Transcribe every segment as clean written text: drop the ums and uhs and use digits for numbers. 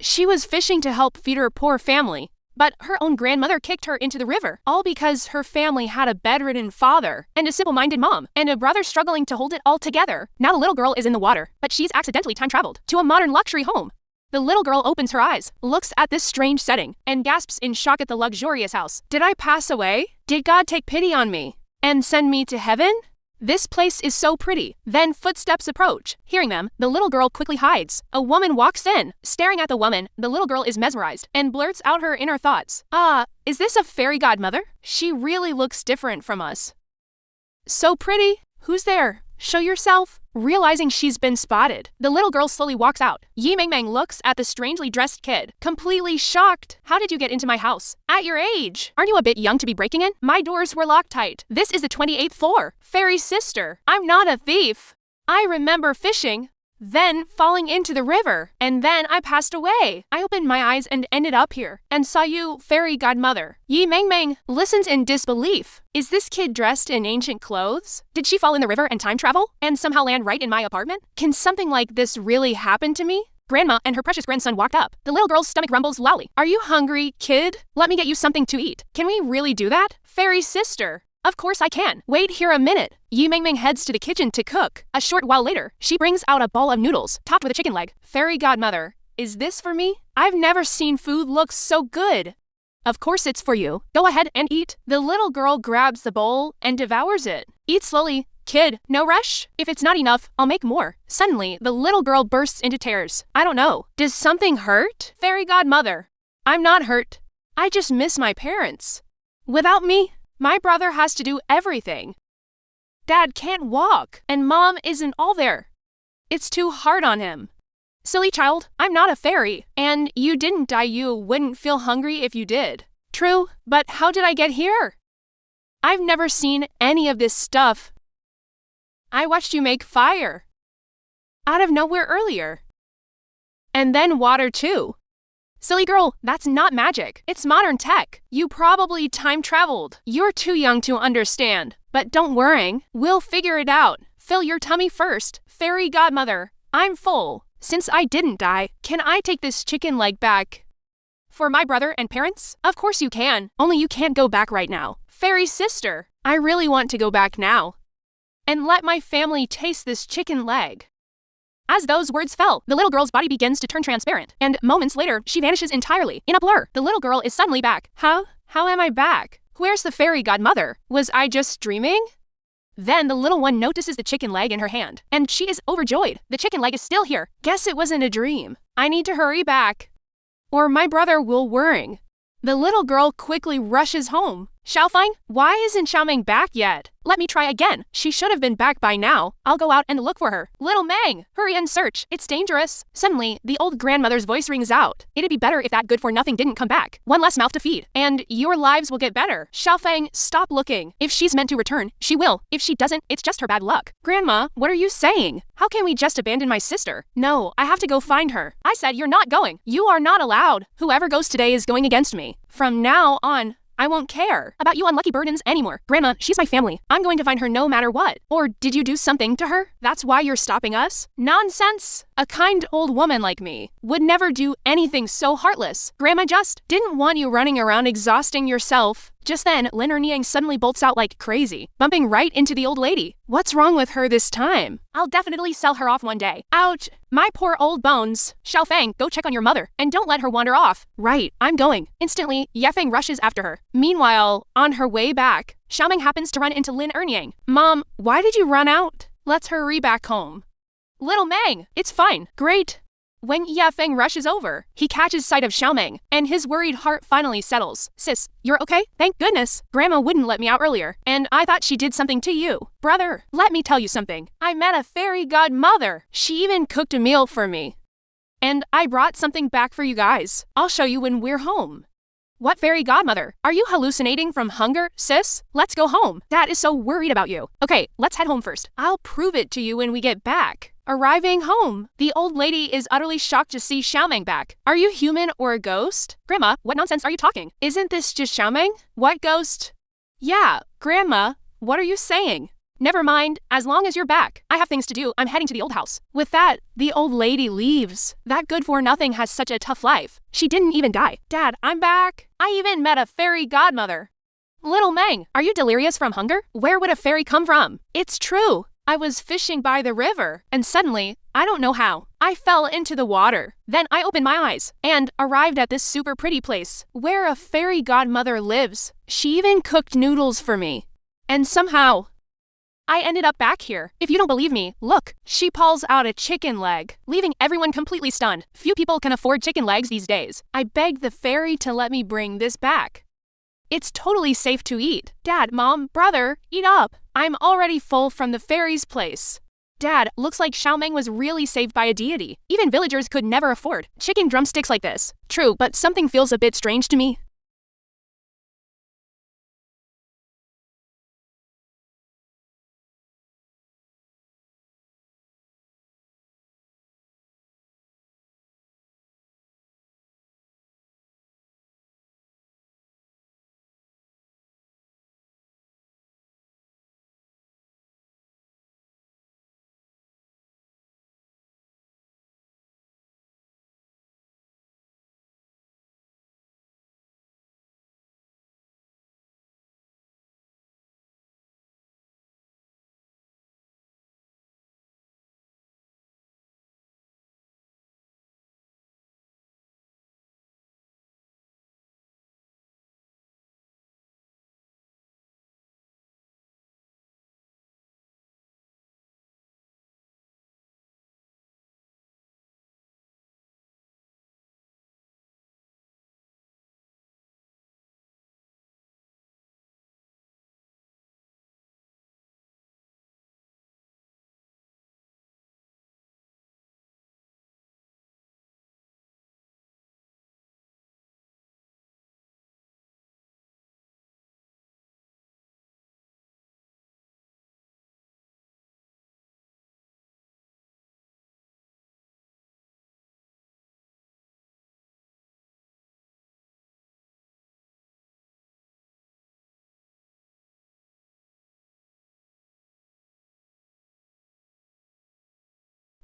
She was fishing to help feed her poor family. But her own grandmother kicked her into the river, all because her family had a bedridden father, and a simple-minded mom, and a brother struggling to hold it all together. Now the little girl is in the water, but she's accidentally time-traveled to a modern luxury home. The little girl opens her eyes, looks at this strange setting, and gasps in shock at the luxurious house. Did I pass away? Did God take pity on me and send me to heaven? This place is so pretty. Then footsteps approach. Hearing them, the little girl quickly hides. A woman walks in. Staring at the woman, the little girl is mesmerized and blurts out her inner thoughts. Is this a fairy godmother? She really looks different from us. So pretty. Who's there? Show yourself. Realizing she's been spotted, the little girl slowly walks out. Yi Mengmeng looks at the strangely dressed kid, completely shocked. How did you get into my house? At your age? Aren't you a bit young to be breaking in? My doors were locked tight. This is the 28th floor. Fairy sister. I'm not a thief. I remember fishing, then falling into the river, and then I passed away. I opened my eyes and ended up here, and saw you, fairy godmother. Yi Mengmeng listens in disbelief. Is this kid dressed in ancient clothes? Did she fall in the river and time travel, and somehow land right in my apartment? Can something like this really happen to me? Grandma and her precious grandson walked up. The little girl's stomach rumbles loudly. Are you hungry, kid? Let me get you something to eat. Can we really do that? Fairy sister. Of course I can. Wait here a minute. Yi Mengmeng heads to the kitchen to cook. A short while later, she brings out a bowl of noodles, topped with a chicken leg. Fairy godmother, is this for me? I've never seen food look so good. Of course it's for you. Go ahead and eat. The little girl grabs the bowl and devours it. Eat slowly. Kid, no rush. If it's not enough, I'll make more. Suddenly, the little girl bursts into tears. I don't know. Does something hurt? Fairy godmother, I'm not hurt. I just miss my parents. Without me, my brother has to do everything. Dad can't walk, and Mom isn't all there. It's too hard on him. Silly child, I'm not a fairy, and you didn't die. You wouldn't feel hungry if you did. True, but how did I get here? I've never seen any of this stuff. I watched you make fire out of nowhere earlier. And then water too. Silly girl, that's not magic. It's modern tech. You probably time traveled. You're too young to understand. But don't worry, we'll figure it out. Fill your tummy first. Fairy godmother, I'm full. Since I didn't die, can I take this chicken leg back? For my brother and parents? Of course you can. Only you can't go back right now. Fairy sister, I really want to go back now. And let my family taste this chicken leg. As those words fell, the little girl's body begins to turn transparent, and moments later, she vanishes entirely. In a blur, the little girl is suddenly back. How am I back? Where's the fairy godmother? Was I just dreaming? Then the little one notices the chicken leg in her hand, and she is overjoyed. The chicken leg is still here. Guess it wasn't a dream. I need to hurry back, or my brother will worry. The little girl quickly rushes home. Xiaofeng, why isn't Xiaoming back yet? Let me try again. She should have been back by now. I'll go out and look for her. Little Meng, hurry and search. It's dangerous. Suddenly, the old grandmother's voice rings out. It'd be better if that good-for-nothing didn't come back. One less mouth to feed, and your lives will get better. Xiaofeng, stop looking. If she's meant to return, she will. If she doesn't, it's just her bad luck. Grandma, what are you saying? How can we just abandon my sister? No, I have to go find her. I said you're not going. You are not allowed. Whoever goes today is going against me. From now on, I won't care about you unlucky burdens anymore. Grandma, she's my family. I'm going to find her no matter what. Or did you do something to her? That's why you're stopping us? Nonsense! A kind old woman like me would never do anything so heartless. Grandma just didn't want you running around exhausting yourself. Just then, Lin Erniang suddenly bolts out like crazy, bumping right into the old lady. What's wrong with her this time? I'll definitely sell her off one day. Ouch! My poor old bones. Xiaofeng, go check on your mother, and don't let her wander off. Right, I'm going. Instantly, Yefeng rushes after her. Meanwhile, on her way back, Xiaoming happens to run into Lin Erniang. Mom, why did you run out? Let's hurry back home. Little Meng, it's fine. Great. When Yefeng rushes over, he catches sight of Xiaoming, and his worried heart finally settles. Sis, you're okay? Thank goodness. Grandma wouldn't let me out earlier, and I thought she did something to you. Brother, let me tell you something. I met a fairy godmother. She even cooked a meal for me. And I brought something back for you guys. I'll show you when we're home. What fairy godmother? Are you hallucinating from hunger, sis? Let's go home. Dad is so worried about you. Okay, let's head home first. I'll prove it to you when we get back. Arriving home, the old lady is utterly shocked to see Xiaoming back. Are you human or a ghost? Grandma, what nonsense are you talking? Isn't this just Xiaoming? What ghost? Yeah, Grandma, what are you saying? Never mind, as long as you're back. I have things to do, I'm heading to the old house. With that, the old lady leaves. That good-for-nothing has such a tough life. She didn't even die. Dad, I'm back. I even met a fairy godmother. Little Meng, are you delirious from hunger? Where would a fairy come from? It's true. I was fishing by the river, and suddenly, I don't know how, I fell into the water. Then I opened my eyes and arrived at this super pretty place where a fairy godmother lives. She even cooked noodles for me. And somehow, I ended up back here. If you don't believe me, look. She pulls out a chicken leg, leaving everyone completely stunned. Few people can afford chicken legs these days. I begged the fairy to let me bring this back. It's totally safe to eat. Dad, Mom, brother, eat up. I'm already full from the fairy's place. Dad, looks like Xiaomeng was really saved by a deity. Even villagers could never afford chicken drumsticks like this. True, but something feels a bit strange to me.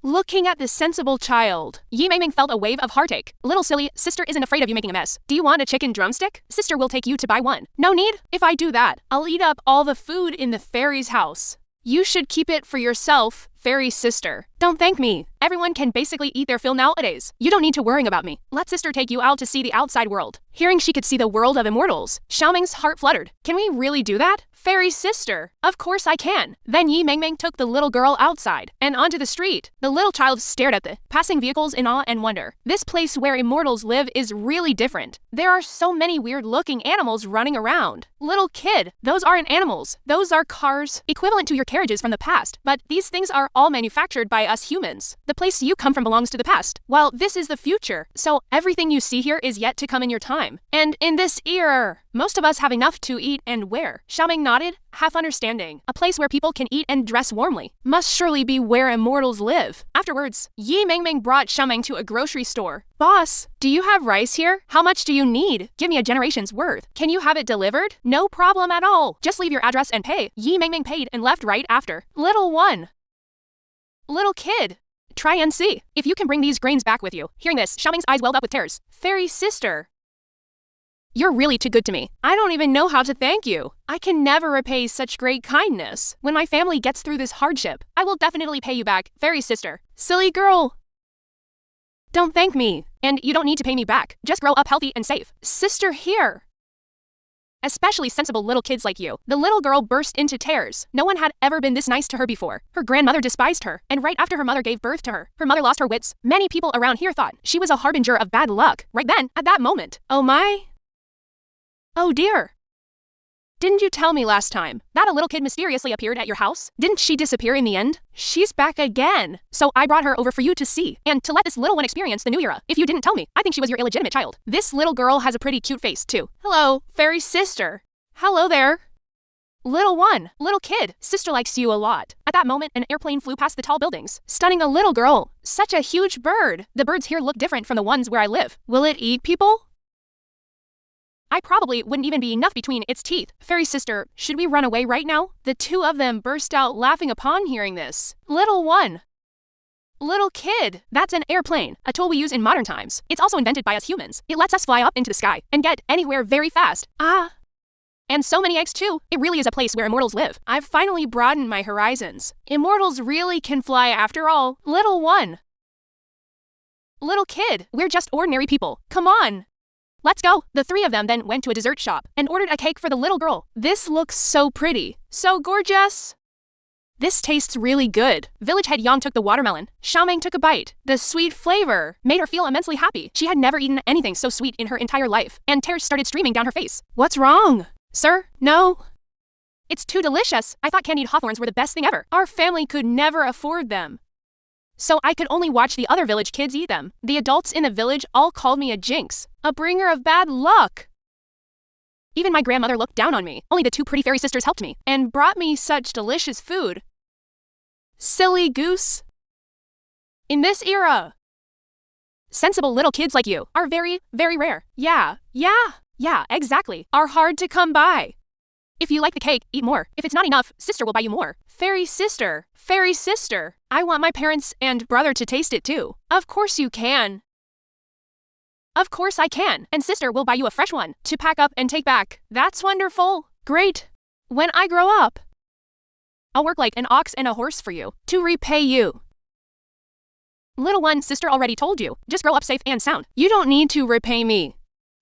Looking at this sensible child, Yi Mingming felt a wave of heartache. Little silly, sister isn't afraid of you making a mess. Do you want a chicken drumstick? Sister will take you to buy one. No need? If I do that, I'll eat up all the food in the fairy's house. You should keep it for yourself, fairy sister. Don't thank me. Everyone can basically eat their fill nowadays. You don't need to worry about me. Let sister take you out to see the outside world. Hearing she could see the world of immortals, Xiaoming's heart fluttered. Can we really do that? Fairy sister. Of course I can. Then Yi Mingming took the little girl outside and onto the street. The little child stared at the passing vehicles in awe and wonder. This place where immortals live is really different. There are so many weird-looking animals running around. Little kid, those aren't animals. Those are cars, equivalent to your carriages from the past. But these things are all manufactured by us humans. The place you come from belongs to the past, while this is the future. So everything you see here is yet to come in your time. And in this era, most of us have enough to eat and wear. Xiaoming nodded, half understanding. A place where people can eat and dress warmly must surely be where immortals live. Afterwards, Yi Mingming brought Xiaoming to a grocery store. Boss, do you have rice here? How much do you need? Give me a generation's worth. Can you have it delivered? No problem at all. Just leave your address and pay. Yi Mingming paid and left right after. Little one. Little kid. Try and see if you can bring these grains back with you. Hearing this, Xiaoming's eyes welled up with tears. Fairy sister. You're really too good to me. I don't even know how to thank you. I can never repay such great kindness. When my family gets through this hardship, I will definitely pay you back, fairy sister. Silly girl. Don't thank me. And you don't need to pay me back. Just grow up healthy and safe. Sister here. Especially sensible little kids like you. The little girl burst into tears. No one had ever been this nice to her before. Her grandmother despised her, and right after her mother gave birth to her mother lost her wits. Many people around here thought she was a harbinger of bad luck. Right then, at that moment. Oh my. Oh dear. Didn't you tell me last time that a little kid mysteriously appeared at your house? Didn't she disappear in the end? She's back again. So I brought her over for you to see, and to let this little one experience the new era. If you didn't tell me, I think she was your illegitimate child. This little girl has a pretty cute face, too. Hello, fairy sister. Hello there. Little one, little kid, sister likes you a lot. At that moment, an airplane flew past the tall buildings, stunning a little girl. Such a huge bird. The birds here look different from the ones where I live. Will it eat people? I probably wouldn't even be enough between its teeth. Fairy sister, should we run away right now? The two of them burst out laughing upon hearing this. Little one. Little kid. That's an airplane, a tool we use in modern times. It's also invented by us humans. It lets us fly up into the sky and get anywhere very fast. Ah. And so many eggs too. It really is a place where immortals live. I've finally broadened my horizons. Immortals really can fly after all. Little one. Little kid. We're just ordinary people. Come on. Let's go. The three of them then went to a dessert shop and ordered a cake for the little girl. This looks so pretty. So gorgeous. This tastes really good. Village head Yang took the watermelon. Xiaoming took a bite. The sweet flavor made her feel immensely happy. She had never eaten anything so sweet in her entire life, and tears started streaming down her face. What's wrong? Sir? No? It's too delicious. I thought candied hawthorns were the best thing ever. Our family could never afford them. So I could only watch the other village kids eat them. The adults in the village all called me a jinx, a bringer of bad luck. Even my grandmother looked down on me. Only the two pretty fairy sisters helped me and brought me such delicious food. Silly goose. In this era, sensible little kids like you are very, very rare. Yeah, exactly. Are hard to come by. If you like the cake, eat more. If it's not enough, sister will buy you more. Fairy sister, I want my parents and brother to taste it too. Of course you can. Of course I can. And sister will buy you a fresh one to pack up and take back. That's wonderful. Great. When I grow up, I'll work like an ox and a horse for you to repay you. Little one, sister already told you. Just grow up safe and sound. You don't need to repay me.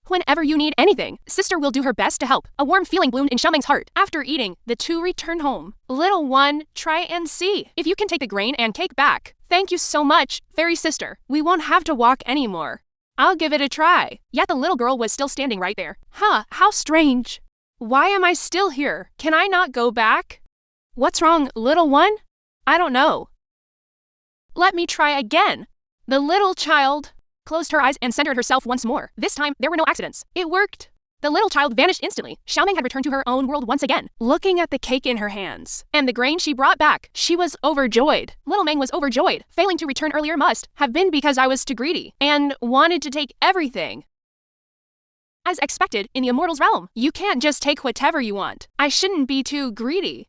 Whenever you need anything, sister will do her best to help. A warm feeling bloomed in Xiaoming's heart. After eating, the two returned home. Little one, try and see if you can take the grain and cake back. Thank you so much, fairy sister. We won't have to walk anymore. I'll give it a try. Yet the little girl was still standing right there. Huh, how strange. Why am I still here? Can I not go back? What's wrong, little one? I don't know. Let me try again. The little child closed her eyes and centered herself once more. This time, there were no accidents. It worked. The little child vanished instantly. Xiaoming had returned to her own world once again, looking at the cake in her hands and the grain she brought back. She was overjoyed. Little Meng was overjoyed. Failing to return earlier must have been because I was too greedy and wanted to take everything. As expected, in the immortals realm, you can't just take whatever you want. I shouldn't be too greedy.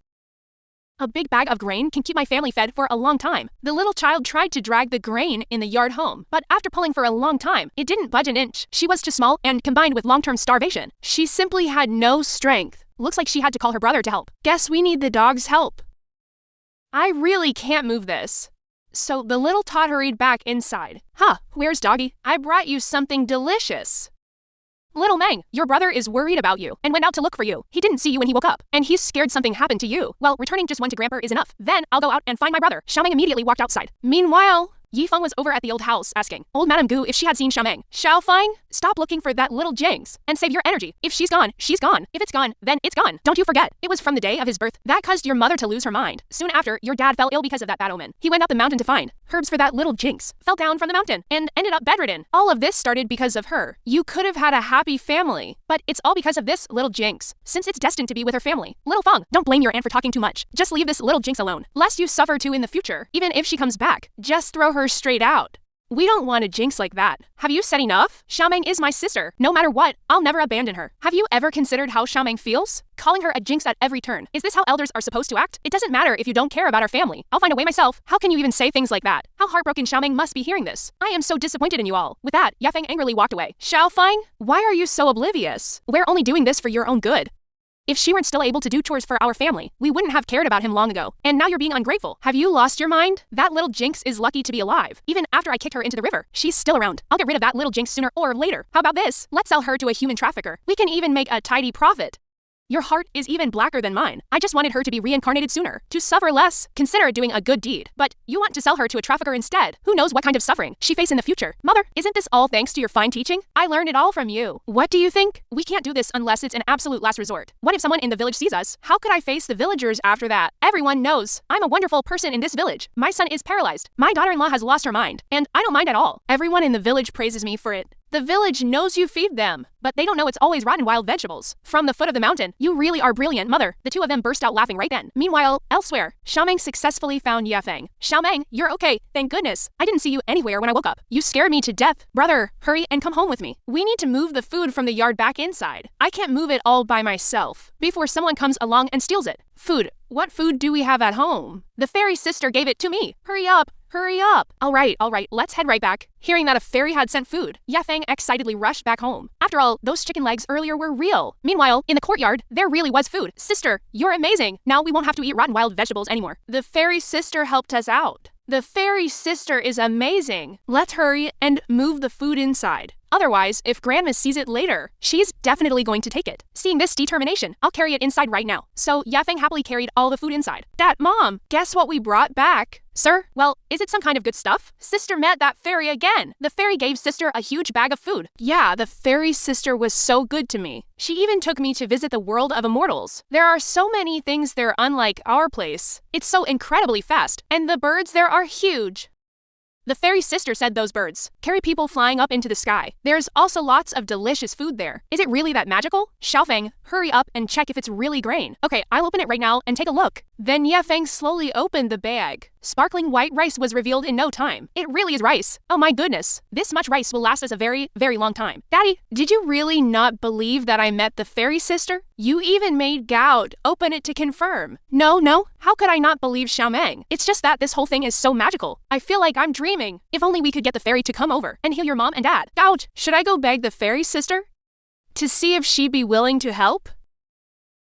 A big bag of grain can keep my family fed for a long time. The little child tried to drag the grain in the yard home, but after pulling for a long time, it didn't budge an inch. She was too small, and combined with long-term starvation, she simply had no strength. Looks like she had to call her brother to help. Guess we need the dog's help. I really can't move this. So the little tot hurried back inside. Huh, where's Doggy? I brought you something delicious. Little Meng, your brother is worried about you and went out to look for you. He didn't see you when he woke up, and he's scared something happened to you. Well, returning just one to Grandpa is enough. Then I'll go out and find my brother. Xiaoming immediately walked outside. Meanwhile, Yifeng was over at the old house asking old Madame Gu if she had seen Xiaoming. Xiaofeng, stop looking for that little jinx and save your energy. If she's gone, she's gone. If it's gone, then it's gone. Don't you forget, it was from the day of his birth that caused your mother to lose her mind. Soon after, your dad fell ill because of that bad omen. He went up the mountain to find herbs for that little jinx, fell down from the mountain, and ended up bedridden. All of this started because of her. You could have had a happy family, but it's all because of this little jinx, since it's destined to be with her family. Little Feng, don't blame your aunt for talking too much. Just leave this little jinx alone, lest you suffer too in the future. Even if she comes back, just throw her straight out. We don't want a jinx like that. Have you said enough? Xiaoming is my sister. No matter what, I'll never abandon her. Have you ever considered how Xiaoming feels? Calling her a jinx at every turn. Is this how elders are supposed to act? It doesn't matter if you don't care about our family. I'll find a way myself. How can you even say things like that? How heartbroken Xiaoming must be hearing this. I am so disappointed in you all. With that, Yafeng angrily walked away. Xiaofeng, why are you so oblivious? We're only doing this for your own good. If she weren't still able to do chores for our family, we wouldn't have cared about him long ago. And now you're being ungrateful. Have you lost your mind? That little jinx is lucky to be alive. Even after I kicked her into the river, she's still around. I'll get rid of that little jinx sooner or later. How about this? Let's sell her to a human trafficker. We can even make a tidy profit. Your heart is even blacker than mine. I just wanted her to be reincarnated sooner, to suffer less. Consider doing a good deed. But you want to sell her to a trafficker instead. Who knows what kind of suffering she face in the future. Mother, isn't this all thanks to your fine teaching? I learned it all from you. What do you think? We can't do this unless it's an absolute last resort. What if someone in the village sees us? How could I face the villagers after that? Everyone knows I'm a wonderful person in this village. My son is paralyzed. My daughter-in-law has lost her mind, and I don't mind at all. Everyone in the village praises me for it. The village knows you feed them, but they don't know it's always rotten wild vegetables. From the foot of the mountain, you really are brilliant, mother. The two of them burst out laughing right then. Meanwhile, elsewhere, Xiaomeng successfully found Yafeng. Xiaomeng, you're okay, thank goodness. I didn't see you anywhere when I woke up. You scared me to death. Brother, hurry and come home with me. We need to move the food from the yard back inside. I can't move it all by myself before someone comes along and steals it. Food. What food do we have at home? The fairy sister gave it to me. Hurry up. Hurry up! All right, let's head right back. Hearing that a fairy had sent food, Yafeng excitedly rushed back home. After all, those chicken legs earlier were real. Meanwhile, in the courtyard, there really was food. Sister, you're amazing. Now we won't have to eat rotten wild vegetables anymore. The fairy sister helped us out. The fairy sister is amazing. Let's hurry and move the food inside. Otherwise, if Grandma sees it later, she's definitely going to take it. Seeing this determination, I'll carry it inside right now. So Yafeng happily carried all the food inside. Mom, guess what we brought back? Sir, well, is it some kind of good stuff? Sister met that fairy again. The fairy gave Sister a huge bag of food. Yeah, the fairy sister was so good to me. She even took me to visit the world of immortals. There are so many things there unlike our place. It's so incredibly fast, and the birds there are huge. The fairy sister said those birds carry people flying up into the sky. There's also lots of delicious food there. Is it really that magical? Xiaofeng, hurry up and check if it's really grain. Okay, I'll open it right now and take a look. Then Yafeng slowly opened the bag. Sparkling white rice was revealed in no time. It really is rice. Oh my goodness. This much rice will last us a very, very long time. Daddy, did you really not believe that I met the fairy sister? You even made Gout open it to confirm. No. How could I not believe Xiaomeng? It's just that this whole thing is so magical. I feel like I'm dreaming. If only we could get the fairy to come over and heal your mom and dad. Gout, should I go beg the fairy sister to see if she'd be willing to help?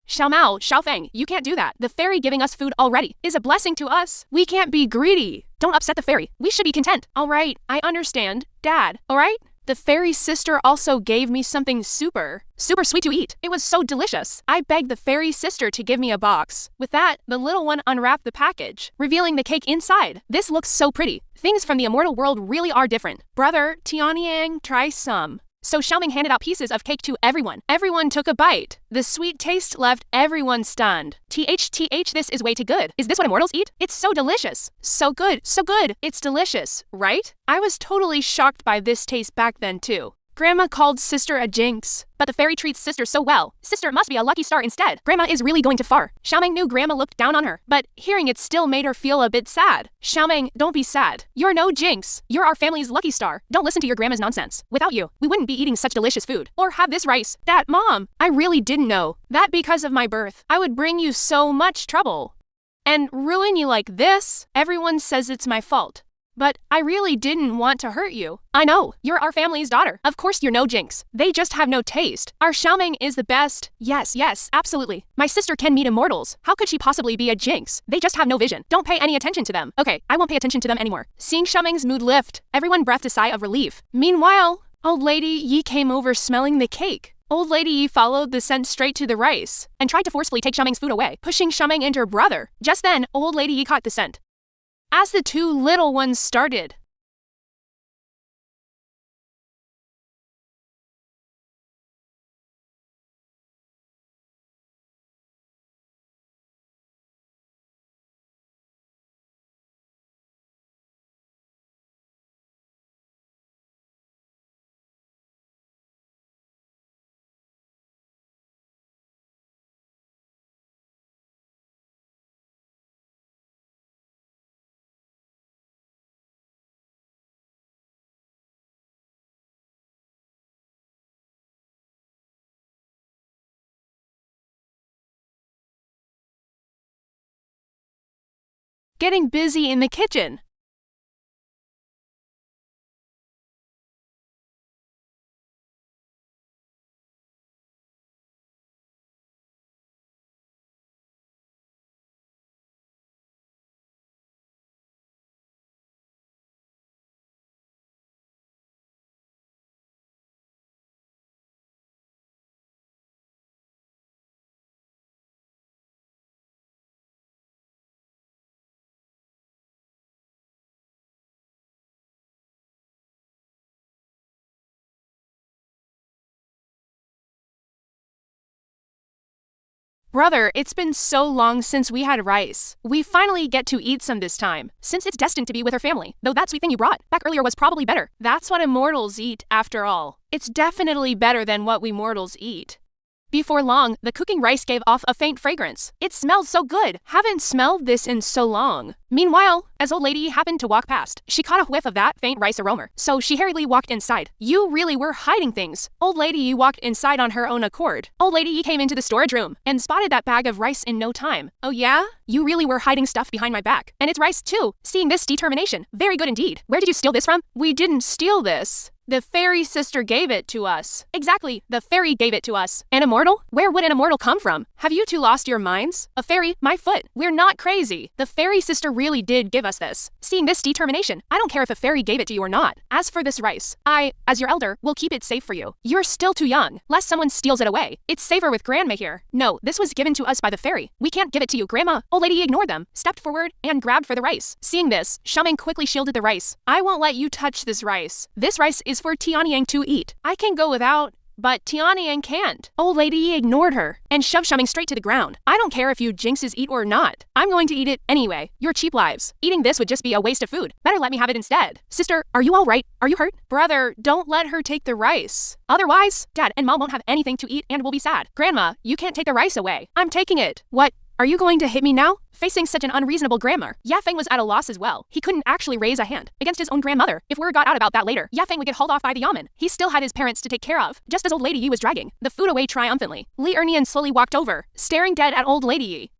Xiaofeng, you can't do that. The fairy giving us food already is a blessing to us. We can't be greedy. Don't upset the fairy. We should be content. All right, I understand. Dad, all right? The fairy sister also gave me something super sweet to eat. It was so delicious. I begged the fairy sister to give me a box. With that, the little one unwrapped the package, revealing the cake inside. This looks so pretty. Things from the immortal world really are different. Brother, Tianyang, try some. So Xiaomeng handed out pieces of cake to everyone. Everyone took a bite. The sweet taste left everyone stunned. TH, this is way too good. Is this what immortals eat? It's so delicious. So good. It's delicious, right? I was totally shocked by this taste back then too. Grandma called Sister a jinx, but the fairy treats Sister so well. Sister must be a lucky star instead. Grandma is really going too far. Xiaomeng knew Grandma looked down on her, but hearing it still made her feel a bit sad. Xiaomeng, don't be sad. You're no jinx. You're our family's lucky star. Don't listen to your grandma's nonsense. Without you, we wouldn't be eating such delicious food. Or have this rice. Mom, I really didn't know that because of my birth, I would bring you so much trouble and ruin you like this. Everyone says it's my fault. But I really didn't want to hurt you. I know, you're our family's daughter. Of course you're no jinx. They just have no taste. Our Xiaomeng is the best. Yes, absolutely. My sister can meet immortals. How could she possibly be a jinx? They just have no vision. Don't pay any attention to them. Okay, I won't pay attention to them anymore. Seeing Xiaomeng's mood lift, everyone breathed a sigh of relief. Meanwhile, Old Lady Yi came over smelling the cake. Old Lady Yi followed the scent straight to the rice and tried to forcefully take Xiaomeng's food away, pushing Xiaomeng into her brother. Just then, Old Lady Yi caught the scent. As the two little ones started getting busy in the kitchen. Brother, it's been so long since we had rice. We finally get to eat some this time, since it's destined to be with her family. Though that sweet thing you brought back earlier was probably better. That's what immortals eat, after all. It's definitely better than what we mortals eat. Before long, the cooking rice gave off a faint fragrance. It smelled so good. Haven't smelled this in so long. Meanwhile, as old lady happened to walk past, she caught a whiff of that faint rice aroma. So she hurriedly walked inside. You really were hiding things. Old lady walked inside on her own accord. Old lady came into the storage room and spotted that bag of rice in no time. Oh yeah? You really were hiding stuff behind my back. And it's rice too. Seeing this determination. Very good indeed. Where did you steal this from? We didn't steal this. The fairy sister gave it to us. Exactly, the fairy gave it to us. An immortal? Where would an immortal come from? Have you two lost your minds? A fairy? My foot. We're not crazy. The fairy sister really did give us this. Seeing this determination, I don't care if a fairy gave it to you or not. As for this rice, I, as your elder, will keep it safe for you. You're still too young, lest someone steals it away. It's safer with Grandma here. No, this was given to us by the fairy. We can't give it to you, Grandma. Old lady ignored them, stepped forward, and grabbed for the rice. Seeing this, Xiaoming quickly shielded the rice. I won't let you touch this rice. This rice is for Tianyang to eat. I can go without, but Tianyang can't. Old lady ignored her and shoved Xiaoming straight to the ground. I don't care if you jinxes eat or not. I'm going to eat it anyway. Your cheap lives. Eating this would just be a waste of food. Better let me have it instead. Sister, are you all right? Are you hurt? Brother, don't let her take the rice. Otherwise, Dad and Mom won't have anything to eat and will be sad. Grandma, you can't take the rice away. I'm taking it. What? Are you going to hit me now? Facing such an unreasonable grandma, Yafeng was at a loss as well. He couldn't actually raise a hand against his own grandmother. If word got out about that later, Yafeng would get hauled off by the yamen. He still had his parents to take care of, just as old lady Yi was dragging the food away triumphantly. Li Ernian slowly walked over, staring dead at old lady Yi.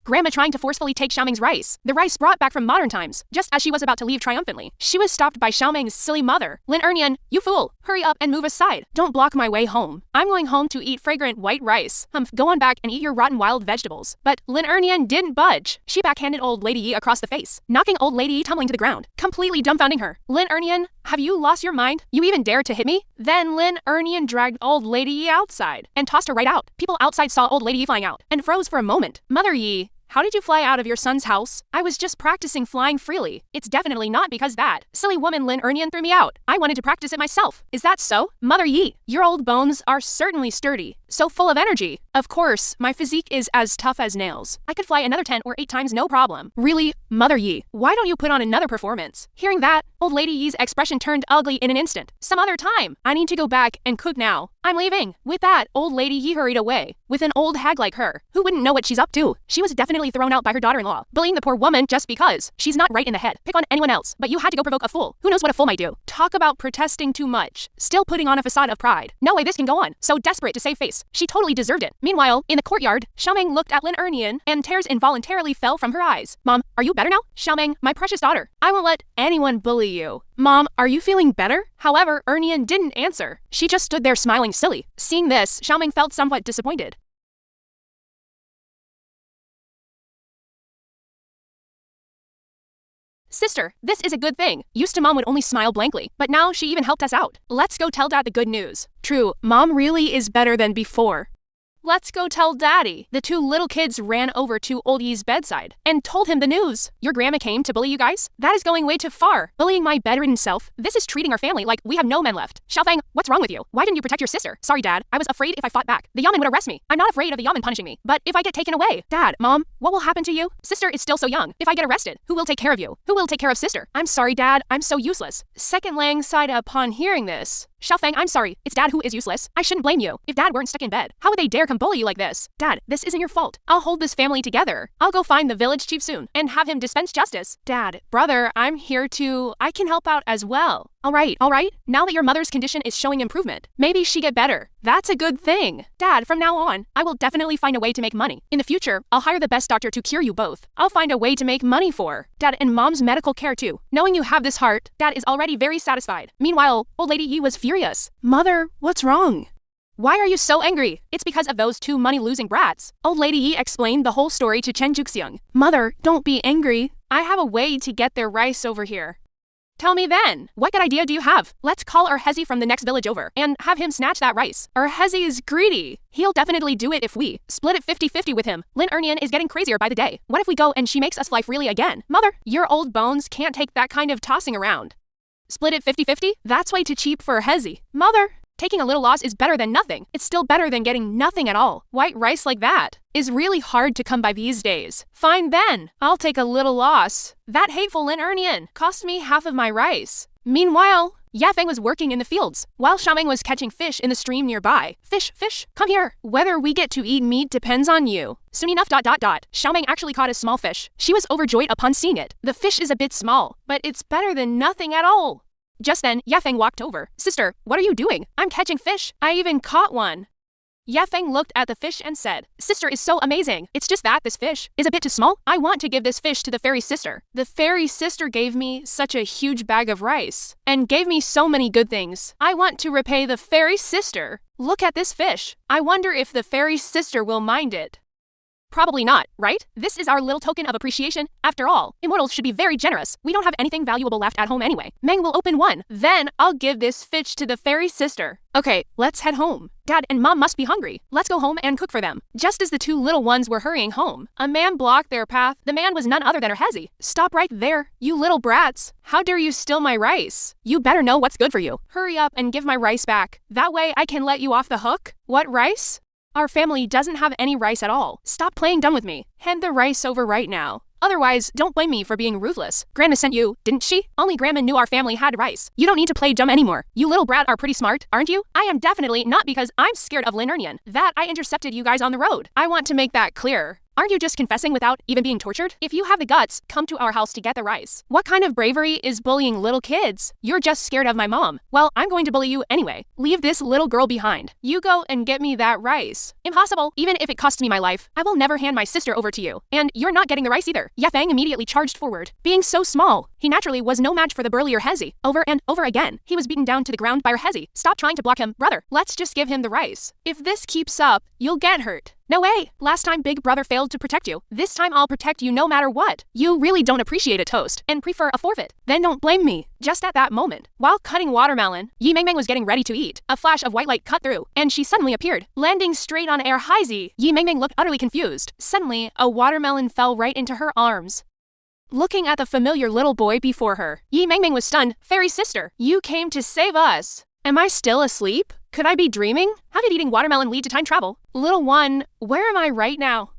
Grandma trying to forcefully take Xiaoming's rice. The rice brought back from modern times. Just as she was about to leave triumphantly, she was stopped by Xiaoming's silly mother. Lin Ernian, you fool! Hurry up and move aside. Don't block my way home. I'm going home to eat fragrant white rice. Go on back and eat your rotten wild vegetables. But Lin Ernian didn't budge. She backhanded old lady Yi across the face, knocking old lady Yi tumbling to the ground, completely dumbfounding her. Lin Ernian, have you lost your mind? You even dare to hit me? Then Lin Ernian dragged old lady Yi outside and tossed her right out. People outside saw old lady Yi flying out and froze for a moment. Mother Yi, how did you fly out of your son's house? I was just practicing flying freely. It's definitely not because that silly woman Lin Ernian threw me out. I wanted to practice it myself. Is that so? Mother Yi, your old bones are certainly sturdy, so full of energy. Of course, my physique is as tough as nails. I could fly another 10 or 8 times no problem. Really, Mother Yi, why don't you put on another performance? Hearing that, old lady Yi's expression turned ugly in an instant. Some other time. I need to go back and cook now. I'm leaving. With that, old lady Yi hurried away. With an old hag like her, who wouldn't know what she's up to? She was definitely thrown out by her daughter-in-law, bullying the poor woman just because. She's not right in the head. Pick on anyone else, but you had to go provoke a fool. Who knows what a fool might do? Talk about protesting too much. Still putting on a facade of pride. No way this can go on. So desperate to save face. She totally deserved it. Meanwhile, in the courtyard, Xiaoming looked at Lin Ernian, and tears involuntarily fell from her eyes. Mom, are you better now? Xiaoming, my precious daughter, I won't let anyone bully you. Mom, are you feeling better? However, Ernian didn't answer. She just stood there smiling silly. Seeing this, Xiaoming felt somewhat disappointed. Sister, this is a good thing. Used to Mom would only smile blankly, but now she even helped us out. Let's go tell Dad the good news. True, Mom really is better than before. Let's go tell Daddy. The two little kids ran over to Old Yi's bedside and told him the news. Your grandma came to bully you guys? That is going way too far. Bullying my bedridden self? This is treating our family like we have no men left. Xiaofeng, what's wrong with you? Why didn't you protect your sister? Sorry, Dad. I was afraid if I fought back, the yamen would arrest me. I'm not afraid of the yamen punishing me, but if I get taken away? Dad, Mom, what will happen to you? Sister is still so young. If I get arrested, who will take care of you? Who will take care of sister? I'm sorry, Dad. I'm so useless. Second Lang sighed upon hearing this. Xiaofeng, I'm sorry. It's Dad who is useless. I shouldn't blame you. If Dad weren't stuck in bed, how would they dare come bully you like this? Dad, this isn't your fault. I'll hold this family together. I'll go find the village chief soon and have him dispense justice. Dad, brother, I'm here to... I can help out as well. All right. Now that your mother's condition is showing improvement, maybe she get better. That's a good thing. Dad, from now on, I will definitely find a way to make money. In the future, I'll hire the best doctor to cure you both. I'll find a way to make money for Dad and Mom's medical care too. Knowing you have this heart, Dad is already very satisfied. Meanwhile, old lady Yi was furious. Mother, what's wrong? Why are you so angry? It's because of those two money-losing brats. Old lady Yi explained the whole story to Chen Juxiang. Mother, don't be angry. I have a way to get their rice over here. Tell me then, what good idea do you have? Let's call Erhezi from the next village over and have him snatch that rice. Erhezi is greedy. He'll definitely do it if we split it 50-50 with him. Lin Ernian is getting crazier by the day. What if we go and she makes us fly freely again? Mother, your old bones can't take that kind of tossing around. Split it 50-50? That's way too cheap for Erhezi. Mother, Taking a little loss is better than nothing. It's still better than getting nothing at all. White rice like that is really hard to come by these days. Fine then, I'll take a little loss. That hateful Linernian cost me half of my rice. Meanwhile, Yafeng was working in the fields, while Xiaoming was catching fish in the stream nearby. Fish, fish, come here. Whether we get to eat meat depends on you. Soon enough, Xiaoming actually caught a small fish. She was overjoyed upon seeing it. The fish is a bit small, but it's better than nothing at all. Just then, Yafeng walked over. Sister, what are you doing? I'm catching fish. I even caught one. Yafeng looked at the fish and said, Sister is so amazing. It's just that this fish is a bit too small. I want to give this fish to the fairy sister. The fairy sister gave me such a huge bag of rice and gave me so many good things. I want to repay the fairy sister. Look at this fish. I wonder if the fairy sister will mind it. Probably not, right? This is our little token of appreciation. After all, immortals should be very generous. We don't have anything valuable left at home anyway. Meng will open one. Then I'll give this fish to the fairy sister. Okay, let's head home. Dad and Mom must be hungry. Let's go home and cook for them. Just as the two little ones were hurrying home, a man blocked their path. The man was none other than Erhezi. Stop right there, you little brats. How dare you steal my rice? You better know what's good for you. Hurry up and give my rice back. That way I can let you off the hook. What rice? Our family doesn't have any rice at all. Stop playing dumb with me. Hand the rice over right now. Otherwise, don't blame me for being ruthless. Grandma sent you, didn't she? Only Grandma knew our family had rice. You don't need to play dumb anymore. You little brat are pretty smart, aren't you? I am definitely not because I'm scared of Linernian. That I intercepted you guys on the road. I want to make that clear. Aren't you just confessing without even being tortured? If you have the guts, come to our house to get the rice. What kind of bravery is bullying little kids? You're just scared of my mom. Well, I'm going to bully you anyway. Leave this little girl behind. You go and get me that rice. Impossible. Even if it costs me my life, I will never hand my sister over to you. And you're not getting the rice either. Yafeng immediately charged forward. Being so small, he naturally was no match for the burly Erhezi. Over and over again, he was beaten down to the ground by Erhezi. Stop trying to block him, brother. Let's just give him the rice. If this keeps up, you'll get hurt. No way! Last time Big Brother failed to protect you. This time I'll protect you no matter what. You really don't appreciate a toast and prefer a forfeit. Then don't blame me. Just at that moment, while cutting watermelon, Yi Mengmeng was getting ready to eat. A flash of white light cut through, and she suddenly appeared, landing straight on Erhezi. Yi Mengmeng looked utterly confused. Suddenly, a watermelon fell right into her arms. Looking at the familiar little boy before her, Yi Mengmeng was stunned. Fairy sister, you came to save us. Am I still asleep? Could I be dreaming? How did eating watermelon lead to time travel? Little one, where am I right now?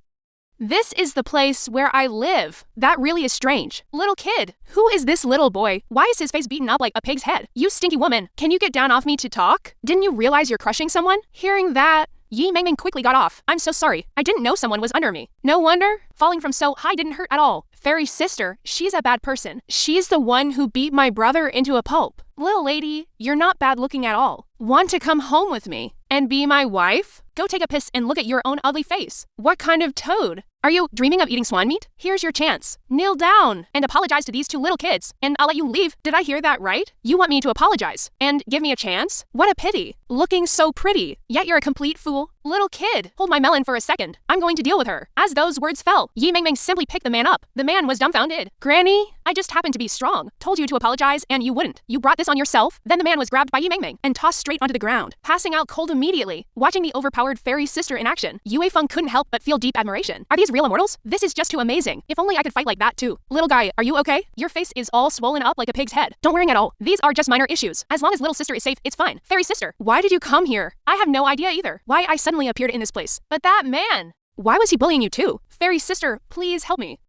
This is the place where I live. That really is strange. Little kid, who is this little boy? Why is his face beaten up like a pig's head? You stinky woman, can you get down off me to talk? Didn't you realize you're crushing someone? Hearing that, Yi Mengmeng quickly got off. I'm so sorry. I didn't know someone was under me. No wonder. Falling from so high didn't hurt at all. Fairy sister, she's a bad person. She's the one who beat my brother into a pulp. Little lady, you're not bad looking at all. Want to come home with me and be my wife? Go take a piss and look at your own ugly face. What kind of toad? Are you dreaming of eating swan meat? Here's your chance. Kneel down and apologize to these two little kids, and I'll let you leave. Did I hear that right? You want me to apologize and give me a chance? What a pity. Looking so pretty, yet you're a complete fool. Little kid, hold my melon for a second. I'm going to deal with her. As those words fell, Yi Mengmeng simply picked the man up. The man was dumbfounded. Granny, I just happened to be strong. Told you to apologize and you wouldn't. You brought this on yourself. Then the man was grabbed by Yi Mengmeng and tossed straight onto the ground, passing out cold immediately. Watching the overpowered fairy sister in action, Yue Feng couldn't help but feel deep admiration. Are these real immortals? This is just too amazing. If only I could fight like that too. Little guy, are you okay? Your face is all swollen up like a pig's head. Don't worry at all. These are just minor issues. As long as little sister is safe, it's fine. Fairy sister, why did you come here? I have no idea either. Why I suddenly appeared in this place. But that man, why was he bullying you too? Fairy sister, please help me.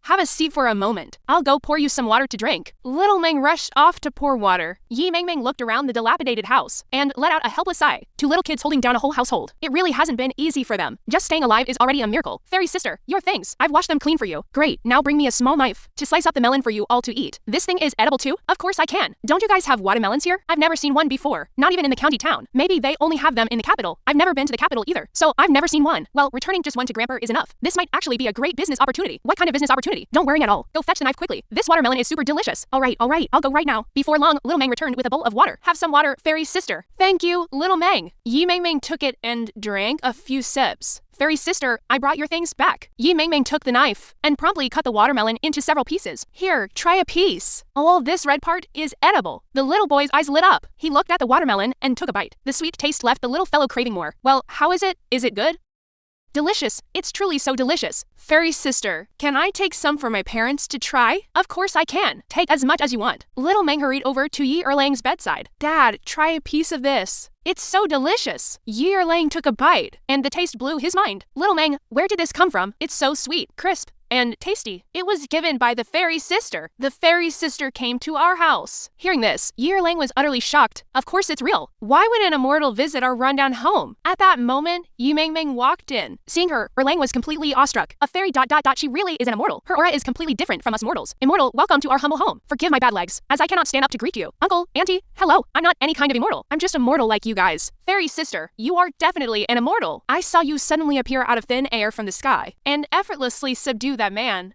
have a seat for a moment. I'll go pour you some water to drink. Little Meng rushed off to pour water. Yi Mengmeng looked around the dilapidated house and let out a helpless sigh. Two little kids holding down a whole household. It really hasn't been easy for them. Just staying alive is already a miracle. Fairy sister, your things. I've washed them clean for you. Great, now bring me a small knife to slice up the melon for you all to eat. This thing is edible too? Of course I can. Don't you guys have watermelons here? I've never seen one before. Not even in the county town. Maybe they only have them in the capital. I've never been to the capital either, so I've never seen one. Well, returning just one to Grandpa is enough. This might actually be a great business opportunity. What kind of business opportunity? Don't worry at all. Go fetch the knife quickly. This watermelon is super delicious. All right, I'll go right now. Before long, Little Meng returned with a bowl of water. Have some water, fairy sister. Thank you, Little Meng. Yi Mengmeng took it and drank a few sips. Fairy sister, I brought your things back. Yi Mengmeng took the knife and promptly cut the watermelon into several pieces. Here, try a piece. Oh, this red part is edible. The little boy's eyes lit up. He looked at the watermelon and took a bite. The sweet taste left the little fellow craving more. Well, how is it? Is it good? Delicious. It's truly so delicious. Fairy sister, can I take some for my parents to try? Of course I can. Take as much as you want. Little Meng hurried over to Yi Erlang's bedside. Dad, try a piece of this. It's so delicious. Yi Erlang took a bite, and the taste blew his mind. Little Meng, where did this come from? It's so sweet, crisp, and tasty. It was given by the fairy sister. The fairy sister came to our house. Hearing this, Yi Erlang was utterly shocked. Of course it's real. Why would an immortal visit our rundown home? At that moment, Yi Mengmeng walked in. Seeing her, Erlang was completely awestruck. A fairy ... She really is an immortal. Her aura is completely different from us mortals. Immortal, welcome to our humble home. Forgive my bad legs, as I cannot stand up to greet you. Uncle, auntie, hello. I'm not any kind of immortal. I'm just a mortal like you guys. Fairy sister, you are definitely an immortal. I saw you suddenly appear out of thin air from the sky and effortlessly subdue that man,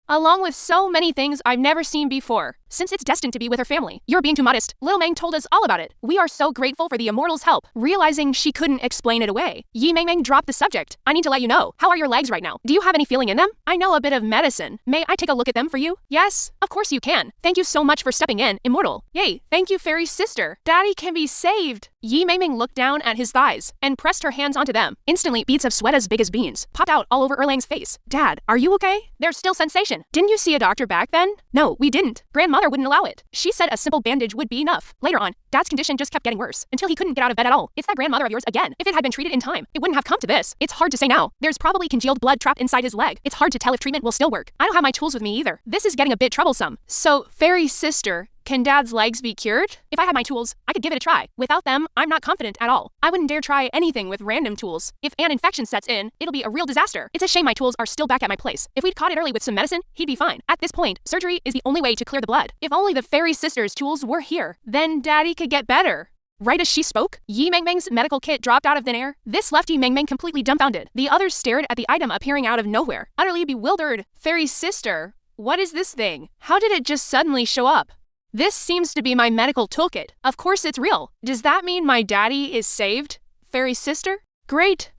along with so many things I've never seen before. Since it's destined to be with her family. You're being too modest. Little Meng told us all about it. We are so grateful for the immortal's help. Realizing she couldn't explain it away, Yi Mengmeng dropped the subject. I need to let you know. How are your legs right now? Do you have any feeling in them? I know a bit of medicine. May I take a look at them for you? Yes, of course you can. Thank you so much for stepping in, immortal. Yay, thank you, fairy sister. Daddy can be saved. Yi Mengmeng looked down at his thighs and pressed her hands onto them. Instantly, beads of sweat as big as beans popped out all over Erlang's face. Dad, are you okay? There's still sensation. Didn't you see a doctor back then? No, we didn't. Grandmother wouldn't allow it. She said a simple bandage would be enough. Later on, Dad's condition just kept getting worse until he couldn't get out of bed at all. It's that grandmother of yours again. If it had been treated in time, it wouldn't have come to this. It's hard to say now. There's probably congealed blood trapped inside his leg. It's hard to tell if treatment will still work. I don't have my tools with me either. This is getting a bit troublesome. So, fairy sister, can Dad's legs be cured? If I had my tools, I could give it a try. Without them, I'm not confident at all. I wouldn't dare try anything with random tools. If an infection sets in, it'll be a real disaster. It's a shame my tools are still back at my place. If we'd caught it early with some medicine, he'd be fine. At this point, surgery is the only way to clear the blood. If only the fairy sister's tools were here, then Daddy could get better. Right as she spoke, Yi Mengmeng's medical kit dropped out of thin air. This left Yi Mengmeng completely dumbfounded. The others stared at the item appearing out of nowhere, utterly bewildered. Fairy sister, what is this thing? How did it just suddenly show up? This seems to be my medical toolkit. Of course it's real. Does that mean my daddy is saved? Fairy sister? Great.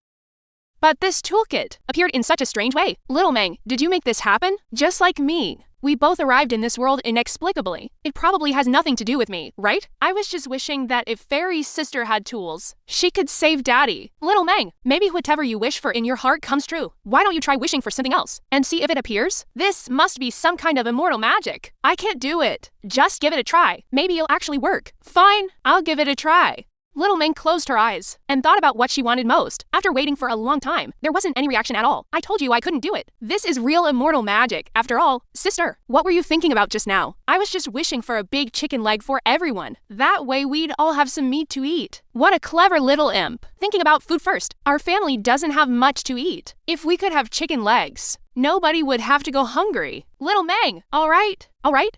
But this toolkit appeared in such a strange way. Little Meng, did you make this happen? Just like me. We both arrived in this world inexplicably. It probably has nothing to do with me, right? I was just wishing that if Fairy sister had tools, she could save Daddy. Little Meng, maybe whatever you wish for in your heart comes true. Why don't you try wishing for something else and see if it appears? This must be some kind of immortal magic. I can't do it. Just give it a try. Maybe it'll actually work. Fine, I'll give it a try. Little Meng closed her eyes and thought about what she wanted most. After waiting for a long time, there wasn't any reaction at all. I told you I couldn't do it. This is real immortal magic. After all, sister, what were you thinking about just now? I was just wishing for a big chicken leg for everyone. That way we'd all have some meat to eat. What a clever little imp. Thinking about food first. Our family doesn't have much to eat. If we could have chicken legs, nobody would have to go hungry. Little Meng, all right.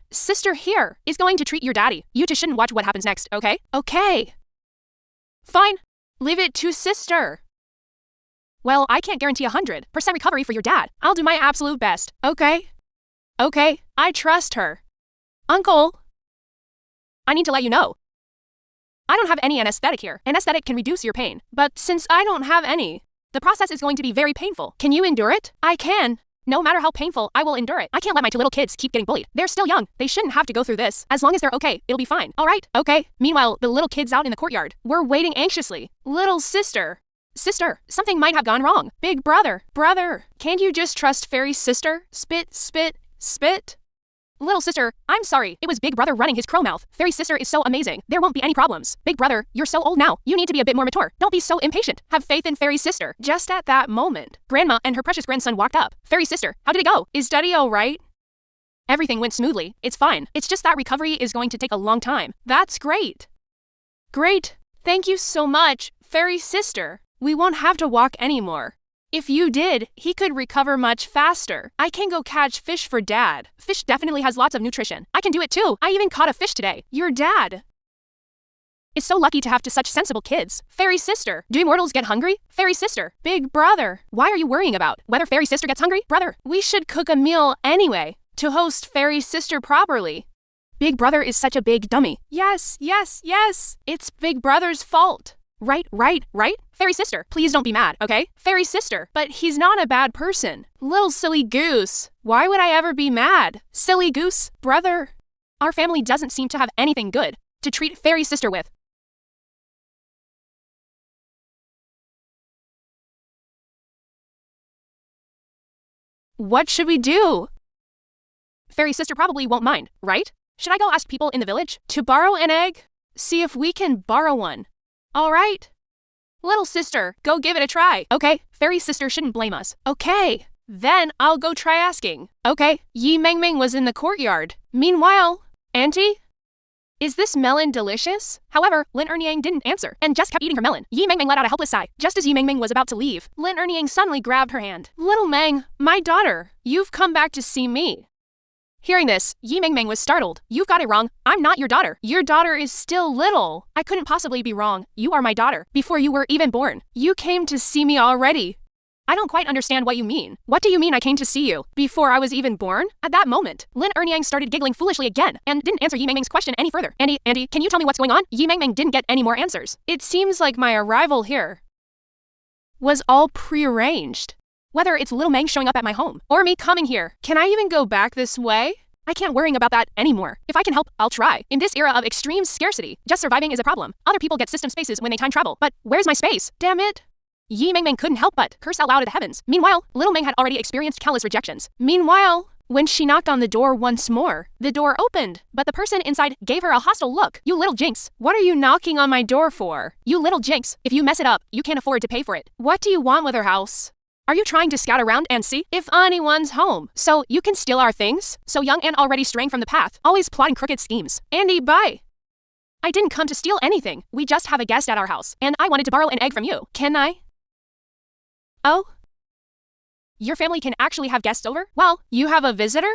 Sister here is going to treat your daddy. You just shouldn't watch what happens next, okay? Okay. Fine. Leave it to sister. Well, I can't guarantee 100% recovery for your dad. I'll do my absolute best. Okay, I trust her. Uncle, I need to let you know. I don't have any anesthetic here. Anesthetic can reduce your pain. But since I don't have any, the process is going to be very painful. Can you endure it? I can. No matter how painful, I will endure it. I can't let my two little kids keep getting bullied. They're still young. They shouldn't have to go through this. As long as they're okay, it'll be fine. All right, okay. Meanwhile, the little kids out in the courtyard were waiting anxiously. Little sister. Sister, something might have gone wrong. Big brother. Brother, can't you just trust Fairy sister? Spit, spit, spit. Little sister, I'm sorry. It was Big Brother running his crow mouth. Fairy sister is so amazing. There won't be any problems. Big Brother, you're so old now. You need to be a bit more mature. Don't be so impatient. Have faith in Fairy sister. Just at that moment, Grandma and her precious grandson walked up. Fairy sister, how did it go? Is Daddy all right? Everything went smoothly. It's fine. It's just that recovery is going to take a long time. That's great. Great. Thank you so much, fairy sister. We won't have to walk anymore. If you did, he could recover much faster. I can go catch fish for Dad. Fish definitely has lots of nutrition. I can do it too. I even caught a fish today. Your dad is so lucky to have such sensible kids. Fairy sister. Do immortals get hungry? Fairy sister. Big brother. Why are you worrying about whether fairy sister gets hungry? Brother, we should cook a meal anyway to host fairy sister properly. Big brother is such a big dummy. Yes. It's big brother's fault. Right. Fairy sister, please don't be mad, okay? Fairy sister, but he's not a bad person. Little silly goose. Why would I ever be mad? Silly goose, brother. Our family doesn't seem to have anything good to treat fairy sister with. What should we do? Fairy sister probably won't mind, right? Should I go ask people in the village to borrow an egg? See if we can borrow one. All right. Little sister, go give it a try. Okay, fairy sister shouldn't blame us. Okay, then I'll go try asking. Okay, Yi Mengmeng was in the courtyard. Meanwhile, Auntie? Is this melon delicious? However, Lin Erniang didn't answer and just kept eating her melon. Yi Mengmeng let out a helpless sigh. Just as Yi Mengmeng was about to leave, Lin Erniang suddenly grabbed her hand. Little Meng, my daughter, you've come back to see me. Hearing this, Yi Mengmeng was startled. You've got it wrong. I'm not your daughter. Your daughter is still little. I couldn't possibly be wrong. You are my daughter. Before you were even born. You came to see me already. I don't quite understand what you mean. What do you mean I came to see you? Before I was even born? At that moment, Lin Erniang started giggling foolishly again and didn't answer Yi Mengmeng's question any further. Andy, can you tell me what's going on? Yi Mengmeng didn't get any more answers. It seems like my arrival here was all prearranged. Whether it's little Meng showing up at my home or me coming here. Can I even go back this way? I can't worry about that anymore. If I can help, I'll try. In this era of extreme scarcity, just surviving is a problem. Other people get system spaces when they time travel. But where's my space? Damn it. Yi Mengmeng couldn't help but curse out loud at the heavens. Meanwhile, little Meng had already experienced countless rejections. Meanwhile, when she knocked on the door once more, the door opened, but the person inside gave her a hostile look. You little jinx, what are you knocking on my door for? You little jinx, if you mess it up, you can't afford to pay for it. What do you want with her house? Are you trying to scout around and see if anyone's home so you can steal our things? So young and already straying from the path, always plotting crooked schemes. Andy, bye. I didn't come to steal anything. We just have a guest at our house, and I wanted to borrow an egg from you. Can I? Oh? Your family can actually have guests over? Well, you have a visitor?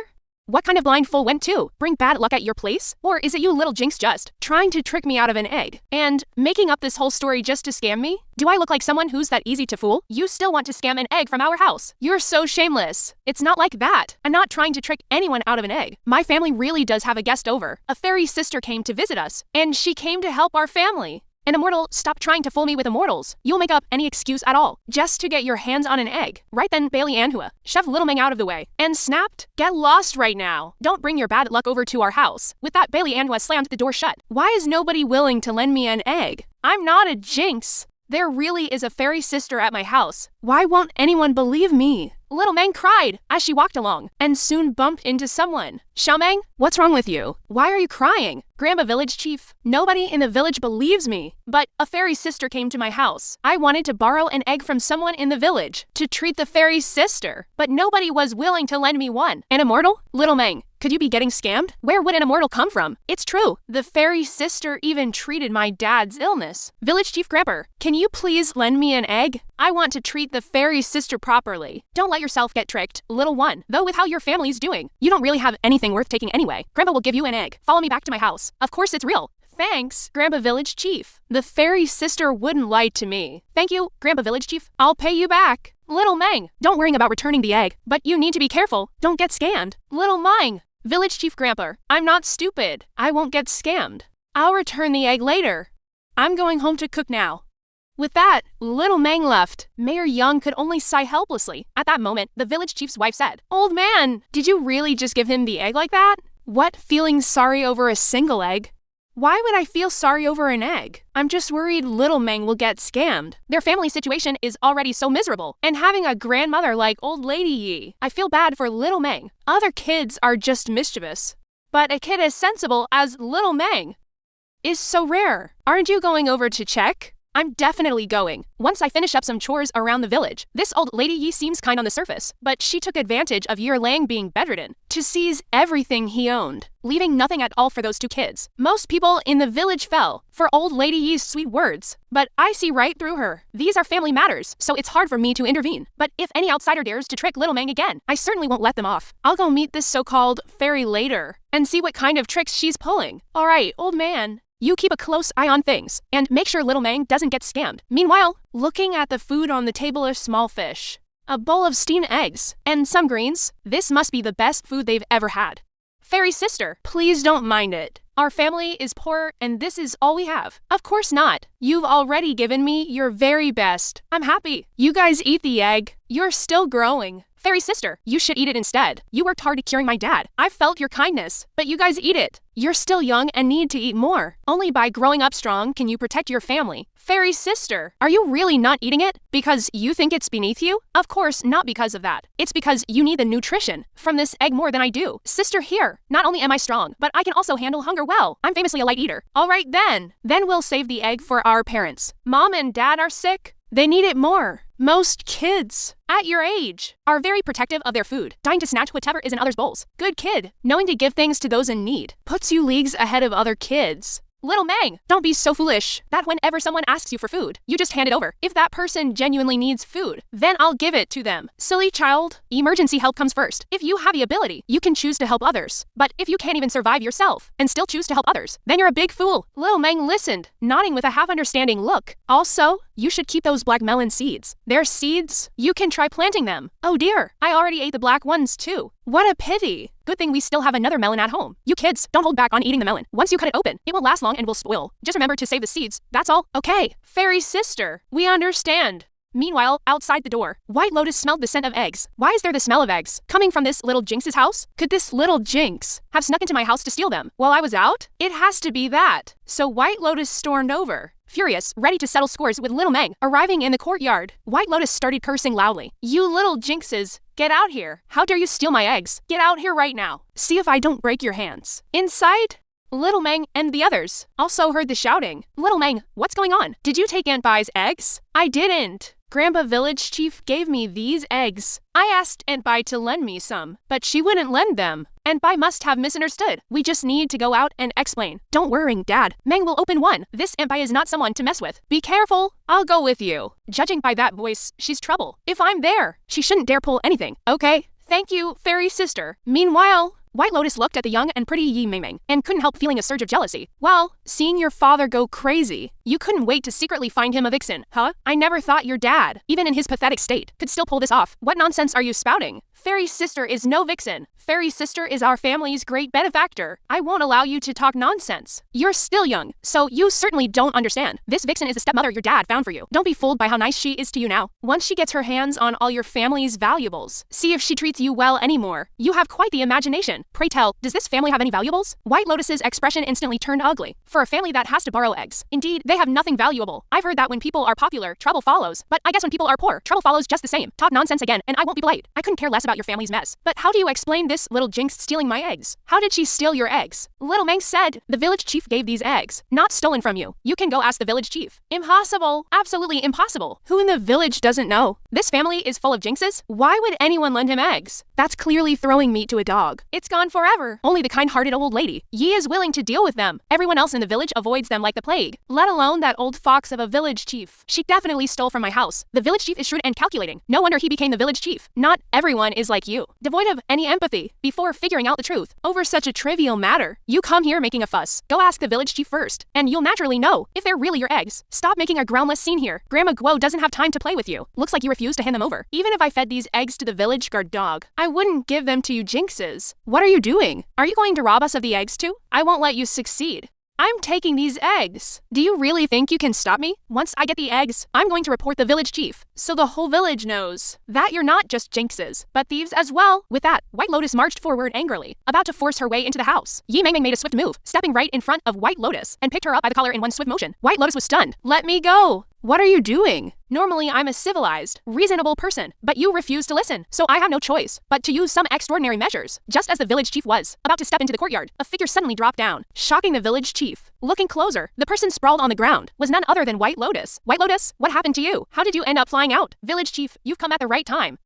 What kind of blind fool went to? Bring bad luck at your place? Or is it you little jinx just trying to trick me out of an egg and making up this whole story just to scam me? Do I look like someone who's that easy to fool? You still want to scam an egg from our house. You're so shameless. It's not like that. I'm not trying to trick anyone out of an egg. My family really does have a guest over. A fairy sister came to visit us, and she came to help our family. An immortal, stop trying to fool me with immortals. You'll make up any excuse at all, just to get your hands on an egg. Right then, Bailey Anhua, shove little Meng out of the way, and snapped, get lost right now. Don't bring your bad luck over to our house. With that, Bailey Anhua slammed the door shut. Why is nobody willing to lend me an egg? I'm not a jinx. There really is a fairy sister at my house. Why won't anyone believe me? Little Meng cried as she walked along and soon bumped into someone. Xiaomeng, what's wrong with you? Why are you crying? Grandma Village Chief, nobody in the village believes me, but a fairy sister came to my house. I wanted to borrow an egg from someone in the village to treat the fairy sister, but nobody was willing to lend me one. An immortal? Little Meng, could you be getting scammed? Where would an immortal come from? It's true. The fairy sister even treated my dad's illness. Village Chief Grandpa, can you please lend me an egg? I want to treat the fairy sister properly. Don't let yourself get tricked, little one. Though with how your family's doing, you don't really have anything worth taking anyway. Grandpa will give you an egg. Follow me back to my house. Of course it's real. Thanks, Grandpa Village Chief. The fairy sister wouldn't lie to me. Thank you, Grandpa Village Chief. I'll pay you back. Little Meng, don't worry about returning the egg, but you need to be careful. Don't get scammed. Little Meng, Village Chief Grandpa, I'm not stupid. I won't get scammed. I'll return the egg later. I'm going home to cook now. With that, little Meng left. Mayor Young could only sigh helplessly. At that moment, the village chief's wife said, Old man, did you really just give him the egg like that? What, feeling sorry over a single egg? Why would I feel sorry over an egg? I'm just worried little Meng will get scammed. Their family situation is already so miserable, and having a grandmother like old lady Yi, I feel bad for little Meng. Other kids are just mischievous. But a kid as sensible as little Meng is so rare. Aren't you going over to check? I'm definitely going. Once I finish up some chores around the village. This old lady Yi seems kind on the surface, but she took advantage of Year Lang being bedridden to seize everything he owned, leaving nothing at all for those two kids. Most people in the village fell for old lady Yi's sweet words, but I see right through her. These are family matters, so it's hard for me to intervene. But if any outsider dares to trick little Mang again, I certainly won't let them off. I'll go meet this so-called fairy later and see what kind of tricks she's pulling. All right, old man. You keep a close eye on things, and make sure little Mang doesn't get scammed. Meanwhile, looking at the food on the table, a small fish, a bowl of steamed eggs, and some greens. This must be the best food they've ever had. Fairy sister, please don't mind it. Our family is poor, and this is all we have. Of course not. You've already given me your very best. I'm happy. You guys eat the egg. You're still growing. Fairy sister, you should eat it instead. You worked hard at curing my dad. I've felt your kindness, but you guys eat it. You're still young and need to eat more. Only by growing up strong can you protect your family. Fairy sister, are you really not eating it because you think it's beneath you? Of course, not because of that. It's because you need the nutrition from this egg more than I do. Sister here, not only am I strong, but I can also handle hunger well. I'm famously a light eater. All right then. Then we'll save the egg for our parents. Mom and dad are sick. They need it more. Most kids at your age are very protective of their food, dying to snatch whatever is in others' bowls. Good kid, knowing to give things to those in need puts you leagues ahead of other kids. Little Mang, don't be so foolish that whenever someone asks you for food, you just hand it over. If that person genuinely needs food, then I'll give it to them. Silly child, emergency help comes first. If you have the ability, you can choose to help others. But if you can't even survive yourself and still choose to help others, then you're a big fool. Little Mang listened, nodding with a half-understanding look. Also, you should keep those black melon seeds. They're seeds. You can try planting them. Oh dear, I already ate the black ones too. What a pity. Good thing we still have another melon at home. You kids, don't hold back on eating the melon. Once you cut it open, it won't last long and will spoil. Just remember to save the seeds. That's all. Okay. Fairy sister, we understand. Meanwhile, outside the door, White Lotus smelled the scent of eggs. Why is there the smell of eggs coming from this little Jinx's house? Could this little Jinx have snuck into my house to steal them while I was out? It has to be that. So White Lotus stormed over. Furious, ready to settle scores with little Mang, arriving in the courtyard, White Lotus started cursing loudly. You little Jinxes, get out here. How dare you steal my eggs? Get out here right now. See if I don't break your hands. Inside, Little Mang and the others also heard the shouting. Little Mang, what's going on? Did you take Aunt Bai's eggs? I didn't. Grandpa Village Chief gave me these eggs. I asked Aunt Bai to lend me some, but she wouldn't lend them. Aunt Bai must have misunderstood. We just need to go out and explain. Don't worry, Dad. Mang will open one. This Aunt Bai is not someone to mess with. Be careful. I'll go with you. Judging by that voice, she's trouble. If I'm there, she shouldn't dare pull anything. Okay, thank you, fairy sister. Meanwhile, White Lotus looked at the young and pretty Yi Mingming and couldn't help feeling a surge of jealousy. Well, seeing your father go crazy, you couldn't wait to secretly find him a vixen, huh? I never thought your dad, even in his pathetic state, could still pull this off. What nonsense are you spouting? Fairy sister is no vixen. Fairy sister is our family's great benefactor. I won't allow you to talk nonsense. You're still young, so you certainly don't understand. This vixen is a stepmother your dad found for you. Don't be fooled by how nice she is to you now. Once she gets her hands on all your family's valuables, see if she treats you well anymore. You have quite the imagination. Pray tell, does this family have any valuables? White Lotus's expression instantly turned ugly. For a family that has to borrow eggs, indeed, they have nothing valuable. I've heard that when people are popular, trouble follows. But I guess when people are poor, trouble follows just the same. Talk nonsense again, and I won't be polite. I couldn't care less about your family's mess. But how do you explain this little Jinx stealing my eggs? How did she steal your eggs? Little Mang said, the village chief gave these eggs. Not stolen from you. You can go ask the village chief. Impossible. Absolutely impossible. Who in the village doesn't know? This family is full of Jinxes? Why would anyone lend him eggs? That's clearly throwing meat to a dog. It's gone forever. Only the kind-hearted old lady. Yi is willing to deal with them. Everyone else in the village avoids them like the plague. Let alone that old fox of a village chief. She definitely stole from my house. The village chief is shrewd and calculating. No wonder he became the village chief. Not everyone is like you. Devoid of any empathy before figuring out the truth over such a trivial matter. You come here making a fuss. Go ask the village chief first, and you'll naturally know if they're really your eggs. Stop making a groundless scene here. Grandma Guo doesn't have time to play with you. Looks like you refuse to hand them over. Even if I fed these eggs to the village guard dog, I wouldn't give them to you Jinxes. What are you doing? Are you going to rob us of the eggs too? I won't let you succeed. I'm taking these eggs. Do you really think you can stop me? Once I get the eggs, I'm going to report the village chief, so the whole village knows that you're not just Jinxes, but thieves as well. With that, White Lotus marched forward angrily, about to force her way into the house. Yi Mingming made a swift move, stepping right in front of White Lotus, and picked her up by the collar in one swift motion. White Lotus was stunned. Let me go. What are you doing? Normally, I'm a civilized, reasonable person, but you refuse to listen, so I have no choice but to use some extraordinary measures. Just as the village chief was about to step into the courtyard, a figure suddenly dropped down, shocking the village chief. Looking closer, the person sprawled on the ground was none other than White Lotus. White Lotus, what happened to you? How did you end up flying out? Village chief, you've come at the right time.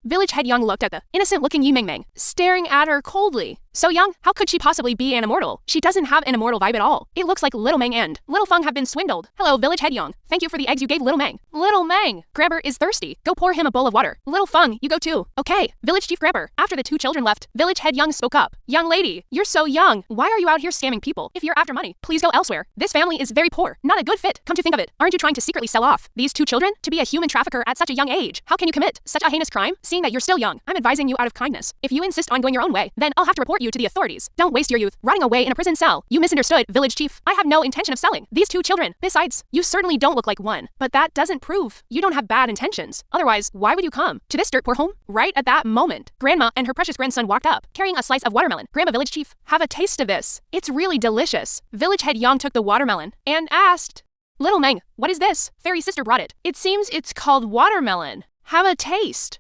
Village head Young looked at the innocent-looking Yi Mingming, staring at her coldly. So young, how could she possibly be an immortal? She doesn't have an immortal vibe at all. It looks like Little Meng and Little Feng have been swindled. Hello, Village head Young. Thank you for the eggs you gave Little Meng. Little Meng, Grabber is thirsty. Go pour him a bowl of water. Little Feng, you go too. Okay, Village Chief Grabber. After the two children left, Village head Young spoke up. Young lady, you're so young. Why are you out here scamming people? If you're after money, please go elsewhere. This family is very poor. Not a good fit. Come to think of it, aren't you trying to secretly sell off these two children to be a human trafficker at such a young age? How can you commit such a heinous crime, seeing that you're still young? I'm advising you out of kindness. If you insist on going your own way, then I'll have to report you to the authorities. Don't waste your youth rotting away in a prison cell. You misunderstood, Village Chief. I have no intention of selling these two children. Besides, you certainly don't look like one. But that doesn't prove you don't have bad intentions. Otherwise, why would you come to this dirt poor home? Right at that moment, Grandma and her precious grandson walked up, carrying a slice of watermelon. Grandma, Village Chief, have a taste of this. It's really delicious. Village head Yang took the watermelon and asked, Little Meng, what is this? Fairy sister brought it. It seems it's called watermelon. Have a taste.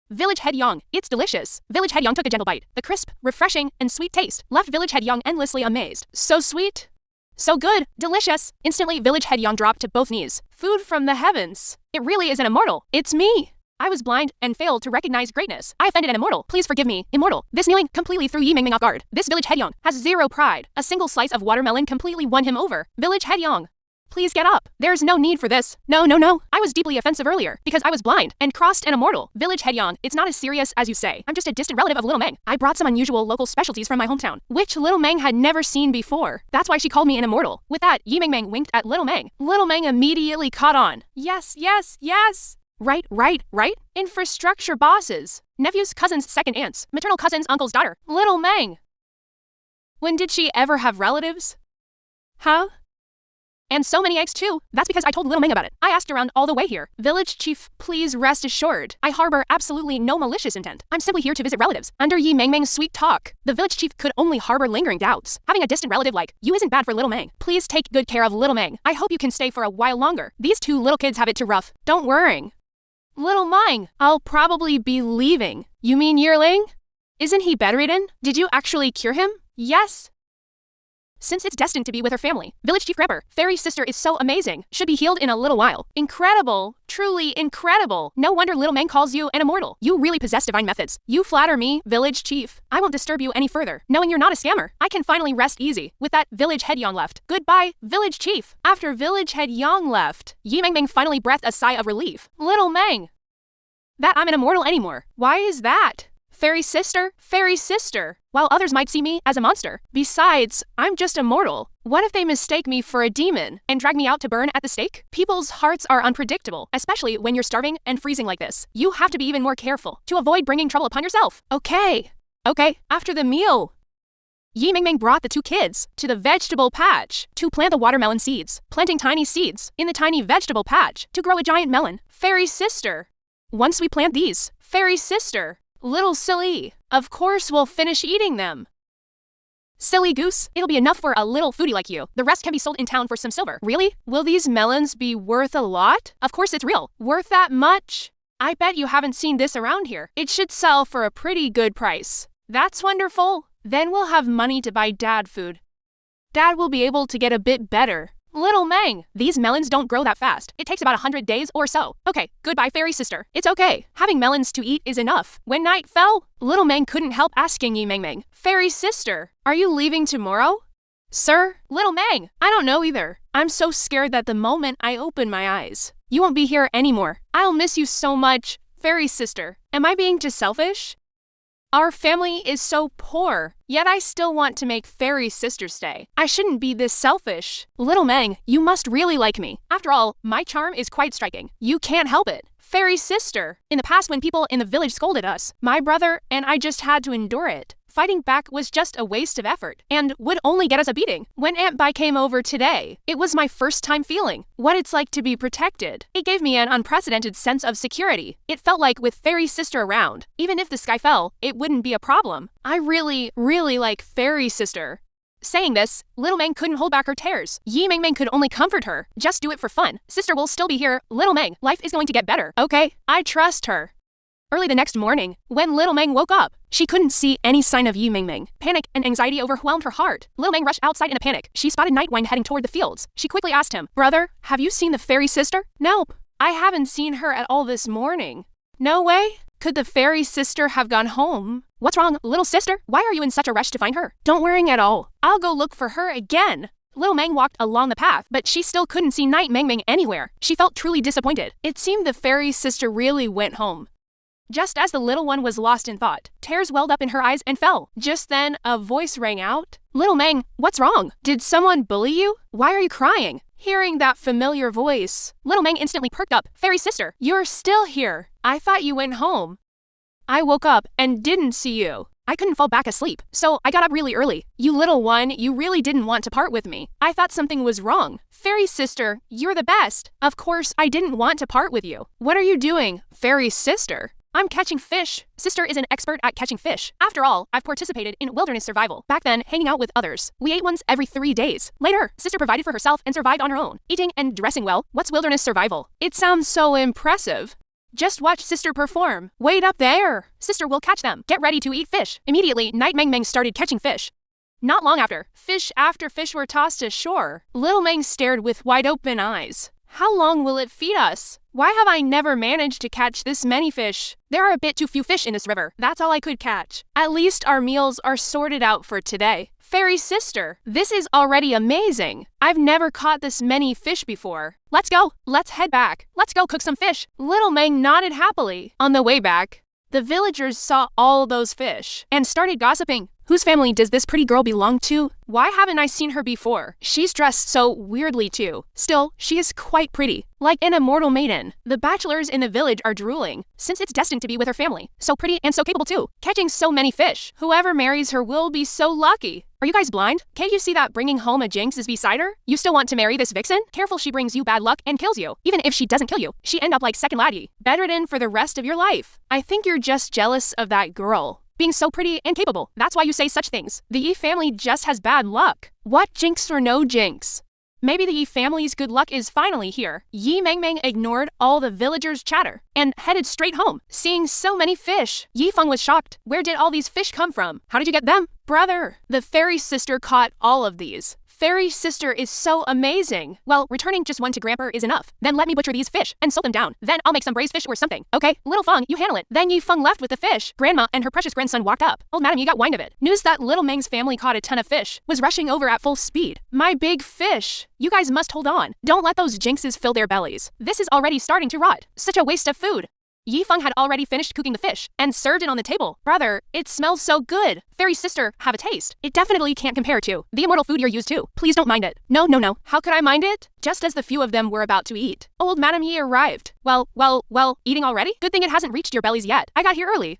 Village head Yang, it's delicious. Village head Yang took a gentle bite. The crisp, refreshing, and sweet taste left Village head Yang endlessly amazed. So sweet. So good. Delicious. Instantly, Village head Yang dropped to both knees. Food from the heavens. It really is an immortal. It's me. I was blind and failed to recognize greatness. I offended an immortal. Please forgive me, immortal. This kneeling completely threw Yi Mingming off guard. This Village head Yang has zero pride. A single slice of watermelon completely won him over. Village head Yang, please get up. There's no need for this. No. I was deeply offensive earlier because I was blind and crossed an immortal. Village head Yang, it's not as serious as you say. I'm just a distant relative of Little Meng. I brought some unusual local specialties from my hometown, which Little Meng had never seen before. That's why she called me an immortal. With that, Yi Mingming winked at Little Meng. Little Meng immediately caught on. Yes. Right. Infrastructure bosses. Nephews, cousins, second aunts, maternal cousins, uncle's daughter. Little Meng. When did she ever have relatives? Huh? And so many eggs too. That's because I told Little Meng about it. I asked around all the way here. Village Chief, please rest assured. I harbor absolutely no malicious intent. I'm simply here to visit relatives. Under Yi Mingming's sweet talk, the Village Chief could only harbor lingering doubts. Having a distant relative like you isn't bad for Little Meng. Please take good care of Little Meng. I hope you can stay for a while longer. These two little kids have it too rough. Don't worry. Little Meng, I'll probably be leaving. You mean Yearling? Isn't he bedridden? Did you actually cure him? Yes. Since it's destined to be with her family. Village Chief Grabber, Fairy sister is so amazing. Should be healed in a little while. Incredible. Truly incredible. No wonder Little Meng calls you an immortal. You really possess divine methods. You flatter me, Village Chief. I won't disturb you any further. Knowing you're not a scammer, I can finally rest easy. With that, Village head Yang left. Goodbye, Village Chief. After Village head Yang left, Yi Mingming finally breathed a sigh of relief. Little Meng. That I'm an immortal anymore. Why is that? Fairy sister? While others might see me as a monster. Besides, I'm just immortal. What if they mistake me for a demon and drag me out to burn at the stake? People's hearts are unpredictable, especially when you're starving and freezing like this. You have to be even more careful to avoid bringing trouble upon yourself. Okay, after the meal. Yi Mingming brought the two kids to the vegetable patch to plant the watermelon seeds, planting tiny seeds in the tiny vegetable patch to grow a giant melon. Fairy sister. Once we plant these, Fairy sister, little silly, of course we'll finish eating them. Silly goose, it'll be enough for a little foodie like you. The rest can be sold in town for some silver. Really? Will these melons be worth a lot? Of course it's real. Worth that much? I bet you haven't seen this around here. It should sell for a pretty good price. That's wonderful. Then we'll have money to buy Dad food. Dad will be able to get a bit better. Little Mang, these melons don't grow that fast. It takes about 100 days or so. Okay, goodbye, fairy sister. It's okay. Having melons to eat is enough. When night fell, Little Mang couldn't help asking Yi Meng Meng, Fairy sister, are you leaving tomorrow? Sir, Little Mang, I don't know either. I'm so scared that the moment I open my eyes, you won't be here anymore. I'll miss you so much. Fairy sister, am I being too selfish? Our family is so poor, yet I still want to make Fairy sister stay. I shouldn't be this selfish. Little Meng, you must really like me. After all, my charm is quite striking. You can't help it. Fairy sister. In the past, when people in the village scolded us, my brother and I just had to endure it. Fighting back was just a waste of effort and would only get us a beating. When Aunt Bai came over today, it was my first time feeling what it's like to be protected. It gave me an unprecedented sense of security. It felt like with Fairy sister around, even if the sky fell, it wouldn't be a problem. I really like Fairy sister. Saying this, Little Meng couldn't hold back her tears. Yi Meng Meng could only comfort her. Just do it for fun. Sister will still be here. Little Meng, life is going to get better. Okay, I trust her. Early the next morning, when Little Meng woke up, she couldn't see any sign of Yi Meng Meng. Panic and anxiety overwhelmed her heart. Little Meng rushed outside in a panic. She spotted Nightwine heading toward the fields. She quickly asked him, Brother, have you seen the fairy sister? Nope. I haven't seen her at all this morning. No way? Could the fairy sister have gone home? What's wrong, little sister? Why are you in such a rush to find her? Don't worry at all. I'll go look for her again. Little Meng walked along the path, but she still couldn't see Night Meng Meng anywhere. She felt truly disappointed. It seemed the fairy sister really went home. Just as the little one was lost in thought, tears welled up in her eyes and fell. Just then, a voice rang out. Little Meng, what's wrong? Did someone bully you? Why are you crying? Hearing that familiar voice, Little Meng instantly perked up. Fairy sister, you're still here. I thought you went home. I woke up and didn't see you. I couldn't fall back asleep, so I got up really early. You little one, you really didn't want to part with me. I thought something was wrong. Fairy sister, you're the best. Of course, I didn't want to part with you. What are you doing, fairy sister? I'm catching fish. Sister is an expert at catching fish. After all, I've participated in wilderness survival. Back then, hanging out with others. We ate once every 3 days. Later, sister provided for herself and survived on her own. Eating and dressing well. What's wilderness survival? It sounds so impressive. Just watch sister perform. Wait up there. Sister will catch them. Get ready to eat fish. Immediately, Night Meng Meng started catching fish. Not long after fish were tossed ashore. Little Meng stared with wide open eyes. How long will it feed us? Why have I never managed to catch this many fish? There are a bit too few fish in this river. That's all I could catch. At least our meals are sorted out for today. Fairy sister, this is already amazing. I've never caught this many fish before. Let's go. Let's head back. Let's go cook some fish. Little Meng nodded happily. On the way back, the villagers saw all those fish and started gossiping. Whose family does this pretty girl belong to? Why haven't I seen her before? She's dressed so weirdly too. Still, she is quite pretty, like an immortal maiden. The bachelors in the village are drooling, since it's destined to be with her family. So pretty and so capable too, catching so many fish. Whoever marries her will be so lucky. Are you guys blind? Can't you see that bringing home a jinx is beside her? You still want to marry this vixen? Careful, she brings you bad luck and kills you. Even if she doesn't kill you, she end up like second laddie, bedridden for the rest of your life. I think you're just jealous of that girl. Being so pretty and capable. That's why you say such things. The Yi family just has bad luck. What jinx or no jinx? Maybe the Yi family's good luck is finally here. Yi Meng Meng ignored all the villagers' chatter and headed straight home, seeing so many fish. Yi Feng was shocked. Where did all these fish come from? How did you get them? Brother, the fairy sister caught all of these. Fairy sister is so amazing. Well, returning just one to Grandpa is enough. Then let me butcher these fish and salt them down. Then I'll make some braised fish or something. Okay, little Feng, you handle it. Then Yi Feng left with the fish. Grandma and her precious grandson walked up. Old madam, you got wind of it. News that little Meng's family caught a ton of fish was rushing over at full speed. My big fish. You guys must hold on. Don't let those jinxes fill their bellies. This is already starting to rot. Such a waste of food. Yi Feng had already finished cooking the fish and served it on the table. Brother, it smells so good. Fairy sister, have a taste. It definitely can't compare to the immortal food you're used to. Please don't mind it. No. How could I mind it? Just as the few of them were about to eat, old Madam Yi arrived. Well, eating already? Good thing it hasn't reached your bellies yet. I got here early.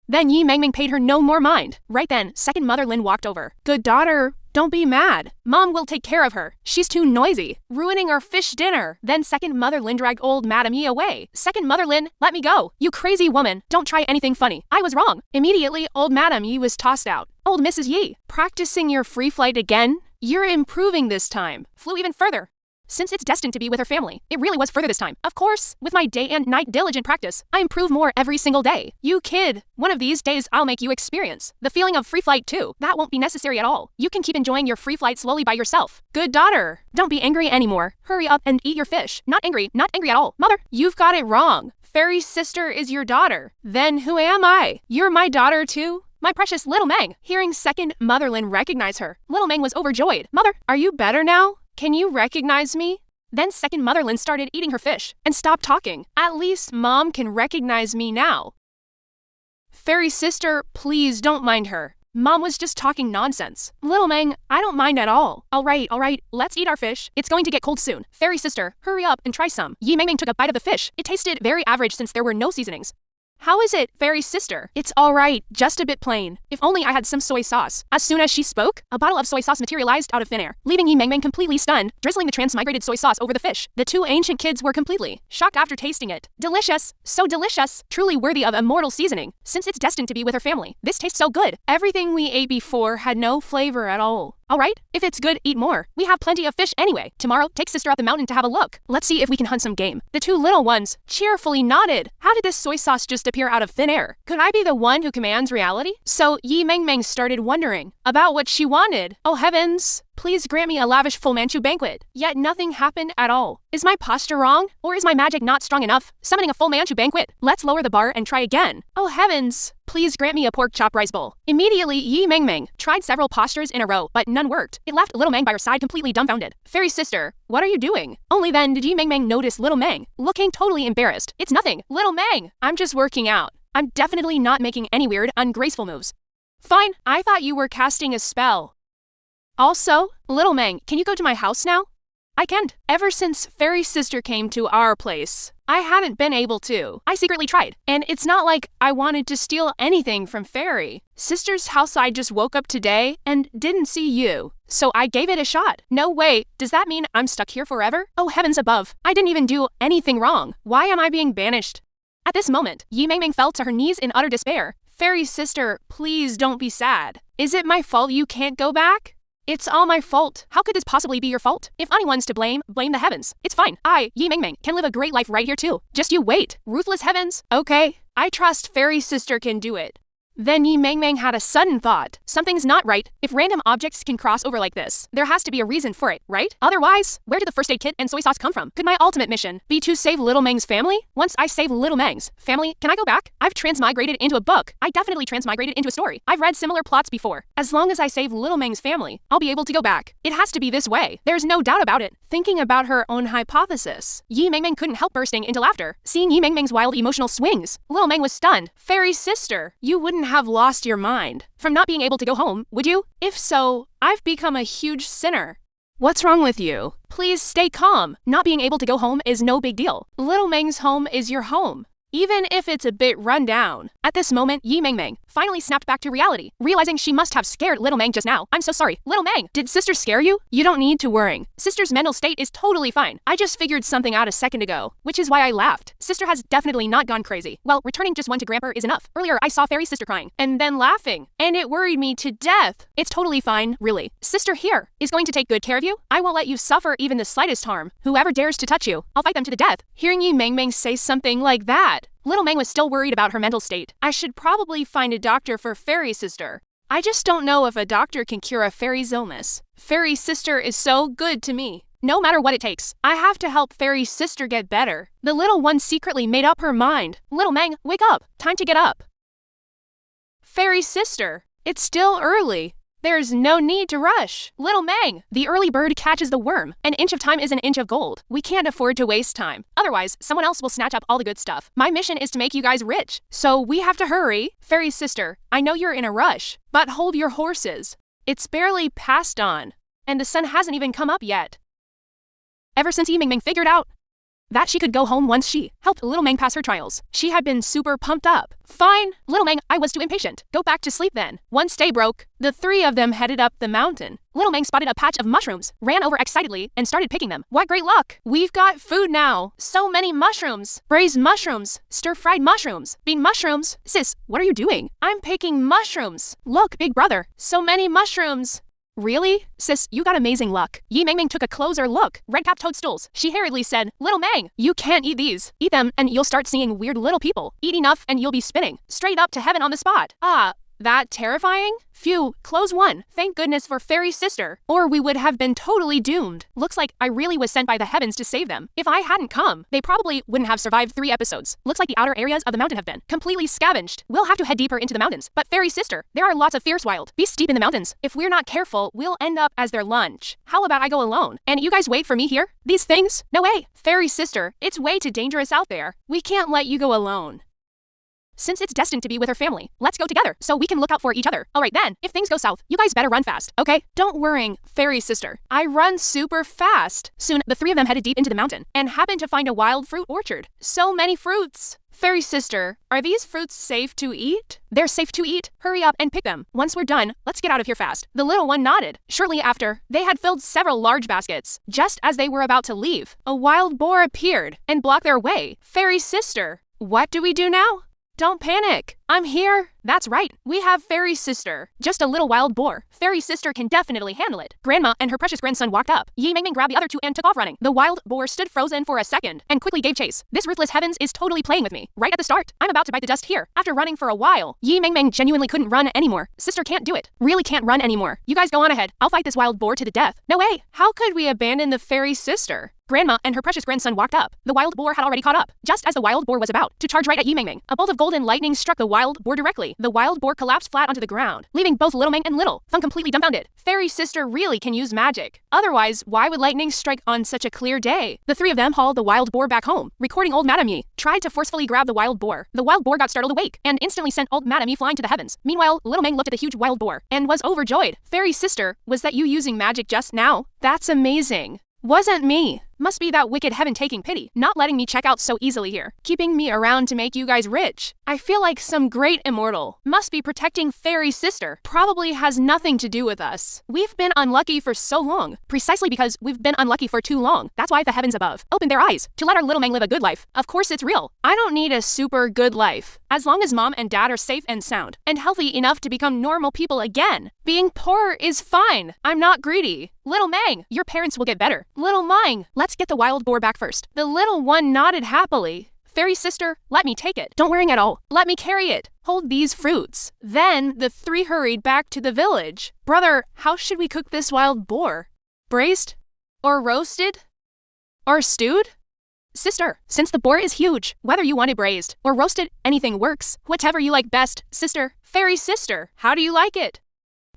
Then Yi Mengmeng paid her no more mind. Right then, second mother Lin walked over. Good daughter, don't be mad. Mom will take care of her. She's too noisy, ruining our fish dinner. Then second mother Lin dragged old Madam Yi away. Second mother Lin, let me go. You crazy woman, don't try anything funny. I was wrong. Immediately, old Madam Yi was tossed out. Old Mrs. Yi, practicing your free flight again? You're improving this time. Flew even further. Since it's destined to be with her family, it really was further this time. Of course, with my day and night diligent practice, I improve more every single day. You kid, one of these days I'll make you experience the feeling of free flight too. That won't be necessary at all. You can keep enjoying your free flight slowly by yourself. Good daughter, don't be angry anymore. Hurry up and eat your fish. Not angry at all. Mother, you've got it wrong. Fairy's sister is your daughter. Then who am I? You're my daughter too? My precious little Meng. Hearing second mother Lin recognize her, little Meng was overjoyed. Mother, are you better now? Can you recognize me? Then second mother Lin started eating her fish and stopped talking. At least mom can recognize me now. Fairy sister, please don't mind her. Mom was just talking nonsense. Little Meng, I don't mind at all. All right, let's eat our fish. It's going to get cold soon. Fairy sister, hurry up and try some. Yi Mengmeng took a bite of the fish. It tasted very average since there were no seasonings. How is it, fairy sister? It's alright, just a bit plain. If only I had some soy sauce. As soon as she spoke, a bottle of soy sauce materialized out of thin air, leaving Yi Mengmeng completely stunned, drizzling the transmigrated soy sauce over the fish. The two ancient kids were completely shocked after tasting it. Delicious, so delicious, truly worthy of immortal seasoning, since it's destined to be with her family. This tastes so good. Everything we ate before had no flavor at all. Alright, if it's good, eat more. We have plenty of fish anyway. Tomorrow, take sister up the mountain to have a look. Let's see if we can hunt some game. The two little ones cheerfully nodded. How did this soy sauce just appear out of thin air? Could I be the one who commands reality? So Yi Mengmeng started wondering about what she wanted. Oh heavens, please grant me a lavish Fu Manchu banquet. Yet nothing happened at all. Is my posture wrong? Or is my magic not strong enough? Summoning a Fu Manchu banquet. Let's lower the bar and try again. Oh heavens, please grant me a pork chop rice bowl. Immediately, Yi Mengmeng tried several postures in a row, but none worked. It left little Meng by her side completely dumbfounded. Fairy sister, what are you doing? Only then did Yi Mengmeng notice little Meng, looking totally embarrassed. It's nothing. Little Meng, I'm just working out. I'm definitely not making any weird, ungraceful moves. Fine, I thought you were casting a spell. Also, little Meng, can you go to my house now? I can't. Ever since Fairy Sister came to our place, I haven't been able to. I secretly tried, and it's not like I wanted to steal anything from Fairy. Sister's house I just woke up today and didn't see you, so I gave it a shot. No way, does that mean I'm stuck here forever? Oh heavens above, I didn't even do anything wrong. Why am I being banished? At this moment, Yi Mengmeng fell to her knees in utter despair. Fairy sister, please don't be sad. Is it my fault you can't go back? It's all my fault. How could this possibly be your fault? If anyone's to blame, blame the heavens. It's fine. I, Yi Mengmeng, can live a great life right here too. Just you wait. Ruthless heavens? Okay. I trust Fairy Sister can do it. Then Yi Mengmeng had a sudden thought. Something's not right. If random objects can cross over like this, there has to be a reason for it, right? Otherwise, where did the first aid kit and soy sauce come from? Could my ultimate mission be to save little Meng's family? Once I save little Meng's family, can I go back? I've transmigrated into a book. I definitely transmigrated into a story. I've read similar plots before. As long as I save little Meng's family, I'll be able to go back. It has to be this way. There's no doubt about it. Thinking about her own hypothesis, Yi Mengmeng couldn't help bursting into laughter. Seeing Yi Mengmeng's wild emotional swings, little Meng was stunned. Fairy sister, you wouldn't have lost your mind from not being able to go home, would you? If so, I've become a huge sinner. What's wrong with you? Please stay calm. Not being able to go home is no big deal. Little Meng's home is your home, even if it's a bit run down. At this moment, Yi Mengmeng finally snapped back to reality, realizing she must have scared little Meng just now. I'm so sorry. Little Meng, did sister scare you? You don't need to worry. Sister's mental state is totally fine. I just figured something out a second ago, which is why I laughed. Sister has definitely not gone crazy. Well, returning just one to Grandpa is enough. Earlier, I saw Fairy Sister crying, and then laughing, and it worried me to death. It's totally fine, really. Sister here is going to take good care of you. I won't let you suffer even the slightest harm. Whoever dares to touch you, I'll fight them to the death. Hearing Yi Mengmeng say something like that, little Meng was still worried about her mental state. I should probably find a doctor for Fairy Sister. I just don't know if a doctor can cure a fairy's illness. Fairy Sister is so good to me. No matter what it takes, I have to help Fairy Sister get better. The little one secretly made up her mind. Little Meng, wake up. Time to get up. Fairy Sister, it's still early. There's no need to rush. Little Meng, the early bird catches the worm. An inch of time is an inch of gold. We can't afford to waste time. Otherwise, someone else will snatch up all the good stuff. My mission is to make you guys rich, so we have to hurry. Fairy sister, I know you're in a rush, but hold your horses. It's barely past dawn, and the sun hasn't even come up yet. Ever since Yi Mengmeng figured out that she could go home once she helped Little Mang pass her trials. She had been super pumped up. Fine, Little Mang, I was too impatient. Go back to sleep then. Once day broke, the three of them headed up the mountain. Little Mang spotted a patch of mushrooms, ran over excitedly, and started picking them. What great luck! We've got food now. So many mushrooms. Braised mushrooms. Stir-fried mushrooms. Bean mushrooms. Sis, what are you doing? I'm picking mushrooms. Look, big brother. So many mushrooms. Really? Sis, you got amazing luck. Yi Ming took a closer look. Red-capped toadstools. She hurriedly said, Little Mang, you can't eat these. Eat them and you'll start seeing weird little people. Eat enough and you'll be spinning straight up to heaven on the spot. That terrifying? Phew, close one. Thank goodness for Fairy Sister. Or we would have been totally doomed. Looks like I really was sent by the heavens to save them. If I hadn't come, they probably wouldn't have survived 3 episodes. Looks like the outer areas of the mountain have been completely scavenged. We'll have to head deeper into the mountains. But Fairy Sister, there are lots of fierce wild beasts deep in the mountains. If we're not careful, we'll end up as their lunch. How about I go alone? And you guys wait for me here? These things? No way. Fairy Sister, it's way too dangerous out there. We can't let you go alone. Since it's destined to be with her family, let's go together so we can look out for each other. Alright then, if things go south, you guys better run fast, okay? Don't worry, Fairy Sister. I run super fast. Soon, the 3 of them headed deep into the mountain and happened to find a wild fruit orchard. So many fruits. Fairy Sister, are these fruits safe to eat? They're safe to eat. Hurry up and pick them. Once we're done, let's get out of here fast. The little one nodded. Shortly after, they had filled several large baskets. Just as they were about to leave, a wild boar appeared and blocked their way. Fairy Sister, what do we do now? Don't panic. I'm here. That's right. We have Fairy Sister. Just a little wild boar. Fairy Sister can definitely handle it. Grandma and her precious grandson walked up. Yi Ming grabbed the other 2 and took off running. The wild boar stood frozen for a second and quickly gave chase. This ruthless heavens is totally playing with me. Right at the start, I'm about to bite the dust here. After running for a while, Yi Ming genuinely couldn't run anymore. Sister can't do it. Really can't run anymore. You guys go on ahead. I'll fight this wild boar to the death. No way. How could we abandon the Fairy Sister? Grandma and her precious grandson walked up. The wild boar had already caught up. Just as the wild boar was about to charge right at Yi Ming, a bolt of golden lightning struck the wild boar directly. The wild boar collapsed flat onto the ground, leaving both Little Mang and Little Feng completely dumbfounded. Fairy Sister really can use magic. Otherwise, why would lightning strike on such a clear day? The 3 of them hauled the wild boar back home. Recording old Madame Yi tried to forcefully grab the wild boar. The wild boar got startled awake and instantly sent old Madame Yi flying to the heavens. Meanwhile, Little Mang looked at the huge wild boar and was overjoyed. Fairy Sister, was that you using magic just now? That's amazing. Wasn't me. Must be that wicked heaven taking pity, not letting me check out so easily here, keeping me around to make you guys rich. I feel like some great immortal must be protecting Fairy Sister. Probably has nothing to do with us. We've been unlucky for so long, precisely because we've been unlucky for too long. That's why the heavens above opened their eyes to let our Little Mang live a good life. Of course it's real. I don't need a super good life. As long as mom and dad are safe and sound, and healthy enough to become normal people again. Being poor is fine. I'm not greedy. Little Mang, your parents will get better. Little Mang, let's get the wild boar back first. The little one nodded happily. Fairy Sister, let me take it. Don't worry at all. Let me carry it. Hold these fruits. Then the 3 hurried back to the village. Brother, how should we cook this wild boar? Braised? Or roasted? Or stewed? Sister, since the boar is huge, whether you want it braised or roasted, anything works. Whatever you like best, sister. Fairy Sister, how do you like it?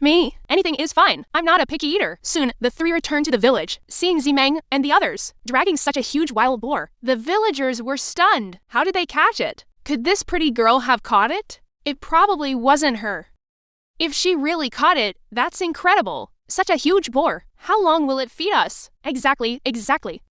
Me? Anything is fine. I'm not a picky eater. Soon, the 3 returned to the village, seeing Zimeng and the others dragging such a huge wild boar. The villagers were stunned. How did they catch it? Could this pretty girl have caught it? It probably wasn't her. If she really caught it, that's incredible. Such a huge boar. How long will it feed us? Exactly.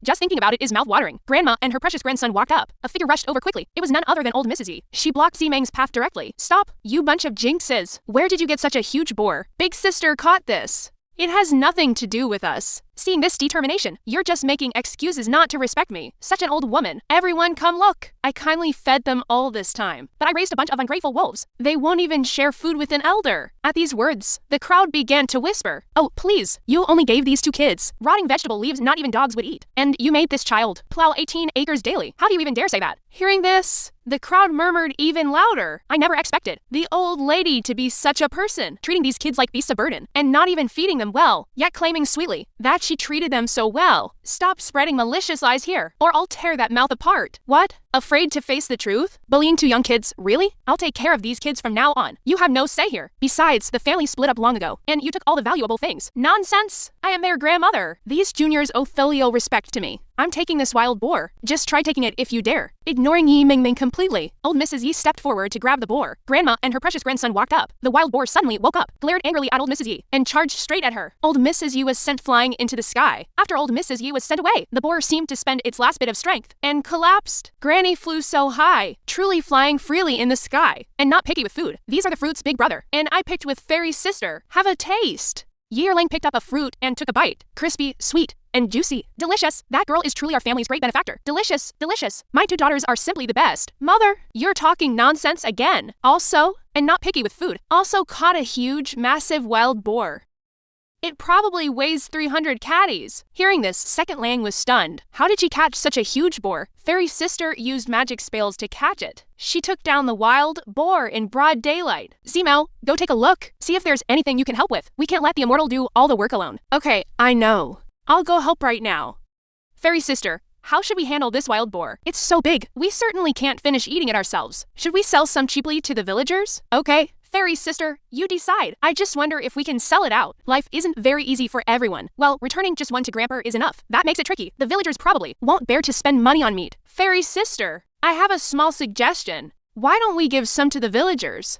Just thinking about it is mouth-watering. Grandma and her precious grandson walked up. A figure rushed over quickly. It was none other than old Mrs. Yi. She blocked Zimeng's path directly. Stop, you bunch of jinxes. Where did you get such a huge boar? Big sister caught this. It has nothing to do with us. Seeing this determination, you're just making excuses not to respect me. Such an old woman. Everyone come look. I kindly fed them all this time, but I raised a bunch of ungrateful wolves. They won't even share food with an elder. At these words, the crowd began to whisper. Oh, please, you only gave these 2 kids rotting vegetable leaves not even dogs would eat. And you made this child plow 18 acres daily. How do you even dare say that? Hearing this, the crowd murmured even louder. I never expected the old lady to be such a person, treating these kids like beasts of burden, and not even feeding them well, yet claiming sweetly that she treated them so well. Stop spreading malicious lies here, or I'll tear that mouth apart. What? Afraid to face the truth? Bullying 2 young kids? Really? I'll take care of these kids from now on. You have no say here. Besides, the family split up long ago, and you took all the valuable things. Nonsense! I am their grandmother. These juniors owe filial respect to me. I'm taking this wild boar. Just try taking it if you dare. Ignoring Yi Mingming completely, old Mrs. Yi stepped forward to grab the boar. Grandma and her precious grandson walked up. The wild boar suddenly woke up, glared angrily at old Mrs. Yi, and charged straight at her. Old Mrs. Yi was sent flying into the sky. After old Mrs. Yi was sent away, the boar seemed to spend its last bit of strength and collapsed. Granny flew so high, truly flying freely in the sky, and not picky with food. These are the fruits, big brother, and I picked with Fairy's sister. Have a taste. Yearling picked up a fruit and took a bite. Crispy, sweet, and juicy. Delicious. That girl is truly our family's great benefactor. Delicious, delicious. My 2 daughters are simply the best. Mother, you're talking nonsense again. Also, and not picky with food, also caught a huge, massive wild boar. It probably weighs 300 catties. Hearing this, Second Lang was stunned. How did she catch such a huge boar? Fairy's sister used magic spells to catch it. She took down the wild boar in broad daylight. Zemo, go take a look. See if there's anything you can help with. We can't let the immortal do all the work alone. Okay, I know. I'll go help right now. Fairy's sister, how should we handle this wild boar? It's so big. We certainly can't finish eating it ourselves. Should we sell some cheaply to the villagers? Okay. Fairy's sister, you decide. I just wonder if we can sell it out. Life isn't very easy for everyone. Well, returning just 1 to Grandpa is enough. That makes it tricky. The villagers probably won't bear to spend money on meat. Fairy's sister, I have a small suggestion. Why don't we give some to the villagers?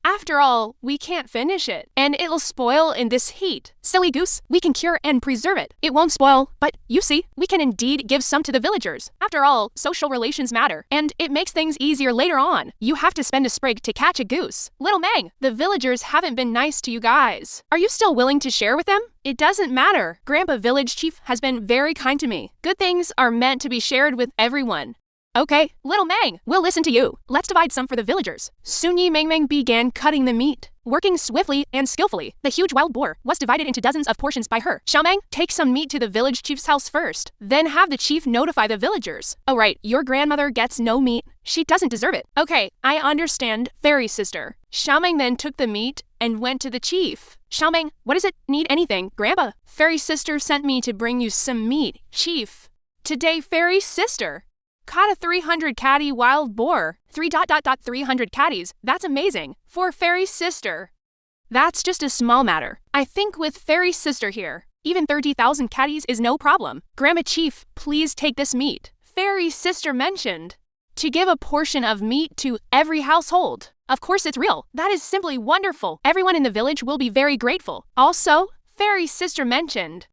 After all, we can't finish it, and it'll spoil in this heat. Silly goose, we can cure and preserve it. It won't spoil, but you see, we can indeed give some to the villagers. After all, social relations matter, and it makes things easier later on. You have to spend a sprig to catch a goose. Little Mang, the villagers haven't been nice to you guys. Are you still willing to share with them? It doesn't matter. Grandpa Village Chief has been very kind to me. Good things are meant to be shared with everyone. Okay, Little Mang, we'll listen to you. Let's divide some for the villagers. Soon Yi Mingming began cutting the meat. Working swiftly and skillfully, the huge wild boar was divided into dozens of portions by her. Xiaomeng, take some meat to the village chief's house first. Then have the chief notify the villagers. Oh right, your grandmother gets no meat. She doesn't deserve it. Okay, I understand, Fairy sister. Xiaomeng then took the meat and went to the chief. Xiaomeng, what is it? Need anything, Grandpa? Fairy sister sent me to bring you some meat, Chief. Today, Fairy sister caught a 300 catty wild boar. 300 catties. That's amazing. For Fairy sister. That's just a small matter. I think with Fairy sister here, even 30,000 catties is no problem. Grandma Chief, please take this meat. Fairy sister mentioned to give a portion of meat to every household. Of course it's real. That is simply wonderful. Everyone in the village will be very grateful. Also, Fairy sister mentioned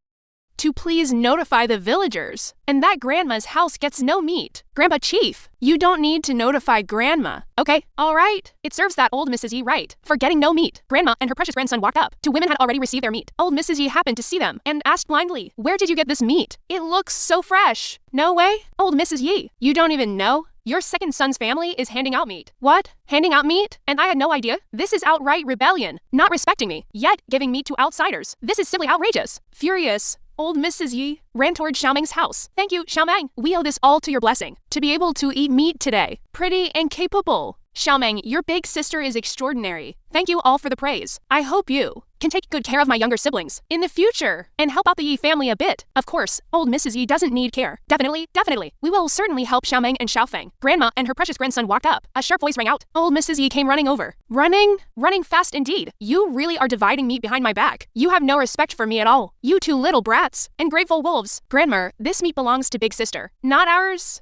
to please notify the villagers, and that Grandma's house gets no meat. Grandpa Chief, you don't need to notify Grandma. Okay, all right. It serves that old Mrs. Yi right for getting no meat. Grandma and her precious grandson walked up. 2 women had already received their meat. Old Mrs. Yi happened to see them and asked blindly, where did you get this meat? It looks so fresh. No way. Old Mrs. Yi, you don't even know? Your second son's family is handing out meat. What? Handing out meat? And I had no idea? This is outright rebellion. Not respecting me, yet giving meat to outsiders. This is simply outrageous. Furious, old Mrs. Yi ran toward Xiaomeng's house. Thank you, Xiaomeng. We owe this all to your blessing. To be able to eat meat today. Pretty and capable. Xiaomeng, your big sister is extraordinary. Thank you all for the praise. I hope you can take good care of my younger siblings in the future and help out the Yi family a bit. Of course, old Mrs. Yi doesn't need care. Definitely, definitely. We will certainly help Xiaomeng and Xiaofeng. Grandma and her precious grandson walked up. A sharp voice rang out. Old Mrs. Yi came running over. Running? Running fast indeed. You really are dividing meat behind my back. You have no respect for me at all. You 2 little brats. And grateful wolves. Grandma, this meat belongs to big sister. Not ours.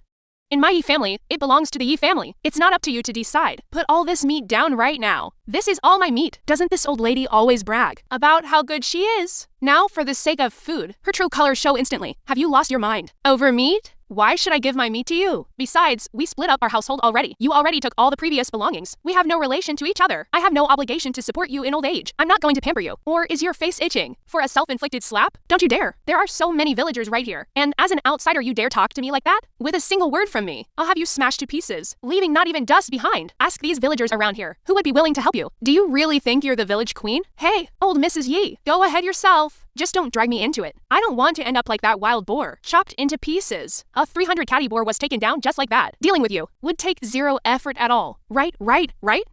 In my Yi family, it belongs to the Yi family. It's not up to you to decide. Put all this meat down right now. This is all my meat. Doesn't this old lady always brag about how good she is? Now, for the sake of food, her true colors show instantly. Have you lost your mind? Over meat? Why should I give my meat to you? Besides, we split up our household already. You already took all the previous belongings. We have no relation to each other. I have no obligation to support you in old age. I'm not going to pamper you. Or is your face itching for a self-inflicted slap? Don't you dare. There are so many villagers right here. And as an outsider, you dare talk to me like that? With a single word from me, I'll have you smashed to pieces, leaving not even dust behind. Ask these villagers around here who would be willing to help you. Do you really think you're the village queen? Hey, old Mrs. Yi, go ahead yourself. Just don't drag me into it. I don't want to end up like that wild boar, chopped into pieces. A 300 catty boar was taken down just like that. Dealing with you would take 0 effort at all. Right?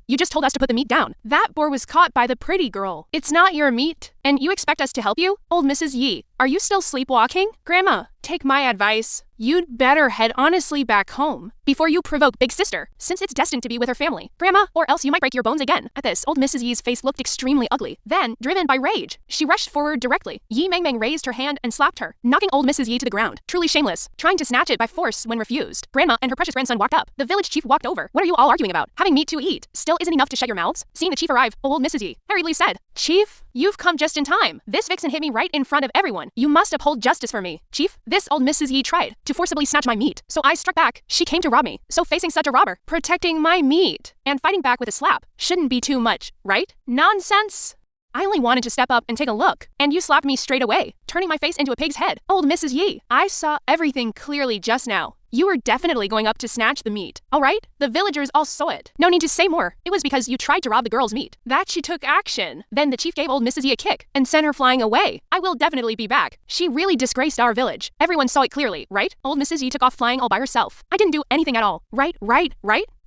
You just told us to put the meat down. That boar was caught by the pretty girl. It's not your meat, And you expect us to help you? Old Mrs. Yi, are you still sleepwalking? Grandma, take my advice. You'd better head honestly back home before you provoke Big Sister, since it's destined to be with her family. Grandma, or else you might break your bones again. At this, old Mrs. Yi's face looked extremely ugly. Then, driven by rage, she rushed forward directly. Yi Mengmeng raised her hand and slapped her, knocking old Mrs. Yi to the ground. Truly shameless, trying to snatch it by force when refused. Grandma and her precious grandson walked up. The village chief walked over. What are you all arguing about? Having meat to eat still isn't enough to shut your mouths? Seeing the chief arrive, old Mrs. Yi hurriedly said, Chief, you've come just in time. This vixen hit me right in front of everyone. You must uphold justice for me. Chief, this old Mrs. Yi tried to forcibly snatch my meat, so I struck back. She came to rob me. So facing such a robber, protecting my meat, and fighting back with a slap shouldn't be too much, right? Nonsense! I only wanted to step up and take a look, and you slapped me straight away, turning my face into a pig's head. Old Mrs. Yi, I saw everything clearly just now. You were definitely going up to snatch the meat, alright? The villagers all saw it. No need to say more. It was because you tried to rob the girl's meat that she took action. Then the chief gave old Mrs. Yi a kick and sent her flying away. I will definitely be back. She really disgraced our village. Everyone saw it clearly, right? Old Mrs. Yi took off flying all by herself. I didn't do anything at all. Right?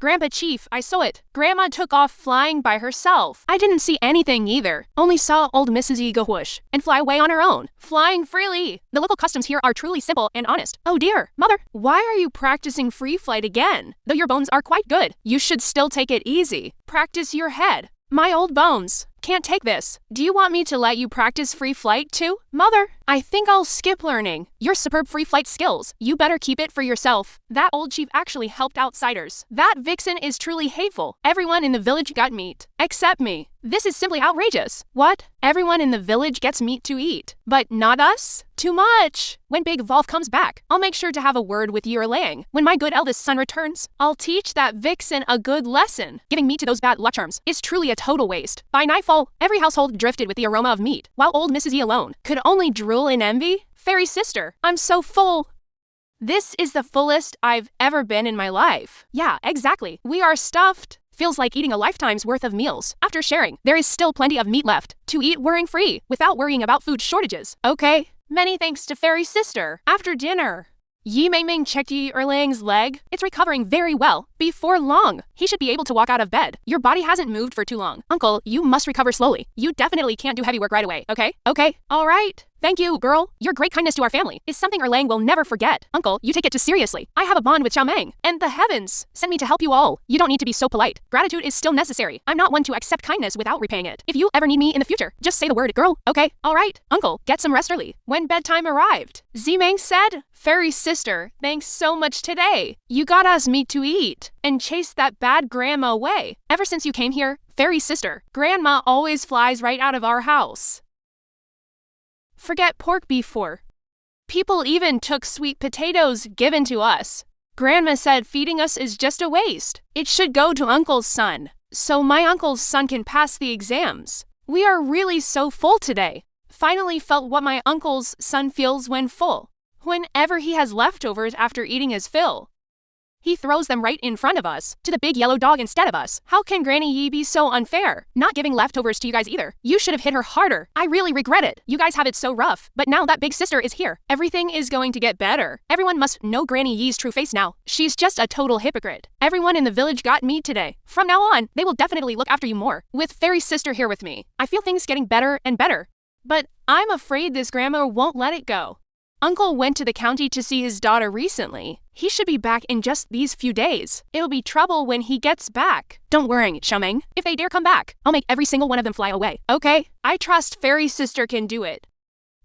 Grandpa Chief, I saw it. Grandma took off flying by herself. I didn't see anything either. Only saw old Mrs. Yi go whoosh and fly away on her own, flying freely. The local customs here are truly simple and honest. Oh dear, mother, why are you practicing free flight again? Though your bones are quite good, you should still take it easy. Practice your head. My old bones can't take this. Do you want me to let you practice free flight too? Mother, I think I'll skip learning your superb free flight skills. You better keep it for yourself. That old chief actually helped outsiders. That vixen is truly hateful. Everyone in the village got meat, except me. This is simply outrageous. What? Everyone in the village gets meat to eat, but not us? Too much. When Big Wolf comes back, I'll make sure to have a word with Year Lang. When my good eldest son returns, I'll teach that vixen a good lesson. Giving meat to those bad luck charms is truly a total waste. By nightfall, every household drifted with the aroma of meat, while old Mrs. Yi alone could only drool in envy. Fairy sister, I'm so full. This is the fullest I've ever been in my life. Yeah, exactly. We are stuffed. Feels like eating a lifetime's worth of meals. After sharing, there is still plenty of meat left to eat worrying-free without worrying about food shortages. Okay, many thanks to Fairy Sister. After dinner, Yi Mengmeng checked Yi Erlang's leg. It's recovering very well. Before long, he should be able to walk out of bed. Your body hasn't moved for too long. Uncle, you must recover slowly. You definitely can't do heavy work right away, okay? Okay, all right. Thank you, girl. Your great kindness to our family is something Erlang will never forget. Uncle, you take it too seriously. I have a bond with Xiaomeng, and the heavens sent me to help you all. You don't need to be so polite. Gratitude is still necessary. I'm not one to accept kindness without repaying it. If you ever need me in the future, just say the word, girl. Okay, all right. Uncle, get some rest early. When bedtime arrived, Zimeng said, Fairy sister, thanks so much today. You got us meat to eat and chased that bad grandma away. Ever since you came here, Fairy sister, grandma always flies right out of our house. Forget pork before. People even took sweet potatoes given to us. Grandma said feeding us is just a waste. It should go to uncle's son, so my uncle's son can pass the exams. We are really so full today. Finally felt what my uncle's son feels when full. Whenever he has leftovers after eating his fill, he throws them right in front of us, to the big yellow dog instead of us. How can Granny Yi be so unfair? Not giving leftovers to you guys either. You should have hit her harder. I really regret it. You guys have it so rough. But now that big sister is here, everything is going to get better. Everyone must know Granny Yi's true face now. She's just a total hypocrite. Everyone in the village got meat today. From now on, they will definitely look after you more. With Fairy Sister here with me, I feel things getting better and better. But I'm afraid this grandma won't let it go. Uncle went to the county to see his daughter recently. He should be back in just these few days. It'll be trouble when he gets back. Don't worry, Xiaomeng. If they dare come back, I'll make every single one of them fly away. Okay? I trust Fairy Sister can do it.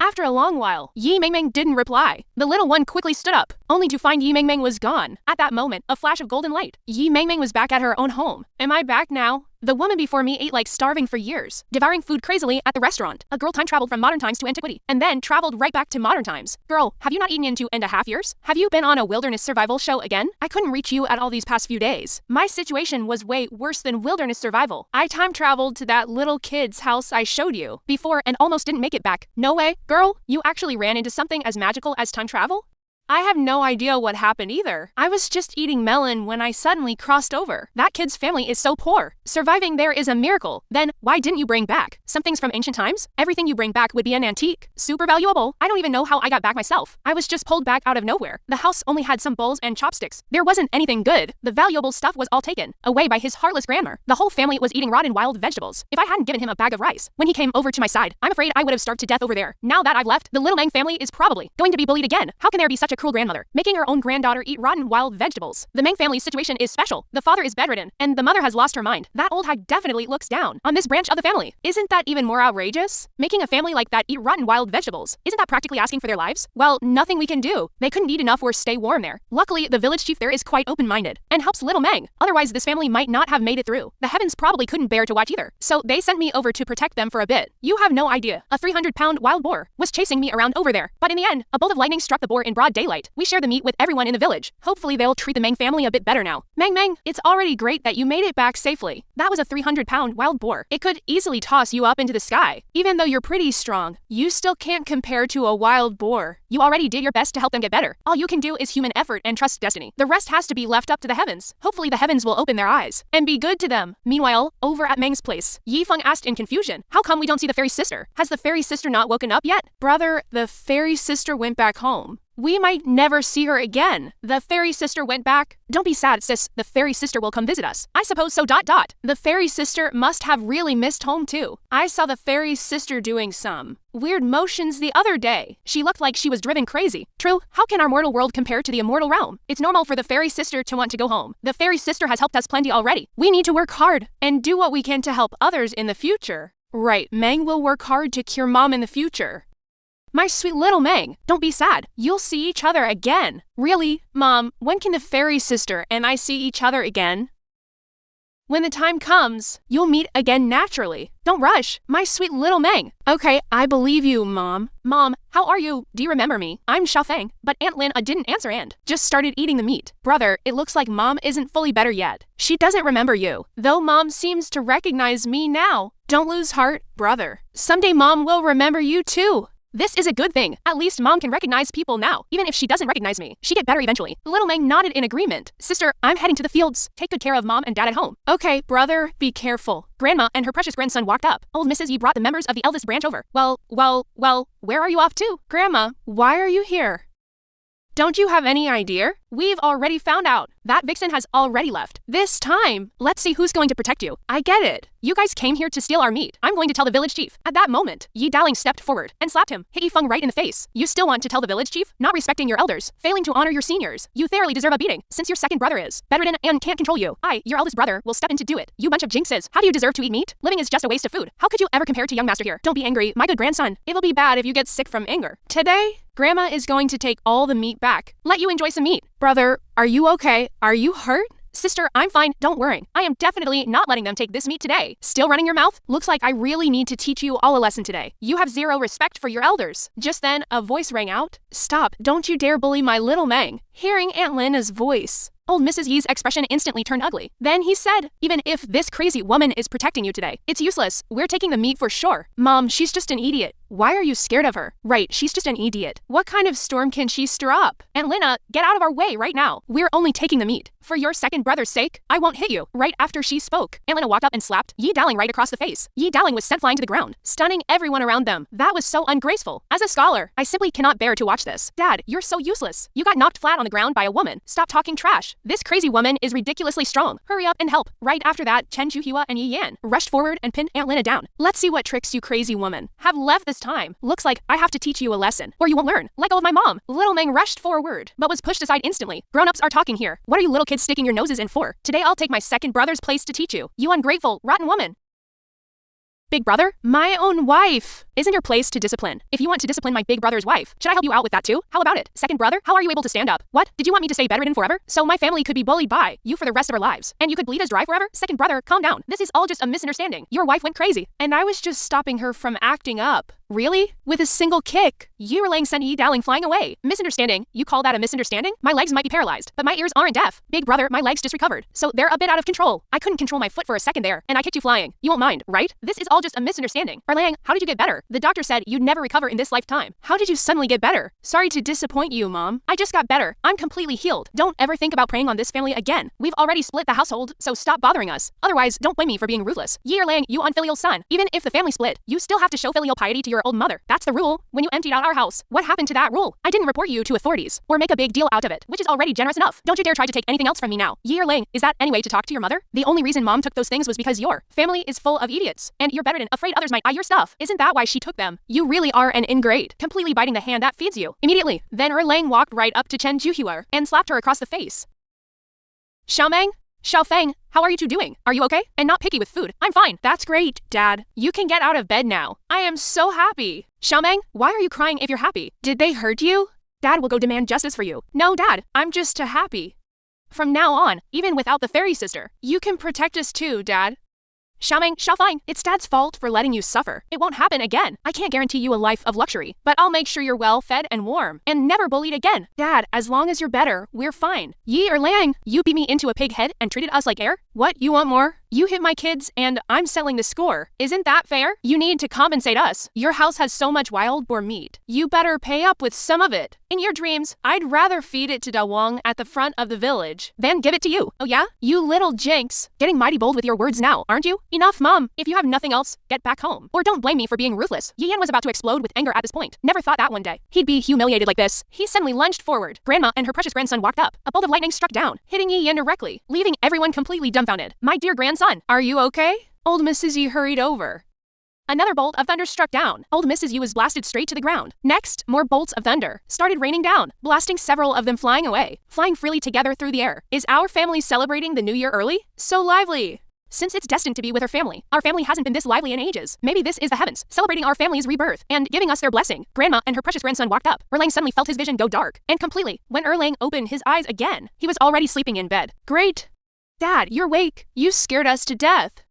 After a long while, Yi Mengmeng didn't reply. The little one quickly stood up, only to find Yi Mengmeng was gone. At that moment, a flash of golden light. Yi Mengmeng was back at her own home. Am I back now? The woman before me ate like starving for years, devouring food crazily at the restaurant. A girl time traveled from modern times to antiquity, and then traveled right back to modern times. Girl, have you not eaten in 2.5 years? Have you been on a wilderness survival show again? I couldn't reach you at all these past few days. My situation was way worse than wilderness survival. I time traveled to that little kid's house I showed you before and almost didn't make it back. No way. Girl, you actually ran into something as magical as time travel? I have no idea what happened either. I was just eating melon when I suddenly crossed over. That kid's family is so poor. Surviving there is a miracle. Then, why didn't you bring back some things from ancient times? Everything you bring back would be an antique. Super valuable. I don't even know how I got back myself. I was just pulled back out of nowhere. The house only had some bowls and chopsticks. There wasn't anything good. The valuable stuff was all taken away by his heartless grandma. The whole family was eating rotten wild vegetables. If I hadn't given him a bag of rice when he came over to my side, I'm afraid I would have starved to death over there. Now that I've left, the little Mang family is probably going to be bullied again. How can there be such a cruel grandmother, making her own granddaughter eat rotten wild vegetables? The Mang family's situation is special. The father is bedridden, and the mother has lost her mind. That old hag definitely looks down on this branch of the family. Isn't that even more outrageous? Making a family like that eat rotten wild vegetables. Isn't that practically asking for their lives? Well, nothing we can do. They couldn't eat enough or stay warm there. Luckily, the village chief there is quite open-minded and helps little Mang. Otherwise, this family might not have made it through. The heavens probably couldn't bear to watch either. So they sent me over to protect them for a bit. You have no idea. A 300-pound wild boar was chasing me around over there. But in the end, a bolt of lightning struck the boar in broad daylight. We share the meat with everyone in the village. Hopefully they'll treat the Mang family a bit better now. Mang, it's already great that you made it back safely. That was a 300-pound wild boar. It could easily toss you up into the sky. Even though you're pretty strong, you still can't compare to a wild boar. You already did your best to help them get better. All you can do is human effort and trust destiny. The rest has to be left up to the heavens. Hopefully the heavens will open their eyes and be good to them. Meanwhile, over at Mang's place, Yifeng asked in confusion, how come we don't see the fairy sister? Has the fairy sister not woken up yet? Brother, the fairy sister went back home. We might never see her again. The fairy sister went back. Don't be sad, sis. The fairy sister will come visit us. I suppose so. ... The fairy sister must have really missed home too. I saw the fairy sister doing some weird motions the other day. She looked like she was driven crazy. True, how can our mortal world compare to the immortal realm? It's normal for the fairy sister to want to go home. The fairy sister has helped us plenty already. We need to work hard and do what we can to help others in the future. Right, Mang will work hard to cure Mom in the future. My sweet little Mang, don't be sad. You'll see each other again. Really? Mom, when can the fairy sister and I see each other again? When the time comes, you'll meet again naturally. Don't rush, my sweet little Mang. Okay, I believe you, Mom. Mom, how are you? Do you remember me? I'm Xiaofeng, but Aunt Lin didn't answer and just started eating the meat. Brother, it looks like Mom isn't fully better yet. She doesn't remember you, though Mom seems to recognize me now. Don't lose heart, brother. Someday Mom will remember you too. This is a good thing. At least Mom can recognize people now. Even if she doesn't recognize me, she get better eventually. Little Mang nodded in agreement. Sister, I'm heading to the fields. Take good care of Mom and Dad at home. Okay, brother, be careful. Grandma and her precious grandson walked up. Old Mrs. Yi brought the members of the eldest branch over. Well, where are you off to? Grandma, why are you here? Don't you have any idea? We've already found out. That vixen has already left. This time, let's see who's going to protect you. I get it. You guys came here to steal our meat. I'm going to tell the village chief. At that moment, Yi Daling stepped forward and slapped him, hit Yifeng right in the face. You still want to tell the village chief? Not respecting your elders, failing to honor your seniors. You thoroughly deserve a beating, since your second brother is bedridden and can't control you. I, your eldest brother, will step in to do it. You bunch of jinxes. How do you deserve to eat meat? Living is just a waste of food. How could you ever compare to young master here? Don't be angry, my good grandson. It'll be bad if you get sick from anger. Today, Grandma is going to take all the meat back. Let you enjoy some meat. Brother, are you okay? Are you hurt? Sister, I'm fine, don't worry. I am definitely not letting them take this meat today. Still running your mouth? Looks like I really need to teach you all a lesson today. You have zero respect for your elders. Just then, a voice rang out. Stop, don't you dare bully my little Mang. Hearing Aunt Lina's voice, old Mrs. Yi's expression instantly turned ugly. Then he said, even if this crazy woman is protecting you today, it's useless. We're taking the meat for sure. Mom, she's just an idiot. Why are you scared of her? Right, she's just an idiot. What kind of storm can she stir up? Aunt Lina, get out of our way right now. We're only taking the meat. For your second brother's sake, I won't hit you. Right after she spoke, Aunt Lina walked up and slapped Yi Daling right across the face. Yi Daling was sent flying to the ground, stunning everyone around them. That was so ungraceful. As a scholar, I simply cannot bear to watch this. Dad, you're so useless. You got knocked flat on the ground by a woman. Stop talking trash. This crazy woman is ridiculously strong. Hurry up and help. Right after that, Chen Juhua and Yi Yan rushed forward and pinned Aunt Lina down. Let's see what tricks you crazy woman have left this time. Looks like I have to teach you a lesson, or you won't learn. Let go of my mom. Little Mang rushed forward, but was pushed aside instantly. Grown-ups are talking here. What are you little kids sticking your noses in for? Today I'll take my second brother's place to teach you. You ungrateful, rotten woman. Big brother? My own wife. Isn't your place to discipline? If you want to discipline my big brother's wife, should I help you out with that too? How about it? Second brother, how are you able to stand up? What? Did you want me to stay bedridden forever? So my family could be bullied by you for the rest of our lives, and you could bleed us dry forever? Second brother, calm down. This is all just a misunderstanding. Your wife went crazy, and I was just stopping her from acting up. Really? With a single kick. You were laying sent Yi Dowling flying away. Misunderstanding. You call that a misunderstanding? My legs might be paralyzed, but my ears aren't deaf. Big brother, my legs just recovered. So they're a bit out of control. I couldn't control my foot for a second there, and I kicked you flying. You won't mind, right? This is all just a misunderstanding. Erlang, how did you get better? The doctor said you'd never recover in this lifetime. How did you suddenly get better? Sorry to disappoint you, Mom. I just got better. I'm completely healed. Don't ever think about preying on this family again. We've already split the household, so stop bothering us. Otherwise, don't blame me for being ruthless. Yi Erlang, you unfilial son. Even if the family split, you still have to show filial piety to your old mother. That's the rule. When you emptied out our house, what happened to that rule? I didn't report you to authorities or make a big deal out of it, which is already generous enough. Don't you dare try to take anything else from me now. Yi Erlang, is that any way to talk to your mother? The only reason Mom took those things was because your family is full of idiots, and you're bedridden, afraid others might eye your stuff. Isn't that why she took them? You really are an ingrate, completely biting the hand that feeds you. Immediately, then Erlang walked right up to Chen Juhuer and slapped her across the face. Xiaomeng? Xiaofeng, how are you two doing? Are you okay? And not picky with food. I'm fine. That's great, Dad. You can get out of bed now. I am so happy. Xiaomeng, why are you crying if you're happy? Did they hurt you? Dad will go demand justice for you. No, Dad, I'm just happy. From now on, even without the fairy sister, you can protect us too, Dad. Xiaomeng, Xiaofeng, it's Dad's fault for letting you suffer. It won't happen again. I can't guarantee you a life of luxury, but I'll make sure you're well fed and warm, and never bullied again. Dad, as long as you're better, we're fine. Yi Erlang, you beat me into a pig head and treated us like air? What, you want more? You hit my kids, and I'm settling the score. Isn't that fair? You need to compensate us. Your house has so much wild boar meat. You better pay up with some of it. In your dreams, I'd rather feed it to Da Wang at the front of the village than give it to you. Oh yeah? You little jinx. Getting mighty bold with your words now, aren't you? Enough, Mom. If you have nothing else, get back home. Or don't blame me for being ruthless. Yi Yan was about to explode with anger at this point. Never thought that one day he'd be humiliated like this. He suddenly lunged forward. Grandma and her precious grandson walked up. A bolt of lightning struck down, hitting Yi Yan directly, leaving everyone completely dumbfounded. My dear grandson, are you okay? Old Mrs. Yi hurried over. Another bolt of thunder struck down. Old Mrs. Yu was blasted straight to the ground. Next, more bolts of thunder started raining down, blasting several of them flying away, flying freely together through the air. Is our family celebrating the new year early? So lively! Since it's destined to be with her family, our family hasn't been this lively in ages. Maybe this is the heavens, celebrating our family's rebirth, and giving us their blessing. Grandma and her precious grandson walked up. Erlang suddenly felt his vision go dark, and completely. When Erlang opened his eyes again, he was already sleeping in bed. Great! Dad, you're awake. You scared us to death.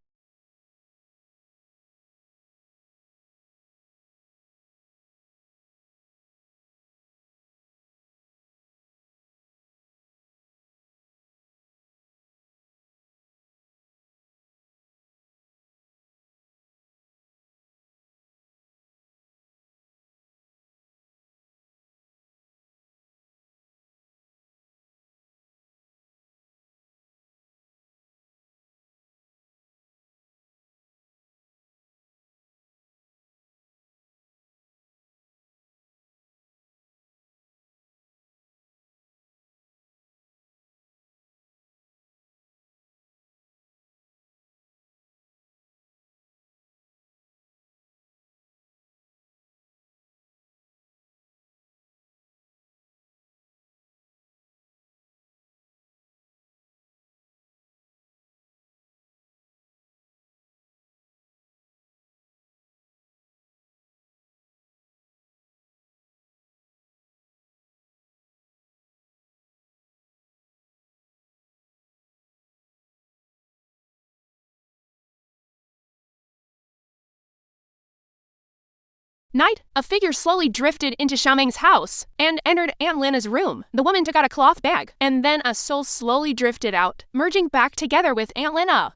Night, a figure slowly drifted into Xiaomeng's house and entered Aunt Lina's room. The woman took out a cloth bag, and then a soul slowly drifted out, merging back together with Aunt Lina.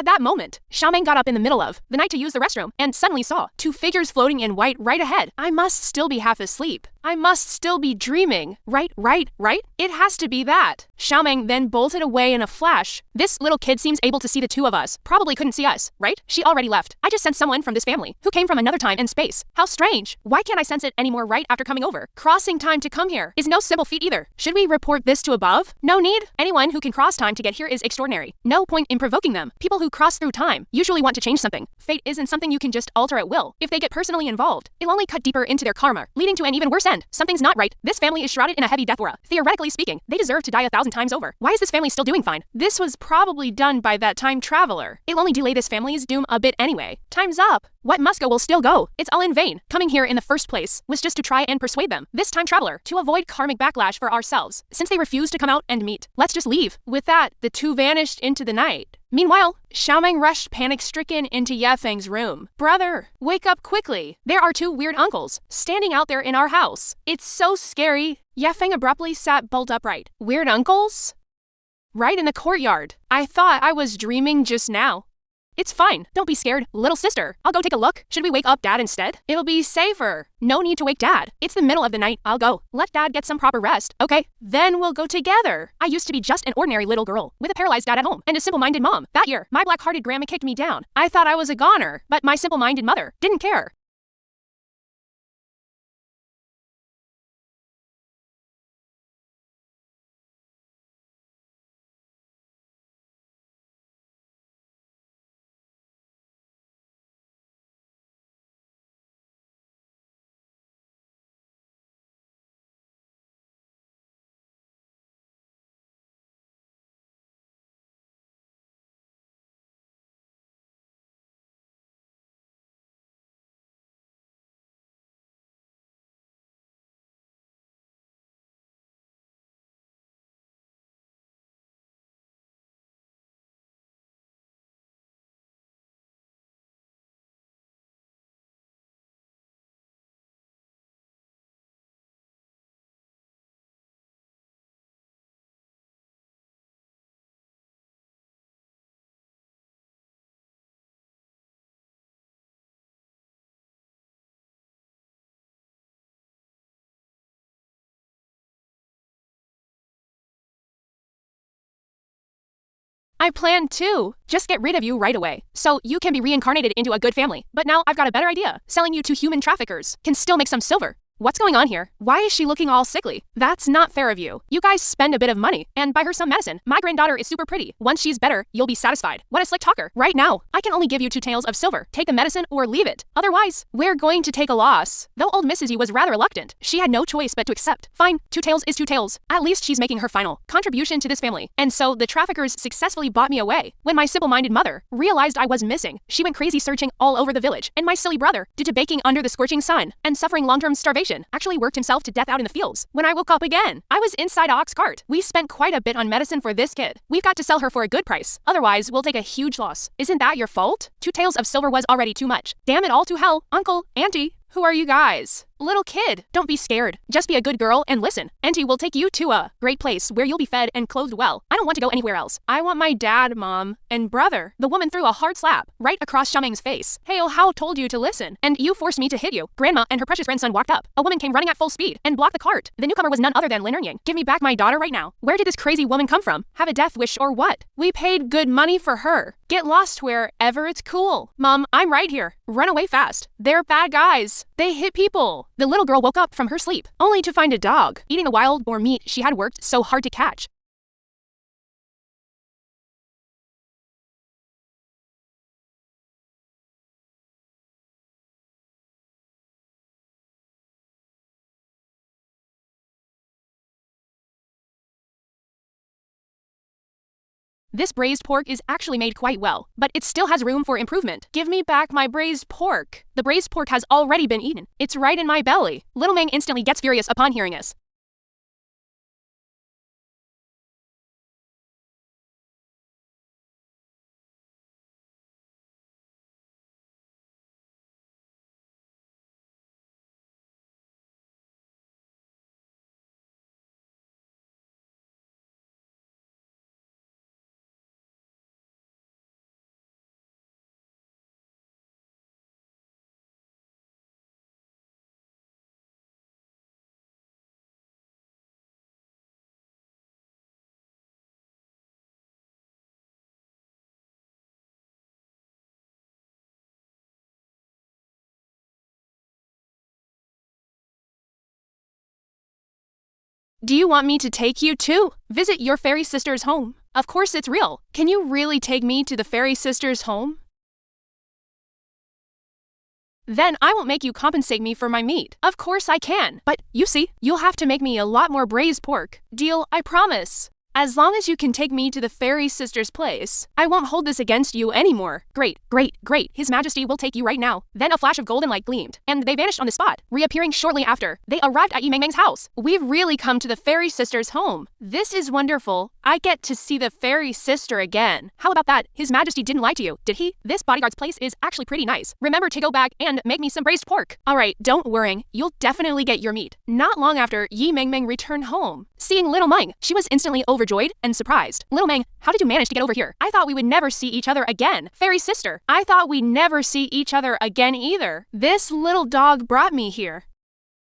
At that moment, Xiaomeng got up in the middle of the night to use the restroom and suddenly saw two figures floating in white right ahead. I must still be half asleep. I must still be dreaming. Right? It has to be that. Xiaomeng then bolted away in a flash. This little kid seems able to see the two of us. Probably couldn't see us, right? She already left. I just sensed someone from this family who came from another time and space. How strange. Why can't I sense it anymore right after coming over? Crossing time to come here is no simple feat either. Should we report this to above? No need. Anyone who can cross time to get here is extraordinary. No point in provoking them. People who cross through time usually want to change something. Fate isn't something you can just alter at will. If they get personally involved, it'll only cut deeper into their karma, leading to an even worse end. Something's not right. This family is shrouded in a heavy death aura. Theoretically speaking, they deserve to die 1,000 times over. Why is this family still doing fine? This was probably done by that time traveler. It'll only delay this family's doom a bit anyway. Time's up. What must go will still go. It's all in vain. Coming here in the first place was just to try and persuade them, this time traveler, to avoid karmic backlash for ourselves. Since they refused to come out and meet, let's just leave. With that, the two vanished into the night. Meanwhile, Xiaomeng rushed panic-stricken into Yefeng's room. Brother, wake up quickly. There are two weird uncles standing out there in our house. It's so scary. Yefeng abruptly sat bolt upright. Weird uncles? Right in the courtyard. I thought I was dreaming just now. It's fine. Don't be scared, little sister. I'll go take a look. Should we wake up Dad instead? It'll be safer. No need to wake Dad. It's the middle of the night. I'll go. Let Dad get some proper rest. Okay, then we'll go together. I used to be just an ordinary little girl with a paralyzed dad at home and a simple-minded mom. That year, my black-hearted grandma kicked me down. I thought I was a goner, but my simple-minded mother didn't care. I planned to just get rid of you right away, so you can be reincarnated into a good family. But now I've got a better idea. Selling you to human traffickers can still make some silver. What's going on here? Why is she looking all sickly? That's not fair of you. You guys spend a bit of money and buy her some medicine. My granddaughter is super pretty. Once she's better, you'll be satisfied. What a slick talker. Right now, I can only give you 2 taels of silver. Take the medicine or leave it. Otherwise, we're going to take a loss. Though old Mrs. Yu was rather reluctant, she had no choice but to accept. Fine, 2 taels is 2 taels. At least she's making her final contribution to this family. And so the traffickers successfully bought me away. When my simple-minded mother realized I was missing, she went crazy searching all over the village. And my silly brother, due to baking under the scorching sun and suffering long-term starvation, actually worked himself to death out in the fields. When I woke up again, I was inside a ox cart. We spent quite a bit on medicine for this kid. We've got to sell her for a good price. Otherwise, we'll take a huge loss. Isn't that your fault? 2 taels of silver was already too much. Damn it all to hell. Uncle, Auntie, who are you guys? Little kid, don't be scared. Just be a good girl and listen. Auntie will take you to a great place where you'll be fed and clothed well. I don't want to go anywhere else. I want my dad, mom, and brother. The woman threw a hard slap right across Xiaomeng's face. Hail, how told you to listen? And you forced me to hit you. Grandma and her precious grandson walked up. A woman came running at full speed and blocked the cart. The newcomer was none other than Lin Ernying. Give me back my daughter right now. Where did this crazy woman come from? Have a death wish or what? We paid good money for her. Get lost wherever it's cool. Mom, I'm right here. Run away fast. They're bad guys. They hit people. The little girl woke up from her sleep, only to find a dog eating the wild boar meat she had worked so hard to catch. This braised pork is actually made quite well, but it still has room for improvement. Give me back my braised pork. The braised pork has already been eaten. It's right in my belly. Little Meng instantly gets furious upon hearing this. Do you want me to take you to visit your fairy sister's home? Of course it's real. Can you really take me to the fairy sister's home? Then I won't make you compensate me for my meat. Of course I can. But, you see, you'll have to make me a lot more braised pork. Deal, I promise. As long as you can take me to the fairy sister's place, I won't hold this against you anymore. Great, great, great. His Majesty will take you right now. Then a flash of golden light gleamed, and they vanished on the spot, reappearing shortly after. They arrived at Yi Mengmeng's house. We've really come to the fairy sister's home. This is wonderful. I get to see the fairy sister again. How about that? His Majesty didn't lie to you, did he? This bodyguard's place is actually pretty nice. Remember to go back and make me some braised pork. Alright, don't worry. You'll definitely get your meat. Not long after, Yi Mengmeng returned home. Seeing little Meng, she was instantly overjoyed and surprised. Little Meng, how did you manage to get over here? I thought we would never see each other again. Fairy sister, I thought we'd never see each other again either. This little dog brought me here.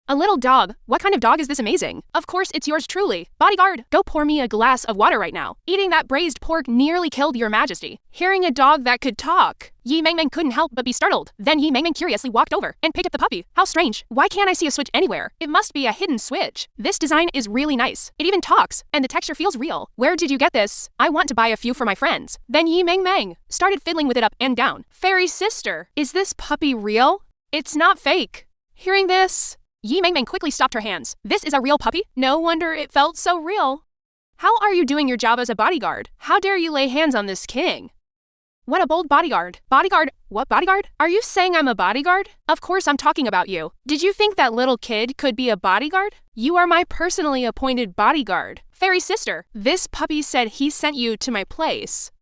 A little dog? What kind of dog is this amazing? Of course it's yours truly. Bodyguard, go pour me a glass of water right now. Eating that braised pork nearly killed your Majesty. Hearing a dog that could talk. Yi Mengmeng couldn't help but be startled. Then Yi Mengmeng curiously walked over and picked up the puppy. How strange. Why can't I see a switch anywhere? It must be a hidden switch. This design is really nice. It even talks, and the texture feels real. Where did you get this? I want to buy a few for my friends. Then Yi Mengmeng started fiddling with it up and down. Fairy sister, is this puppy real? It's not fake. Hearing this, Yi Mengmeng quickly stopped her hands. This is a real puppy? No wonder it felt so real. How are you doing your job as a bodyguard? How dare you lay hands on this king? What a bold bodyguard. Bodyguard? What bodyguard? Are you saying I'm a bodyguard? Of course I'm talking about you. Did you think that little kid could be a bodyguard? You are my personally appointed bodyguard. Fairy sister, this puppy said he sent you to my place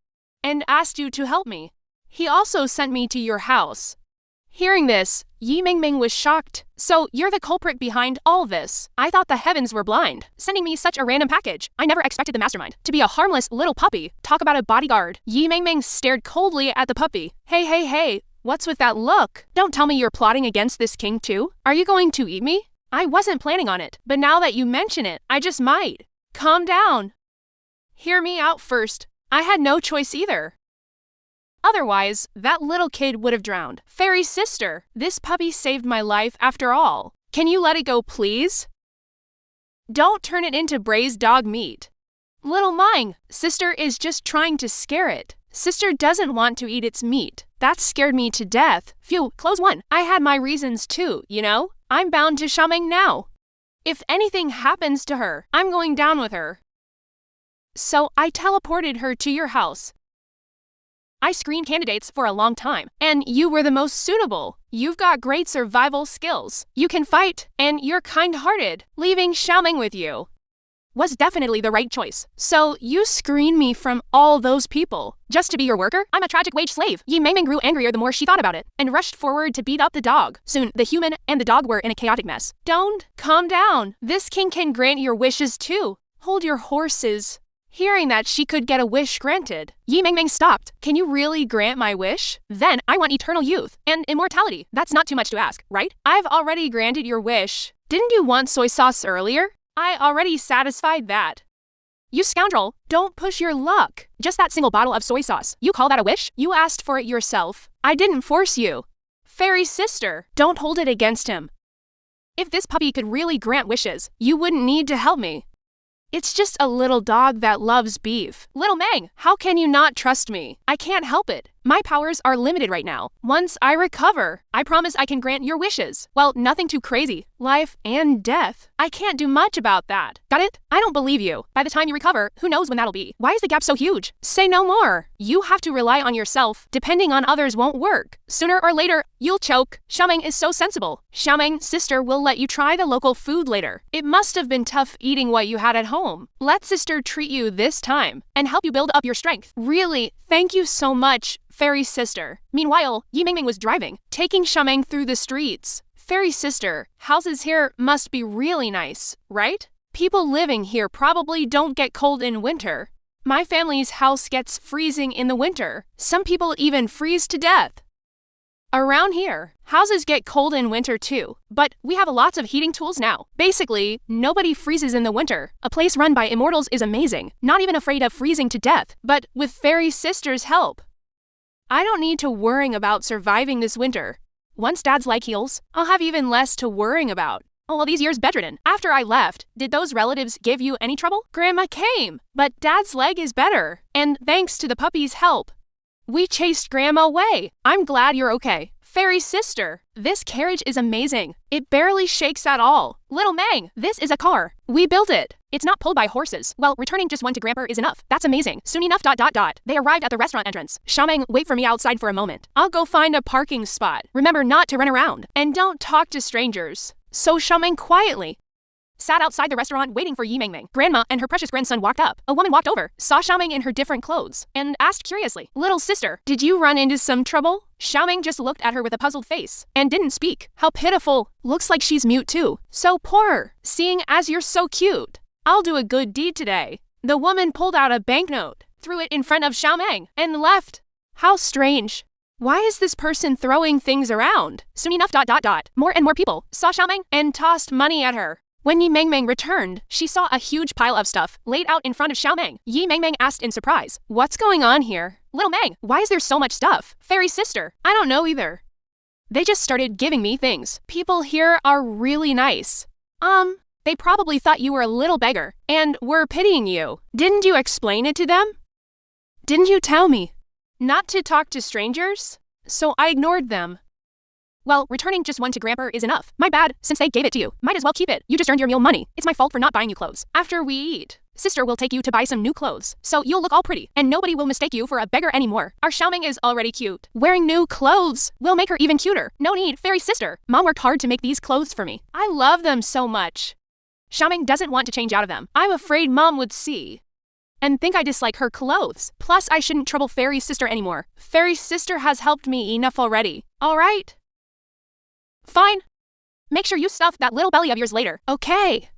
and asked you to help me. He also sent me to your house. Hearing this, Yi Mengmeng was shocked. So, you're the culprit behind all this. I thought the heavens were blind, sending me such a random package. I never expected the mastermind to be a harmless little puppy. Talk about a bodyguard. Yi Mengmeng stared coldly at the puppy. Hey, what's with that look? Don't tell me you're plotting against this king too? Are you going to eat me? I wasn't planning on it, but now that you mention it, I just might. Calm down. Hear me out first. I had no choice either. Otherwise, that little kid would have drowned. Fairy sister, this puppy saved my life after all. Can you let it go, please? Don't turn it into braised dog meat. Little Meng, sister is just trying to scare it. Sister doesn't want to eat its meat. That scared me to death. Phew, close one. I had my reasons too, you know? I'm bound to Xiaomeng now. If anything happens to her, I'm going down with her. So I teleported her to your house. I screened candidates for a long time, and you were the most suitable. You've got great survival skills. You can fight, and you're kind-hearted. Leaving Xiaomeng with you was definitely the right choice. So you screened me from all those people just to be your worker? I'm a tragic wage slave. Yi Mengmeng grew angrier the more she thought about it, and rushed forward to beat up the dog. Soon, the human and the dog were in a chaotic mess. Don't calm down. This king can grant your wishes too. Hold your horses. Hearing that she could get a wish granted, Yi Mengmeng stopped. Can you really grant my wish? Then I want eternal youth and immortality. That's not too much to ask, right? I've already granted your wish. Didn't you want soy sauce earlier? I already satisfied that. You scoundrel, don't push your luck. Just that single bottle of soy sauce. You call that a wish? You asked for it yourself. I didn't force you. Fairy sister, don't hold it against him. If this puppy could really grant wishes, you wouldn't need to help me. It's just a little dog that loves beef. Little Meng, how can you not trust me? I can't help it. My powers are limited right now. Once I recover, I promise I can grant your wishes. Well, nothing too crazy. Life and death. I can't do much about that. Got it? I don't believe you. By the time you recover, who knows when that'll be? Why is the gap so huge? Say no more. You have to rely on yourself. Depending on others won't work. Sooner or later, you'll choke. Xiaomeng is so sensible. Xiaomeng, sister will let you try the local food later. It must have been tough eating what you had at home. Let sister treat you this time and help you build up your strength. Really, thank you so much, Fairy sister. Meanwhile, Yi Mengmeng was driving, taking Xiaomeng through the streets. Fairy sister, houses here must be really nice, right? People living here probably don't get cold in winter. My family's house gets freezing in the winter. Some people even freeze to death. Around here, houses get cold in winter too, but we have lots of heating tools now. Basically, nobody freezes in the winter. A place run by immortals is amazing, not even afraid of freezing to death, but with Fairy sister's help. I don't need to worrying about surviving this winter. Once Dad's leg heals, I'll have even less to worrying about. all these years bedridden. After I left, did those relatives give you any trouble? Grandma came, but Dad's leg is better. And thanks to the puppy's help, we chased Grandma away. I'm glad you're okay. Fairy sister, this carriage is amazing. It barely shakes at all. Little Mang, this is a car. We built it. It's not pulled by horses. Well, returning just one to Grandpa is enough. That's amazing. Soon enough. They arrived at the restaurant entrance. Xiaomeng, wait for me outside for a moment. I'll go find a parking spot. Remember not to run around. And don't talk to strangers. So Xiaomeng quietly sat outside the restaurant waiting for Yi Mingming. Grandma and her precious grandson walked up. A woman walked over, saw Xiaomeng in her different clothes, and asked curiously, Little sister, did you run into some trouble? Xiaomeng just looked at her with a puzzled face and didn't speak. How pitiful. Looks like she's mute too. So poor. Seeing as you're so cute. I'll do a good deed today. The woman pulled out a banknote, threw it in front of Xiaomeng, and left. How strange. Why is this person throwing things around? Soon enough. More and more people saw Xiaomeng and tossed money at her. When Yi Mingming returned, she saw a huge pile of stuff laid out in front of Xiaomeng. Yi Mingming asked in surprise, what's going on here? Little Mang, why is there so much stuff? Fairy sister, I don't know either. They just started giving me things. People here are really nice. They probably thought you were a little beggar and were pitying you. Didn't you explain it to them? Didn't you tell me not to talk to strangers? So I ignored them. Well, returning just one to Grandpa is enough. My bad, since they gave it to you. Might as well keep it. You just earned your meal money. It's my fault for not buying you clothes. After we eat, sister will take you to buy some new clothes, so you'll look all pretty, and nobody will mistake you for a beggar anymore. Our Xiaomeng is already cute. Wearing new clothes will make her even cuter. No need, fairy sister. Mom worked hard to make these clothes for me. I love them so much. Xiaomeng doesn't want to change out of them. I'm afraid Mom would see and think I dislike her clothes. Plus, I shouldn't trouble fairy sister anymore. Fairy sister has helped me enough already. All right? Fine. Make sure you stuff that little belly of yours later. Okay.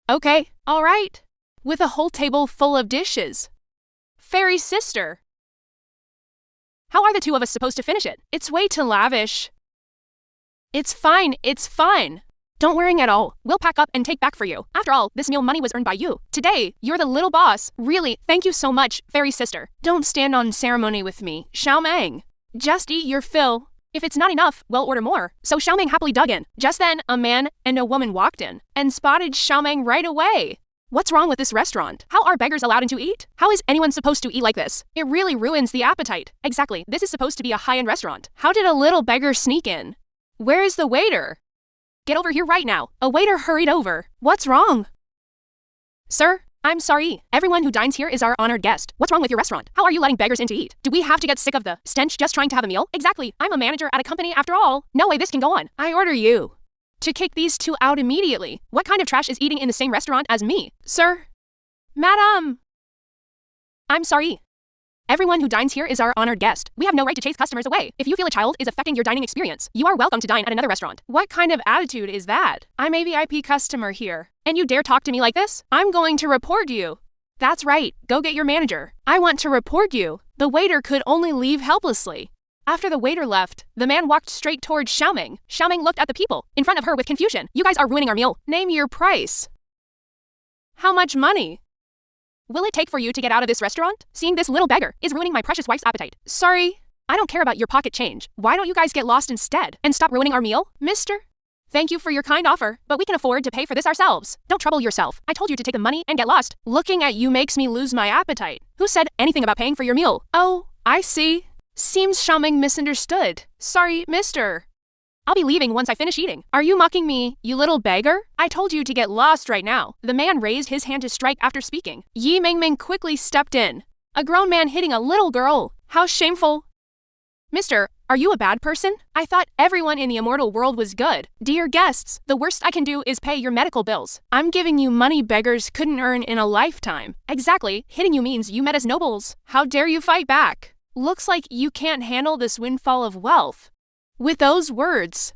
Okay, all right. With a whole table full of dishes. Fairy sister. How are the two of us supposed to finish it? It's way too lavish. It's fine. Don't worry at all. We'll pack up and take back for you. After all, this meal money was earned by you. Today, you're the little boss. Really, thank you so much, fairy sister. Don't stand on ceremony with me, Xiaomeng. Just eat your fill. If it's not enough, we'll order more. So Xiaomeng happily dug in. Just then, a man and a woman walked in and spotted Xiaomeng right away. What's wrong with this restaurant? How are beggars allowed to eat? How is anyone supposed to eat like this? It really ruins the appetite. Exactly, this is supposed to be a high-end restaurant. How did a little beggar sneak in? Where is the waiter? Get over here right now. A waiter hurried over. What's wrong? Sir, I'm sorry. Everyone who dines here is our honored guest. What's wrong with your restaurant? How are you letting beggars in to eat? Do we have to get sick of the stench just trying to have a meal? Exactly. I'm a manager at a company after all. No way this can go on. I order you to kick these two out immediately. What kind of trash is eating in the same restaurant as me? Sir? Madam? I'm sorry. Everyone who dines here is our honored guest. We have no right to chase customers away. If you feel a child is affecting your dining experience, you are welcome to dine at another restaurant. What kind of attitude is that? I'm a VIP customer here, and you dare talk to me like this? I'm going to report you. That's right. Go get your manager. I want to report you. The waiter could only leave helplessly. After the waiter left, the man walked straight towards Xiaomeng. Xiaomeng looked at the people in front of her with confusion. You guys are ruining our meal. Name your price. How much money will it take for you to get out of this restaurant? Seeing this little beggar is ruining my precious wife's appetite. Sorry, I don't care about your pocket change. Why don't you guys get lost instead and stop ruining our meal? Mister? Thank you for your kind offer, but we can afford to pay for this ourselves. Don't trouble yourself. I told you to take the money and get lost. Looking at you makes me lose my appetite. Who said anything about paying for your meal? Oh, I see. Seems Xiaomeng misunderstood. Sorry, mister. I'll be leaving once I finish eating. Are you mocking me, you little beggar? I told you to get lost right now. The man raised his hand to strike after speaking. Yi Mingming quickly stepped in. A grown man hitting a little girl. How shameful. Mister, are you a bad person? I thought everyone in the immortal world was good. Dear guests, the worst I can do is pay your medical bills. I'm giving you money beggars couldn't earn in a lifetime. Exactly, hitting you means you met as nobles. How dare you fight back? Looks like you can't handle this windfall of wealth. With those words,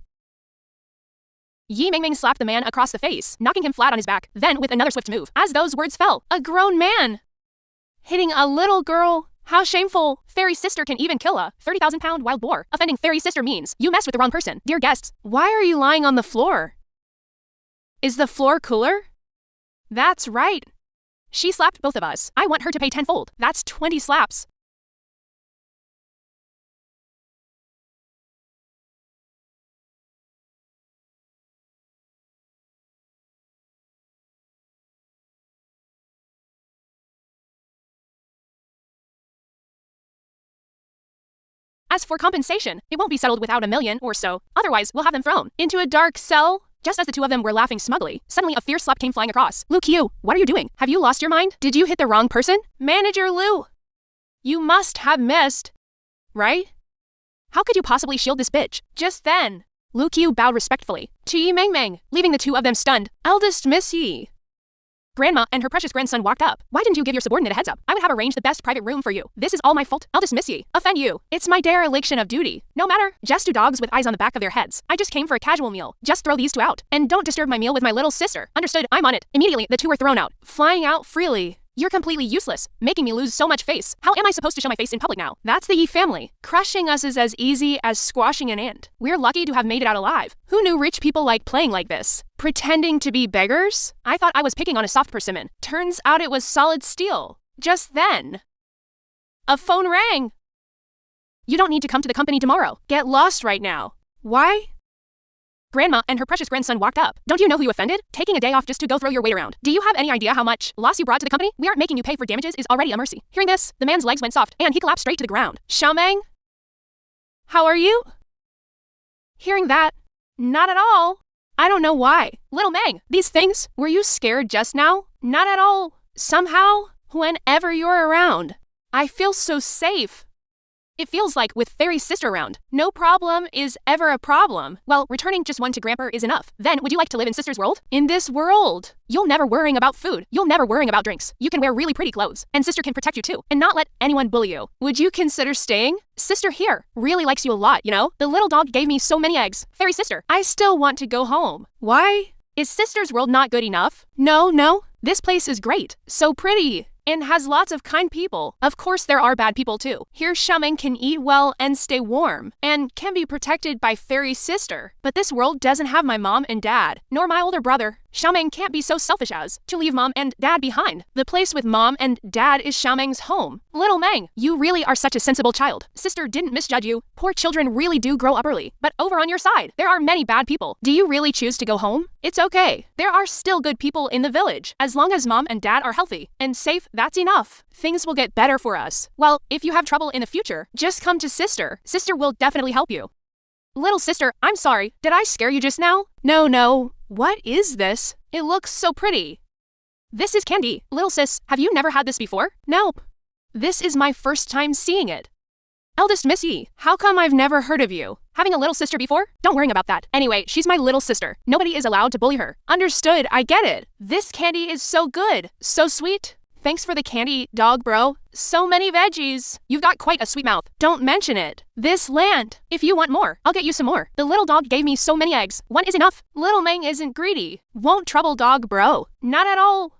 Yi Mingming slapped the man across the face, knocking him flat on his back. Then, with another swift move, as those words fell, a grown man hitting a little girl. How shameful. Fairy sister can even kill a 30,000-pound wild boar. Offending fairy sister means you messed with the wrong person. Dear guests, why are you lying on the floor? Is the floor cooler? That's right. She slapped both of us. I want her to pay tenfold. That's 20 slaps. As for compensation, it won't be settled without $1 million or so. Otherwise, we'll have them thrown into a dark cell. Just as the two of them were laughing smugly, suddenly a fierce slap came flying across. Luke, what are you doing? Have you lost your mind? Did you hit the wrong person? Manager Lou. You must have missed. Right? How could you possibly shield this bitch? Just then, Luke bowed respectfully to Yi Meng Meng, leaving the two of them stunned. Eldest Miss Yi. Grandma and her precious grandson walked up. Why didn't you give your subordinate a heads up? I would have arranged the best private room for you. This is all my fault. Eldest Miss Yi. Offend you. It's my dereliction of duty. No matter. Just two dogs with eyes on the back of their heads. I just came for a casual meal. Just throw these two out. And don't disturb my meal with my little sister. Understood? I'm on it. Immediately, the two were thrown out, flying out freely. You're completely useless, making me lose so much face. How am I supposed to show my face in public now? That's the Yi family. Crushing us is as easy as squashing an ant. We're lucky to have made it out alive. Who knew rich people like playing like this? Pretending to be beggars? I thought I was picking on a soft persimmon. Turns out it was solid steel. Just then, a phone rang. You don't need to come to the company tomorrow. Get lost right now. Why? Grandma and her precious grandson walked up. Don't you know who you offended? Taking a day off just to go throw your weight around. Do you have any idea how much loss you brought to the company? We aren't making you pay for damages is already a mercy. Hearing this, the man's legs went soft, and he collapsed straight to the ground. Xiaomeng? How are you? Hearing that, not at all. I don't know why. Little Meng, these things, were you scared just now? Not at all. Somehow, whenever you're around, I feel so safe. It feels like with Fairy's sister around, no problem is ever a problem. Well, returning just one to Grandpa is enough. Then, would you like to live in Sister's world? In this world, you'll never worrying about food. You'll never worrying about drinks. You can wear really pretty clothes. And Sister can protect you too, and not let anyone bully you. Would you consider staying? Sister here really likes you a lot, you know? The little dog gave me so many eggs. Fairy sister, I still want to go home. Why? Is Sister's world not good enough? No. This place is great. So pretty. And has lots of kind people. Of course there are bad people too. Here Xiaomeng can eat well and stay warm, and can be protected by Fairy's sister. But this world doesn't have my mom and dad, nor my older brother. Xiaomeng can't be so selfish as to leave mom and dad behind. The place with mom and dad is Xiaomeng's home. Little Meng, you really are such a sensible child. Sister didn't misjudge you. Poor children really do grow up early. But over on your side, there are many bad people. Do you really choose to go home? It's okay. There are still good people in the village. As long as mom and dad are healthy and safe, that's enough. Things will get better for us. Well, if you have trouble in the future, just come to Sister. Sister will definitely help you. Little sister, I'm sorry. Did I scare you just now? No. What is this? It looks so pretty. This is candy. Little sis, have you never had this before? Nope. This is my first time seeing it. Eldest Miss Yi, how come I've never heard of you? Having a little sister before? Don't worry about that. Anyway, she's my little sister. Nobody is allowed to bully her. Understood, I get it. This candy is so good. So sweet. Thanks for the candy, dog bro. So many veggies. You've got quite a sweet mouth. Don't mention it. This land. If you want more, I'll get you some more. The little dog gave me so many eggs. One is enough. Little Meng isn't greedy. Won't trouble dog bro. Not at all.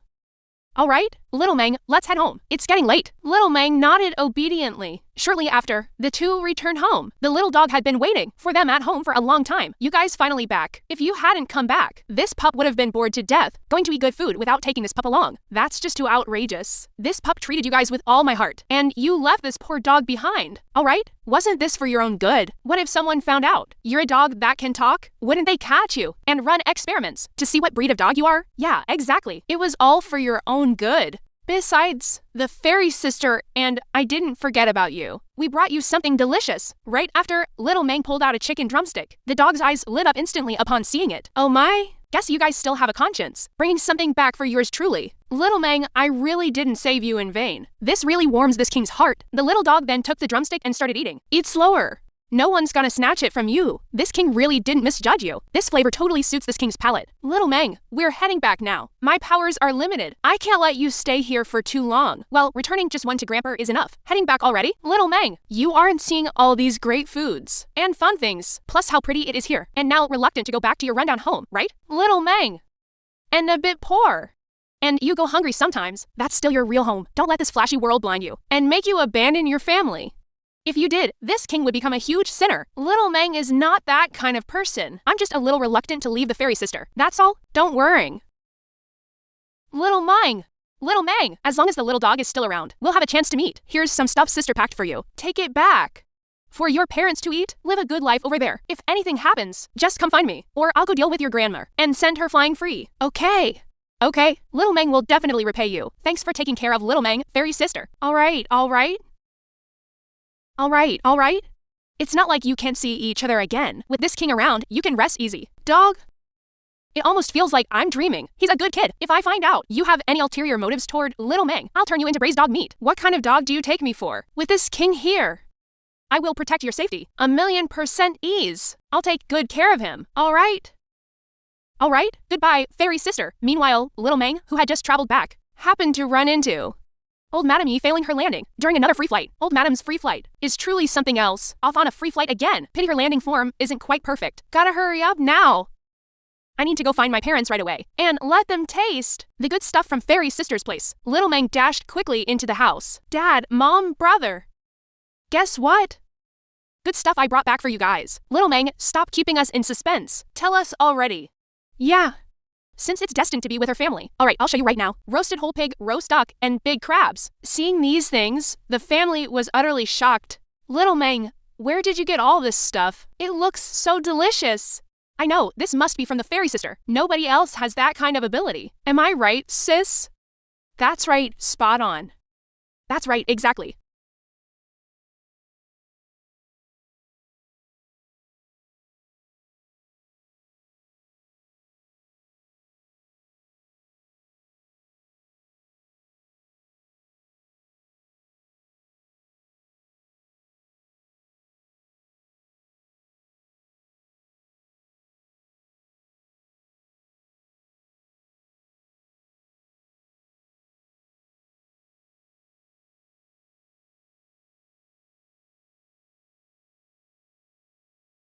All right, Little Meng, let's head home. It's getting late. Little Meng nodded obediently. Shortly after, the two returned home. The little dog had been waiting for them at home for a long time. You guys finally back. If you hadn't come back, this pup would have been bored to death, going to eat good food without taking this pup along. That's just too outrageous. This pup treated you guys with all my heart, and you left this poor dog behind. All right? Wasn't this for your own good? What if someone found out you're a dog that can talk? Wouldn't they catch you and run experiments to see what breed of dog you are? Yeah, exactly. It was all for your own good. Besides, the fairy sister and I didn't forget about you. We brought you something delicious. Right after, Little Meng pulled out a chicken drumstick. The dog's eyes lit up instantly upon seeing it. Oh my? Guess you guys still have a conscience. Bringing something back for yours truly. Little Meng, I really didn't save you in vain. This really warms this king's heart. The little dog then took the drumstick and started eating. Eat slower. No one's gonna snatch it from you. This king really didn't misjudge you. This flavor totally suits this king's palate. Little Meng, we're heading back now. My powers are limited. I can't let you stay here for too long. Well, returning just one to Grandpa is enough. Heading back already? Little Meng, you aren't seeing all these great foods and fun things, plus how pretty it is here, and now reluctant to go back to your rundown home, right? Little Meng. And a bit poor. And you go hungry sometimes. That's still your real home. Don't let this flashy world blind you and make you abandon your family. If you did, this king would become a huge sinner. Little Meng is not that kind of person. I'm just a little reluctant to leave the fairy sister. That's all. Don't worry. Little Meng, as long as the little dog is still around, we'll have a chance to meet. Here's some stuff sister packed for you. Take it back. For your parents to eat, live a good life over there. If anything happens, just come find me, or I'll go deal with your grandma and send her flying free. Okay, Little Meng will definitely repay you. Thanks for taking care of Little Meng, fairy sister. All right. It's not like you can't see each other again. With this king around, you can rest easy. Dog? It almost feels like I'm dreaming. He's a good kid. If I find out you have any ulterior motives toward little Meng, I'll turn you into braised dog meat. What kind of dog do you take me for? With this king here, I will protect your safety. 1,000,000% ease. I'll take good care of him. All right? All right, goodbye, fairy sister. Meanwhile, little Meng, who had just traveled back, happened to run into old Madame Yi failing her landing during another free flight. Old Madame's free flight is truly something else. Off on a free flight again. Pity her landing form isn't quite perfect. Gotta hurry up now. I need to go find my parents right away and let them taste the good stuff from Fairy Sister's place. Little Meng dashed quickly into the house. Dad, Mom, brother. Guess what? Good stuff I brought back for you guys. Little Meng, stop keeping us in suspense. Tell us already. Yeah. Since it's destined to be with her family. Alright, I'll show you right now. Roasted whole pig, roast duck, and big crabs. Seeing these things, the family was utterly shocked. Little Meng, where did you get all this stuff? It looks so delicious. I know, this must be from the fairy sister. Nobody else has that kind of ability. Am I right, sis? That's right, spot on. That's right, exactly.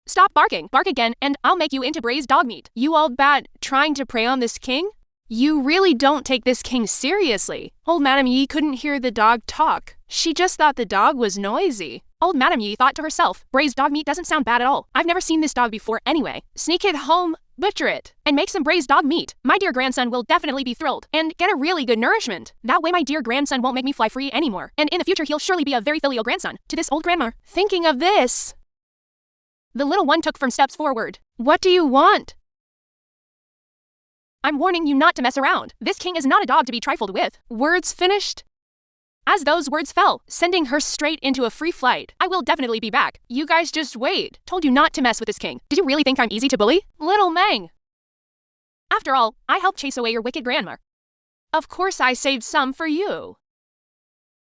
Stop barking. Bark again, and I'll make you into braised dog meat. You old bat trying to prey on this king? You really don't take this king seriously. Old Madame Yi couldn't hear the dog talk. She just thought the dog was noisy. Old Madame Yi thought to herself, braised dog meat doesn't sound bad at all. I've never seen this dog before anyway. Sneak it home, butcher it, and make some braised dog meat. My dear grandson will definitely be thrilled and get a really good nourishment. That way my dear grandson won't make me fly free anymore. And in the future he'll surely be a very filial grandson to this old grandma. Thinking of this, the little one took firm steps forward. What do you want? I'm warning you not to mess around. This king is not a dog to be trifled with. Words finished? As those words fell, sending her straight into a free flight. I will definitely be back. You guys just wait. Told you not to mess with this king. Did you really think I'm easy to bully? Little Meng. After all, I helped chase away your wicked grandma. Of course I saved some for you.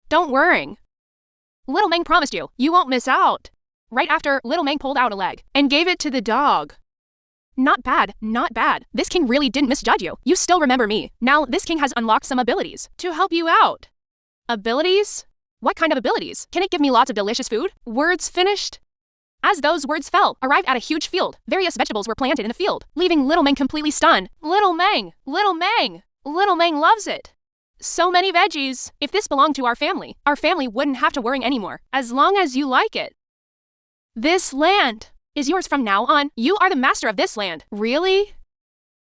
Don't worry. Little Meng promised you, you won't miss out. Right after, Little Meng pulled out a leg and gave it to the dog. Not bad, not bad. This king really didn't misjudge you. You still remember me. Now, this king has unlocked some abilities to help you out. Abilities? What kind of abilities? Can it give me lots of delicious food? Words finished? As those words fell, arrived at a huge field. Various vegetables were planted in the field, leaving Little Meng completely stunned. Little Meng! Little Meng! Little Meng loves it. So many veggies. If this belonged to our family wouldn't have to worry anymore, as long as you like it. This land is yours from now on. You are the master of this land. Really?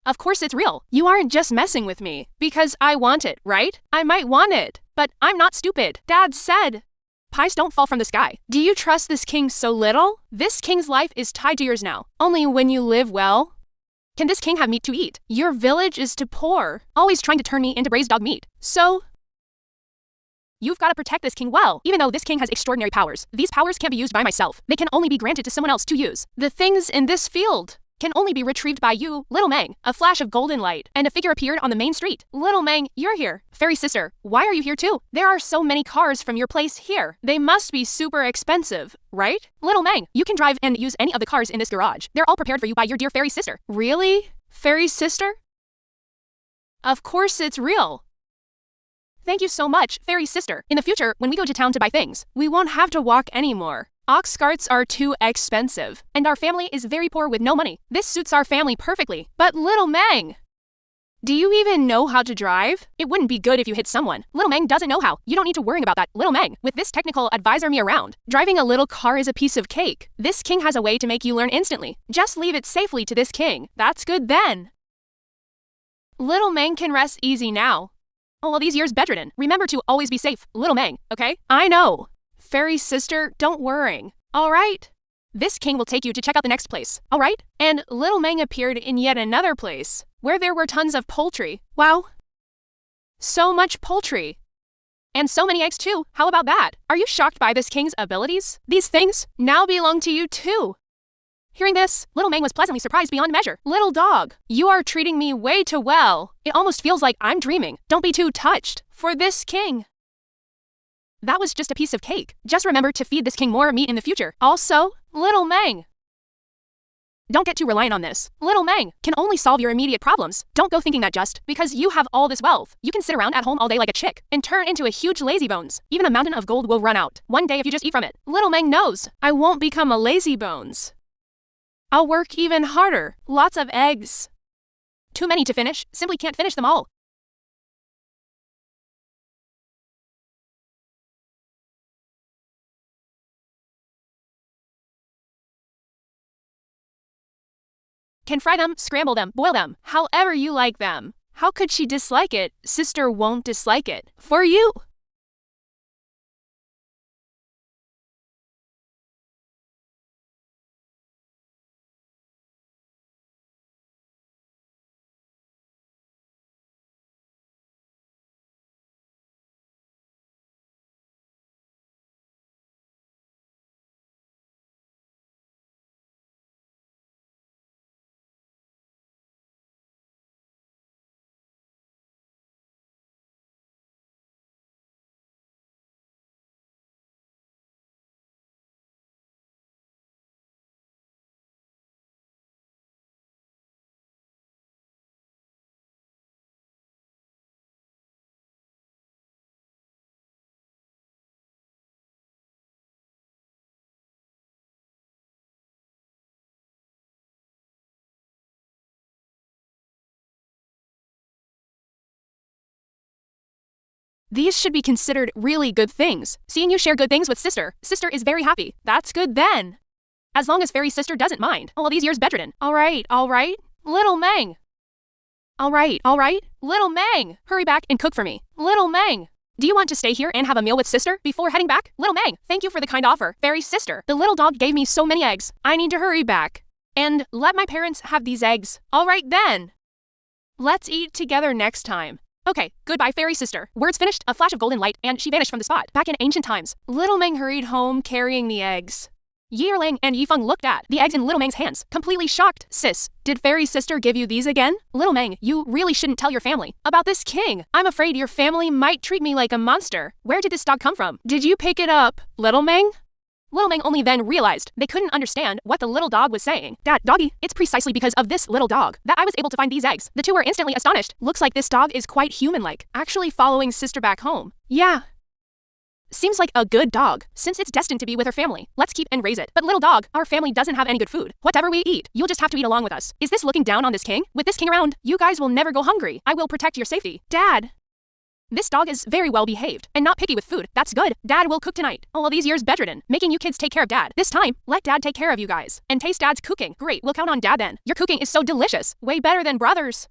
Of course it's real. You aren't just messing with me because I want it, right? I might want it, but I'm not stupid. Dad said, pies don't fall from the sky. Do you trust this king so little? This king's life is tied to yours now. Only when you live well can this king have meat to eat. Your village is too poor, always trying to turn me into braised dog meat. So you've got to protect this king well. Even though this king has extraordinary powers, these powers can't be used by myself. They can only be granted to someone else to use. The things in this field can only be retrieved by you, Little Meng. A flash of golden light, and a figure appeared on the main street. Little Meng, you're here. Fairy sister, why are you here too? There are so many cars from your place here. They must be super expensive, right? Little Meng, you can drive and use any of the cars in this garage. They're all prepared for you by your dear fairy sister. Really? Fairy sister? Of course it's real. Thank you so much, fairy sister. In the future, when we go to town to buy things, we won't have to walk anymore. Ox carts are too expensive, and our family is very poor with no money. This suits our family perfectly. But Little Meng, do you even know how to drive? It wouldn't be good if you hit someone. Little Meng doesn't know how. You don't need to worry about that. Little Meng, with this technical advisor me around, driving a little car is a piece of cake. This king has a way to make you learn instantly. Just leave it safely to this king. That's good then. Little Meng can rest easy now. All these years bedridden. Remember to always be safe, Little Meng, okay? I know. Fairy sister, don't worry. All right? This king will take you to check out the next place, all right? And Little Meng appeared in yet another place, where there were tons of poultry. Wow. So much poultry. And so many eggs too. How about that? Are you shocked by this king's abilities? These things now belong to you too. Hearing this, little Meng was pleasantly surprised beyond measure. Little dog, you are treating me way too well. It almost feels like I'm dreaming. Don't be too touched. For this king. That was just a piece of cake. Just remember to feed this king more meat in the future. Also, little Meng. Don't get too reliant on this. Little Meng can only solve your immediate problems. Don't go thinking that just because you have all this wealth, you can sit around at home all day like a chick and turn into a huge lazybones. Even a mountain of gold will run out one day if you just eat from it. Little Meng knows I won't become a lazybones. I'll work even harder. Lots of eggs. Too many to finish. Simply can't finish them all. Can fry them, scramble them, boil them, however you like them. How could she dislike it? Sister won't dislike it. For you. These should be considered really good things. Seeing you share good things with sister. Sister is very happy. That's good then. As long as fairy sister doesn't mind. All these years bedridden. Alright. Little Meng. Alright. Little Meng. Hurry back and cook for me. Little Meng. Do you want to stay here and have a meal with sister before heading back? Little Meng, thank you for the kind offer. Fairy sister. The little dog gave me so many eggs. I need to hurry back. And let my parents have these eggs. Alright then. Let's eat together next time. Okay, goodbye fairy sister. Words finished, a flash of golden light, and she vanished from the spot. Back in ancient times, little Meng hurried home carrying the eggs. Yi Erlang and Yi Feng looked at the eggs in little Meng's hands, completely shocked. Sis, did fairy sister give you these again? Little Meng, you really shouldn't tell your family about this king. I'm afraid your family might treat me like a monster. Where did this dog come from? Did you pick it up, little Meng? Little Meng only then realized they couldn't understand what the little dog was saying. Dad, doggy, it's precisely because of this little dog that I was able to find these eggs. The two were instantly astonished. Looks like this dog is quite human-like, actually following sister back home. Yeah. Seems like a good dog, since it's destined to be with her family. Let's keep and raise it. But little dog, our family doesn't have any good food. Whatever we eat, you'll just have to eat along with us. Is this looking down on this king? With this king around, you guys will never go hungry. I will protect your safety. Dad. This dog is very well behaved and not picky with food. That's good. Dad will cook tonight. All these years bedridden, making you kids take care of dad. This time, let dad take care of you guys. And taste dad's cooking. Great, we'll count on dad then. Your cooking is so delicious. Way better than brothers.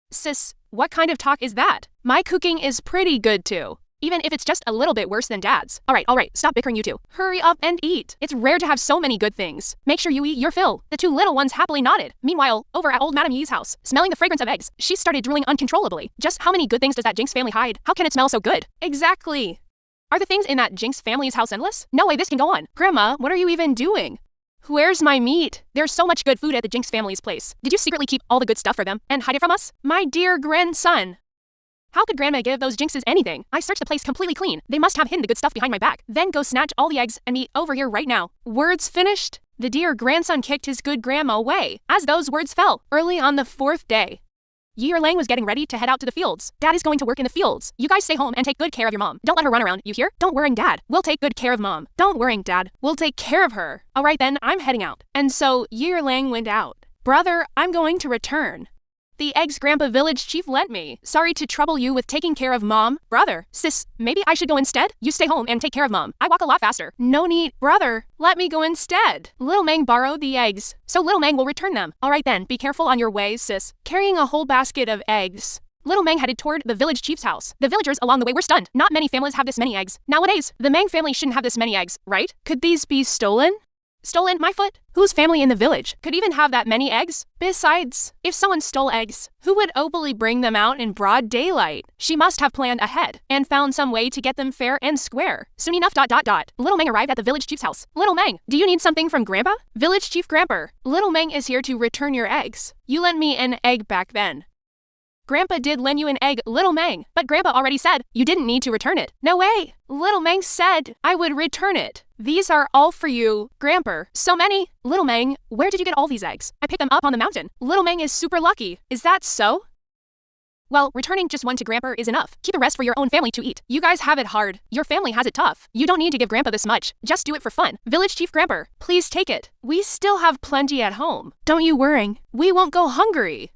Sis, what kind of talk is that? My cooking is pretty good too. Even if it's just a little bit worse than dad's. Alright, stop bickering you two. Hurry up and eat. It's rare to have so many good things. Make sure you eat your fill. The two little ones happily nodded. Meanwhile, over at old Madame Yi's house, smelling the fragrance of eggs, she started drooling uncontrollably. Just how many good things does that Jinx family hide? How can it smell so good? Exactly. Are the things in that Jinx family's house endless? No way this can go on. Grandma, what are you even doing? Where's my meat? There's so much good food at the Jinx family's place. Did you secretly keep all the good stuff for them and hide it from us? My dear grandson. How could Grandma give those Jinxes anything? I searched the place completely clean. They must have hidden the good stuff behind my back. Then go snatch all the eggs and meat over here right now. Words finished? The dear grandson kicked his good grandma away. As those words fell, early on the fourth day, Yi Erlang was getting ready to head out to the fields. Dad is going to work in the fields. You guys stay home and take good care of your mom. Don't let her run around, you hear? Don't worry, Dad. We'll take good care of Mom. Don't worry, Dad. We'll take care of her. Alright then, I'm heading out. And so Yi Erlang went out. Brother, I'm going to return. The eggs Grandpa Village Chief lent me. Sorry to trouble you with taking care of Mom. Brother, sis, maybe I should go instead? You stay home and take care of Mom. I walk a lot faster. No need. Brother, let me go instead. Little Meng borrowed the eggs, so Little Meng will return them. Alright then, be careful on your way, sis. Carrying a whole basket of eggs. Little Meng headed toward the village chief's house. The villagers along the way were stunned. Not many families have this many eggs. Nowadays, the Meng family shouldn't have this many eggs, right? Could these be stolen? Stolen my foot? Whose family in the village could even have that many eggs? Besides, if someone stole eggs, who would openly bring them out in broad daylight? She must have planned ahead and found some way to get them fair and square. Soon enough, Little Meng arrived at the village chief's house. Little Meng, do you need something from Grandpa? Village chief Grandpa, Little Meng is here to return your eggs. You lent me an egg back then. Grandpa did lend you an egg, Little Meng, but Grandpa already said you didn't need to return it. No way! Little Meng said I would return it. These are all for you, Grandpa. So many. Little Meng, where did you get all these eggs? I picked them up on the mountain. Little Meng is super lucky. Is that so? Well, returning just one to Grandpa is enough. Keep the rest for your own family to eat. You guys have it hard. Your family has it tough. You don't need to give Grandpa this much. Just do it for fun. Village Chief Grandpa, please take it. We still have plenty at home. Don't you worry. We won't go hungry.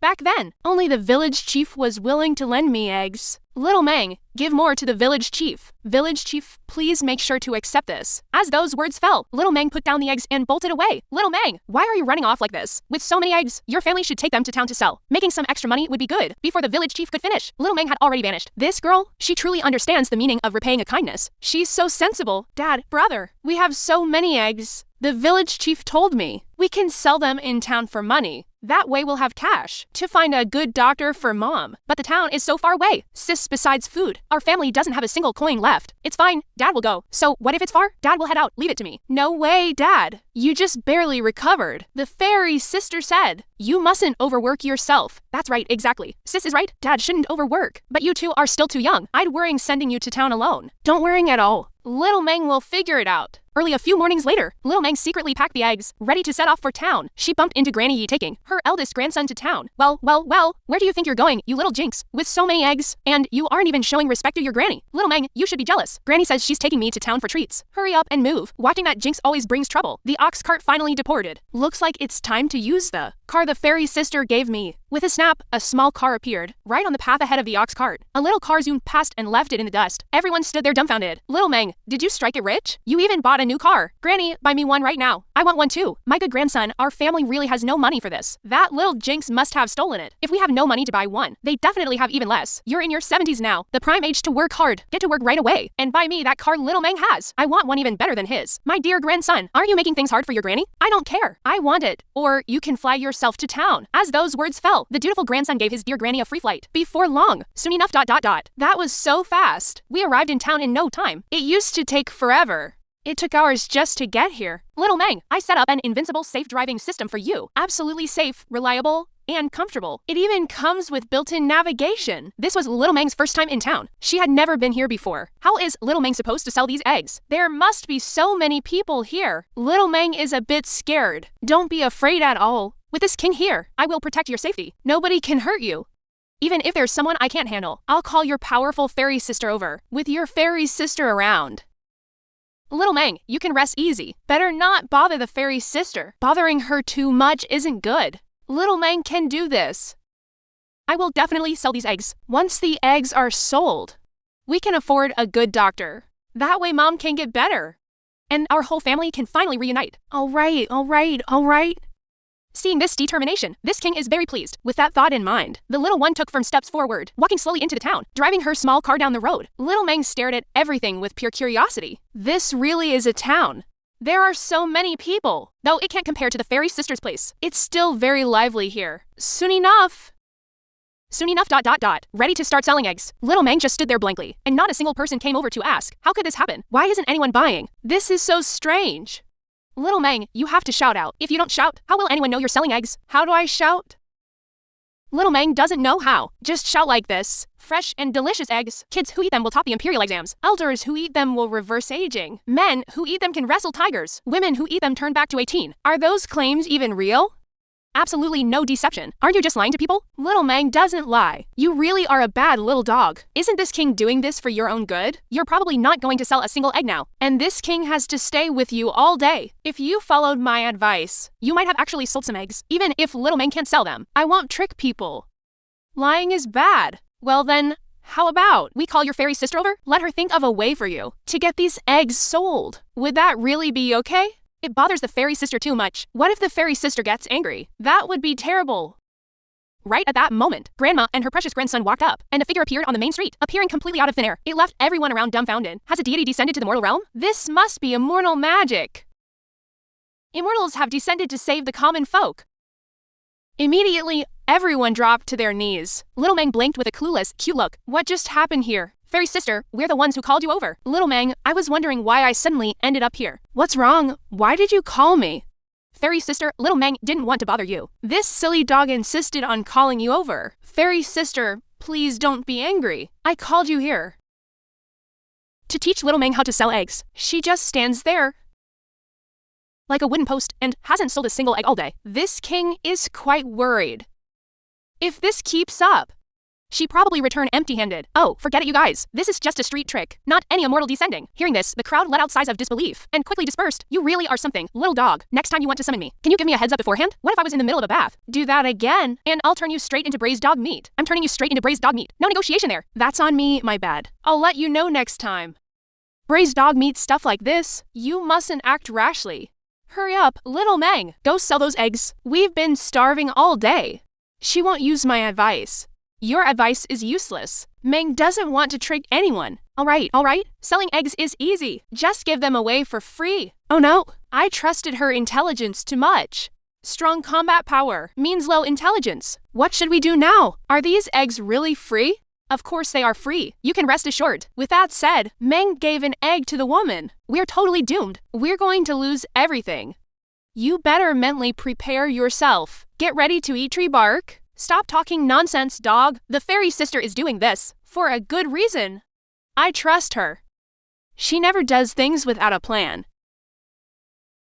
Back then, only the village chief was willing to lend me eggs. Little Meng, give more to the village chief. Village chief, please make sure to accept this. As those words fell, Little Meng put down the eggs and bolted away. Little Meng, why are you running off like this? With so many eggs, your family should take them to town to sell. Making some extra money would be good. Before the village chief could finish, Little Meng had already vanished. This girl, she truly understands the meaning of repaying a kindness. She's so sensible. Dad, brother, we have so many eggs. The village chief told me we can sell them in town for money. That way we'll have cash to find a good doctor for Mom. But the town is so far away. Sis, besides food, our family doesn't have a single coin left. It's fine. Dad will go. So what if it's far? Dad will head out. Leave it to me. No way, Dad. You just barely recovered. The fairy sister said, you mustn't overwork yourself. That's right, exactly. Sis is right. Dad shouldn't overwork. But you two are still too young. I'd worry sending you to town alone. Don't worry at all. Little Meng will figure it out. Early a few mornings later, Little Meng secretly packed the eggs, ready to set off for town. She bumped into Granny Yi taking her eldest grandson to town. Well, where do you think you're going, you little jinx? With so many eggs, and you aren't even showing respect to your granny. Little Meng, you should be jealous. Granny says she's taking me to town for treats. Hurry up and move. Watching that jinx always brings trouble. The ox cart finally deported. Looks like it's time to use the car the fairy sister gave me. With a snap, a small car appeared, right on the path ahead of the ox cart. A little car zoomed past and left it in the dust. Everyone stood there dumbfounded. Little Meng, did you strike it rich? You even bought a new car. Granny, buy me one right now. I want one too. My good grandson, our family really has no money for this. That little jinx must have stolen it. If we have no money to buy one, they definitely have even less. You're in your 70s now, the prime age to work hard. Get to work right away and buy me that car Little Meng has. I want one even better than his. My dear grandson, aren't you making things hard for your granny? I don't care. I want it. Or you can fly yourself to town. As those words fell, the dutiful grandson gave his dear granny a free flight. Before long, soon enough, That was so fast. We arrived in town in no time. It used to take forever. It took hours just to get here. Little Meng, I set up an invincible safe driving system for you. Absolutely safe, reliable, and comfortable. It even comes with built-in navigation. This was Little Meng's first time in town. She had never been here before. How is Little Meng supposed to sell these eggs? There must be so many people here. Little Meng is a bit scared. Don't be afraid at all. With this king here, I will protect your safety. Nobody can hurt you. Even if there's someone I can't handle, I'll call your powerful fairy sister over. With your fairy sister around. Little Meng, you can rest easy. Better not bother the fairy sister. Bothering her too much isn't good. Little Meng can do this. I will definitely sell these eggs. Once the eggs are sold, we can afford a good doctor. That way Mom can get better. And our whole family can finally reunite. All right. Seeing this determination, this king is very pleased. With that thought in mind, the little one took firm steps forward, walking slowly into the town, driving her small car down the road. Little Meng stared at everything with pure curiosity. This really is a town. There are so many people. Though it can't compare to the fairy sister's place, it's still very lively here. Soon enough, ready to start selling eggs. Little Meng just stood there blankly, and not a single person came over to ask, how could this happen? Why isn't anyone buying? This is so strange. Little Meng, you have to shout out. If you don't shout, how will anyone know you're selling eggs? How do I shout? Little Meng doesn't know how. Just shout like this. Fresh and delicious eggs. Kids who eat them will top the imperial exams. Elders who eat them will reverse aging. Men who eat them can wrestle tigers. Women who eat them turn back to 18. Are those claims even real? Absolutely no deception. Aren't you just lying to people? Little Meng doesn't lie. You really are a bad little dog. Isn't this king doing this for your own good? You're probably not going to sell a single egg now. And this king has to stay with you all day. If you followed my advice, you might have actually sold some eggs, even if Little Meng can't sell them. I won't trick people. Lying is bad. Well then, how about we call your fairy sister over? Let her think of a way for you to get these eggs sold. Would that really be okay? It bothers the fairy sister too much. What if the fairy sister gets angry? That would be terrible. Right at that moment, Grandma and her precious grandson walked up, and a figure appeared on the main street, appearing completely out of thin air. It left everyone around dumbfounded. Has a deity descended to the mortal realm? This must be immortal magic. Immortals have descended to save the common folk. Immediately, everyone dropped to their knees. Little Meng blinked with a clueless, cute look. What just happened here? Fairy sister, we're the ones who called you over. Little Meng, I was wondering why I suddenly ended up here. What's wrong? Why did you call me? Fairy sister, Little Meng didn't want to bother you. This silly dog insisted on calling you over. Fairy sister, please don't be angry. I called you here to teach Little Meng how to sell eggs. She just stands there like a wooden post and hasn't sold a single egg all day. This king is quite worried. If this keeps up, she probably return empty-handed. Oh, forget it you guys. This is just a street trick, not any immortal descending. Hearing this, the crowd let out sighs of disbelief and quickly dispersed. You really are something, little dog. Next time you want to summon me, can you give me a heads up beforehand? What if I was in the middle of a bath? Do that again, and I'll turn you straight into braised dog meat. I'm turning you straight into braised dog meat. No negotiation there. That's on me, my bad. I'll let you know next time. Braised dog meat stuff like this, you mustn't act rashly. Hurry up, Little Meng. Go sell those eggs. We've been starving all day. She won't use my advice. Your advice is useless. Meng doesn't want to trick anyone. All right. Selling eggs is easy. Just give them away for free. Oh no, I trusted her intelligence too much. Strong combat power means low intelligence. What should we do now? Are these eggs really free? Of course they are free. You can rest assured. With that said, Meng gave an egg to the woman. We're totally doomed. We're going to lose everything. You better mentally prepare yourself. Get ready to eat tree bark. Stop talking nonsense, dog. The fairy sister is doing this for a good reason. I trust her. She never does things without a plan.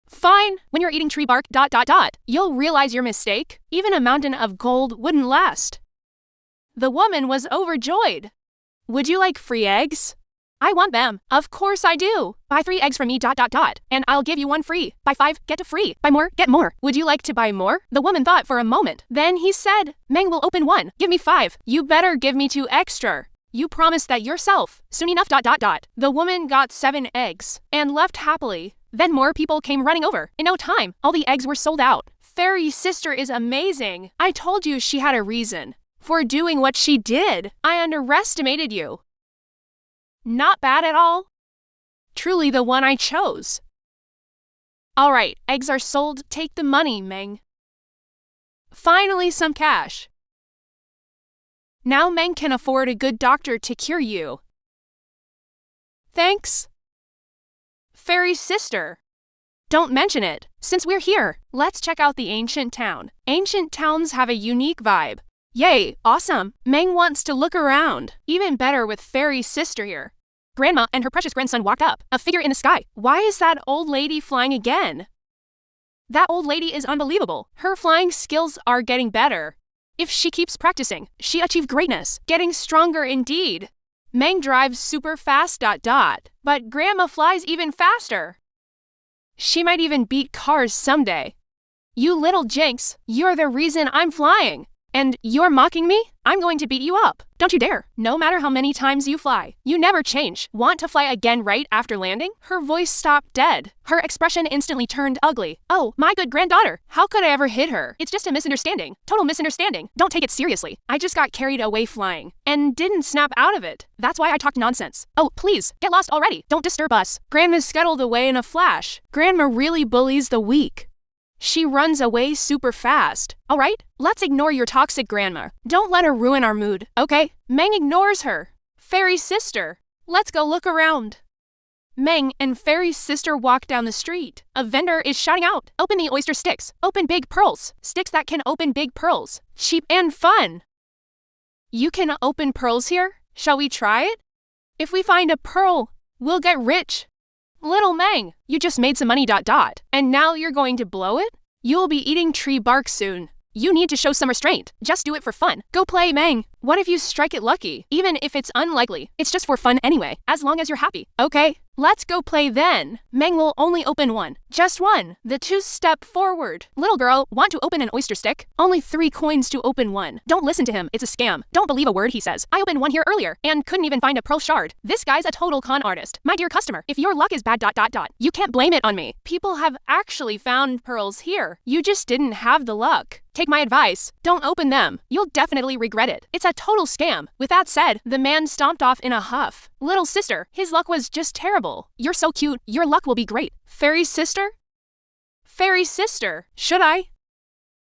Fine, when you're eating tree bark, you'll realize your mistake. Even a mountain of gold wouldn't last. The woman was overjoyed. Would you like free eggs? I want them. Of course I do. Buy 3 eggs from me, and I'll give you 1 free. Buy 5, get a free. Buy more, get more. Would you like to buy more? The woman thought for a moment. Then he said, Meng will open 1. Give me 5. You better give me 2 extra. You promised that yourself. Soon enough, The woman got 7 eggs and left happily. Then more people came running over. In no time, all the eggs were sold out. Fairy sister is amazing. I told you she had a reason for doing what she did. I underestimated you. Not bad at all. Truly the one I chose. All right, eggs are sold. Take the money, Meng. Finally, some cash. Now Meng can afford a good doctor to cure you. Thanks. Fairy sister. Don't mention it. Since we're here, let's check out the ancient town. Ancient towns have a unique vibe. Yay, awesome. Meng wants to look around. Even better with Fairy sister here. Grandma and her precious grandson walked up, a figure in the sky. Why is that old lady flying again? That old lady is unbelievable. Her flying skills are getting better. If she keeps practicing, she achieved greatness, getting stronger indeed. Meng drives super fast, but Grandma flies even faster. She might even beat cars someday. You little jinx, you're the reason I'm flying. And you're mocking me? I'm going to beat you up. Don't you dare. No matter how many times you fly, you never change. Want to fly again right after landing? Her voice stopped dead. Her expression instantly turned ugly. Oh, my good granddaughter. How could I ever hit her? It's just a misunderstanding. Total misunderstanding. Don't take it seriously. I just got carried away flying and didn't snap out of it. That's why I talked nonsense. Oh, please, get lost already. Don't disturb us. Grandma scuttled away in a flash. Grandma really bullies the weak. She runs away super fast. All right, let's ignore your toxic grandma. Don't let her ruin our mood. Okay, Meng ignores her. Fairy sister, let's go look around. Meng and Fairy sister walk down the street. A vendor is shouting out, open the oyster sticks. Open big pearls. Sticks that can open big pearls. Cheap and fun. You can open pearls here? Shall we try it? If we find a pearl, we'll get rich. Little Meng, you just made some money, and now you're going to blow it? You'll be eating tree bark soon. You need to show some restraint. Just do it for fun. Go play, Meng. What if you strike it lucky? Even if it's unlikely, it's just for fun anyway, as long as you're happy. Okay, let's go play then. Meng will only open 1. Just 1. The 2 step forward. Little girl, want to open an oyster stick? Only 3 coins to open 1. Don't listen to him, it's a scam. Don't believe a word he says. I opened 1 here earlier, and couldn't even find a pearl shard. This guy's a total con artist. My dear customer, if your luck is bad, you can't blame it on me. People have actually found pearls here. You just didn't have the luck. Take my advice. Don't open them. You'll definitely regret it. It's a total scam. With that said, the man stomped off in a huff. Little sister, his luck was just terrible. You're so cute. Your luck will be great. Fairy sister? Fairy sister, should I?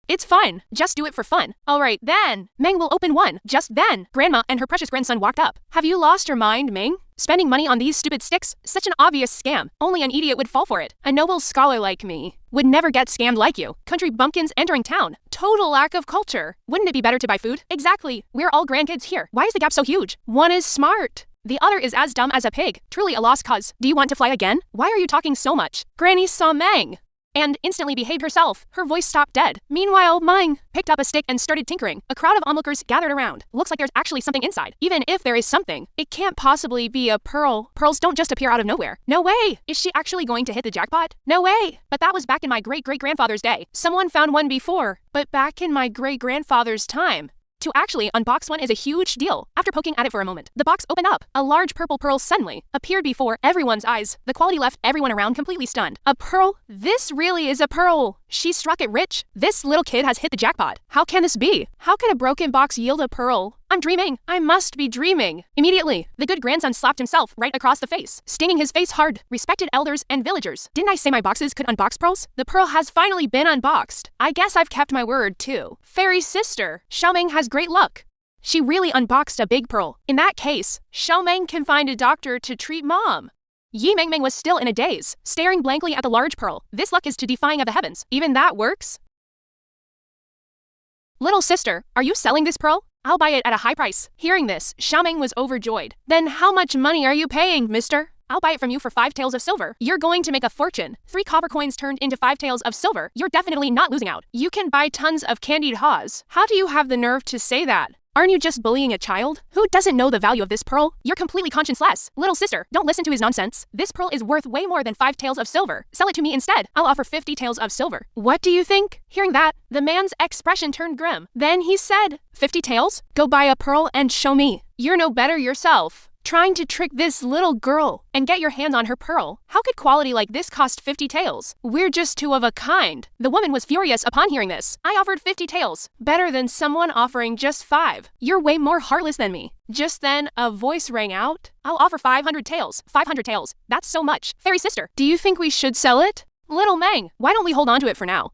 It's fine. Just do it for fun. Alright, then. Meng will open one. Just then, Grandma and her precious grandson walked up. Have you lost your mind, Meng? Spending money on these stupid sticks? Such an obvious scam. Only an idiot would fall for it. A noble scholar like me would never get scammed like you. Country bumpkins entering town. Total lack of culture. Wouldn't it be better to buy food? Exactly. We're all grandkids here. Why is the gap so huge? One is smart. The other is as dumb as a pig. Truly a lost cause. Do you want to fly again? Why are you talking so much? Granny saw Meng and instantly behaved herself. Her voice stopped dead. Meanwhile, Meng picked up a stick and started tinkering. A crowd of onlookers gathered around. Looks like there's actually something inside. Even if there is something, it can't possibly be a pearl. Pearls don't just appear out of nowhere. No way! Is she actually going to hit the jackpot? No way! But that was back in my great-great-grandfather's day. Someone found one before. But back in my great-grandfather's time, to actually unbox one is a huge deal. After poking at it for a moment, the box opened up. A large purple pearl suddenly appeared before everyone's eyes. The quality left everyone around completely stunned. A pearl? This really is a pearl. She struck it rich. This little kid has hit the jackpot. How can this be? How can a broken box yield a pearl? I'm dreaming. I must be dreaming. Immediately, the good grandson slapped himself right across the face, stinging his face hard. Respected elders and villagers, didn't I say my boxes could unbox pearls? The pearl has finally been unboxed. I guess I've kept my word too. Fairy sister, Xiaoming has great luck. She really unboxed a big pearl. In that case, Xiaoming can find a doctor to treat mom. Yi Mengmeng was still in a daze, staring blankly at the large pearl. This luck is to defying of the heavens. Even that works? Little sister, are you selling this pearl? I'll buy it at a high price. Hearing this, Xiaoming was overjoyed. Then how much money are you paying, mister? I'll buy it from you for 5 taels of silver. You're going to make a fortune. 3 copper coins turned into 5 taels of silver. You're definitely not losing out. You can buy tons of candied haws. How do you have the nerve to say that? Aren't you just bullying a child? Who doesn't know the value of this pearl? You're completely conscienceless. Little sister, don't listen to his nonsense. This pearl is worth way more than 5 taels of silver. Sell it to me instead. I'll offer 50 taels of silver. What do you think? Hearing that, the man's expression turned grim. Then he said, 50 taels? Go buy a pearl and show me. You're no better yourself. Trying to trick this little girl and get your hands on her pearl. How could quality like this cost 50 taels? We're just 2 of a kind. The woman was furious upon hearing this. I offered 50 taels. Better than someone offering just 5. You're way more heartless than me. Just then, a voice rang out. I'll offer 500 taels. 500 taels. That's so much. Fairy sister, do you think we should sell it? Little Meng, why don't we hold on to it for now?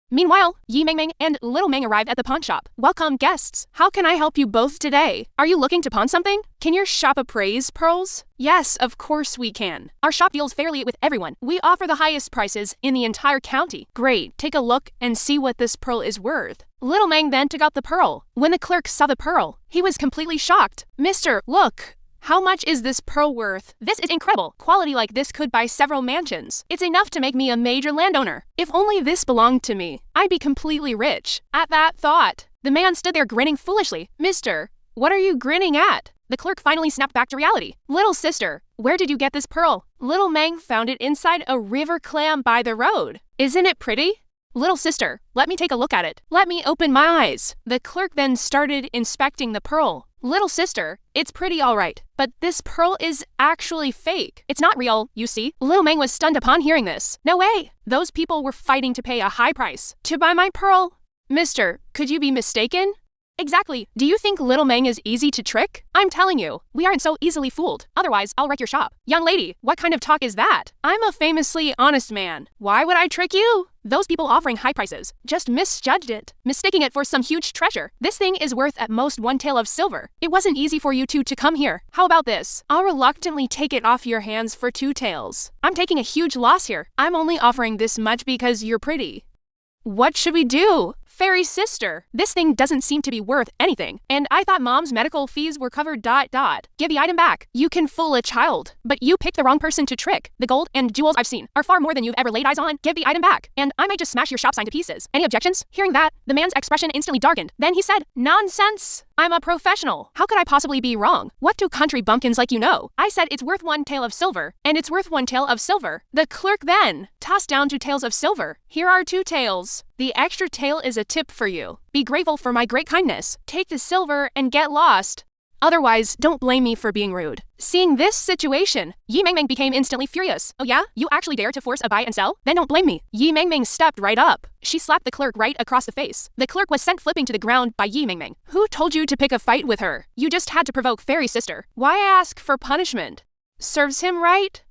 Meanwhile, Yi Mengmeng and Little Meng arrived at the pawn shop. Welcome guests. How can I help you both today? Are you looking to pawn something? Can your shop appraise pearls? Yes, of course we can. Our shop deals fairly with everyone. We offer the highest prices in the entire county. Great, take a look and see what this pearl is worth. Little Meng then took out the pearl. When the clerk saw the pearl, he was completely shocked. Mister, look. How much is this pearl worth? This is incredible. Quality like this could buy several mansions. It's enough to make me a major landowner. If only this belonged to me, I'd be completely rich. At that thought, the man stood there grinning foolishly. Mister, what are you grinning at? The clerk finally snapped back to reality. Little sister, where did you get this pearl? Little Meng found it inside a river clam by the road. Isn't it pretty? Little sister, let me take a look at it. Let me open my eyes. The clerk then started inspecting the pearl. Little sister, it's pretty alright, but this pearl is actually fake. It's not real, you see. Little Meng was stunned upon hearing this. No way! Those people were fighting to pay a high price to buy my pearl. Mister, could you be mistaken? Exactly. Do you think Little Meng is easy to trick? I'm telling you, we aren't so easily fooled. Otherwise, I'll wreck your shop. Young lady, what kind of talk is that? I'm a famously honest man. Why would I trick you? Those people offering high prices just misjudged it, mistaking it for some huge treasure. This thing is worth at most 1 tael of silver. It wasn't easy for you two to come here. How about this? I'll reluctantly take it off your hands for 2 taels. I'm taking a huge loss here. I'm only offering this much because you're pretty. What should we do? Fairy sister, this thing doesn't seem to be worth anything, and I thought mom's medical fees were covered. Give the item back. You can fool a child, but you picked the wrong person to trick. The gold and jewels I've seen are far more than you've ever laid eyes on. Give the item back, and I might just smash your shop sign to pieces. Any objections? Hearing that, the man's expression instantly darkened. Then he said, nonsense! I'm a professional. How could I possibly be wrong? What do country bumpkins like you know? I said it's worth 1 tael of silver, and it's worth 1 tael of silver. The clerk then tossed down 2 taels of silver. Here are 2 taels. The extra tael is a tip for you. Be grateful for my great kindness. Take the silver and get lost. Otherwise, don't blame me for being rude. Seeing this situation, Yi Mengmeng became instantly furious. Oh yeah? You actually dare to force a buy and sell? Then don't blame me. Yi Mengmeng stepped right up. She slapped the clerk right across the face. The clerk was sent flipping to the ground by Yi Mengmeng. Who told you to pick a fight with her? You just had to provoke Fairy Sister. Why ask for punishment? Serves him right?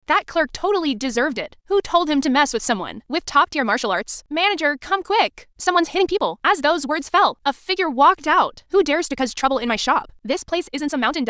That clerk totally deserved it. Who told him to mess with someone with top-tier martial arts? Manager, come quick. Someone's hitting people. As those words fell, a figure walked out. Who dares to cause trouble in my shop? This place isn't some mountain.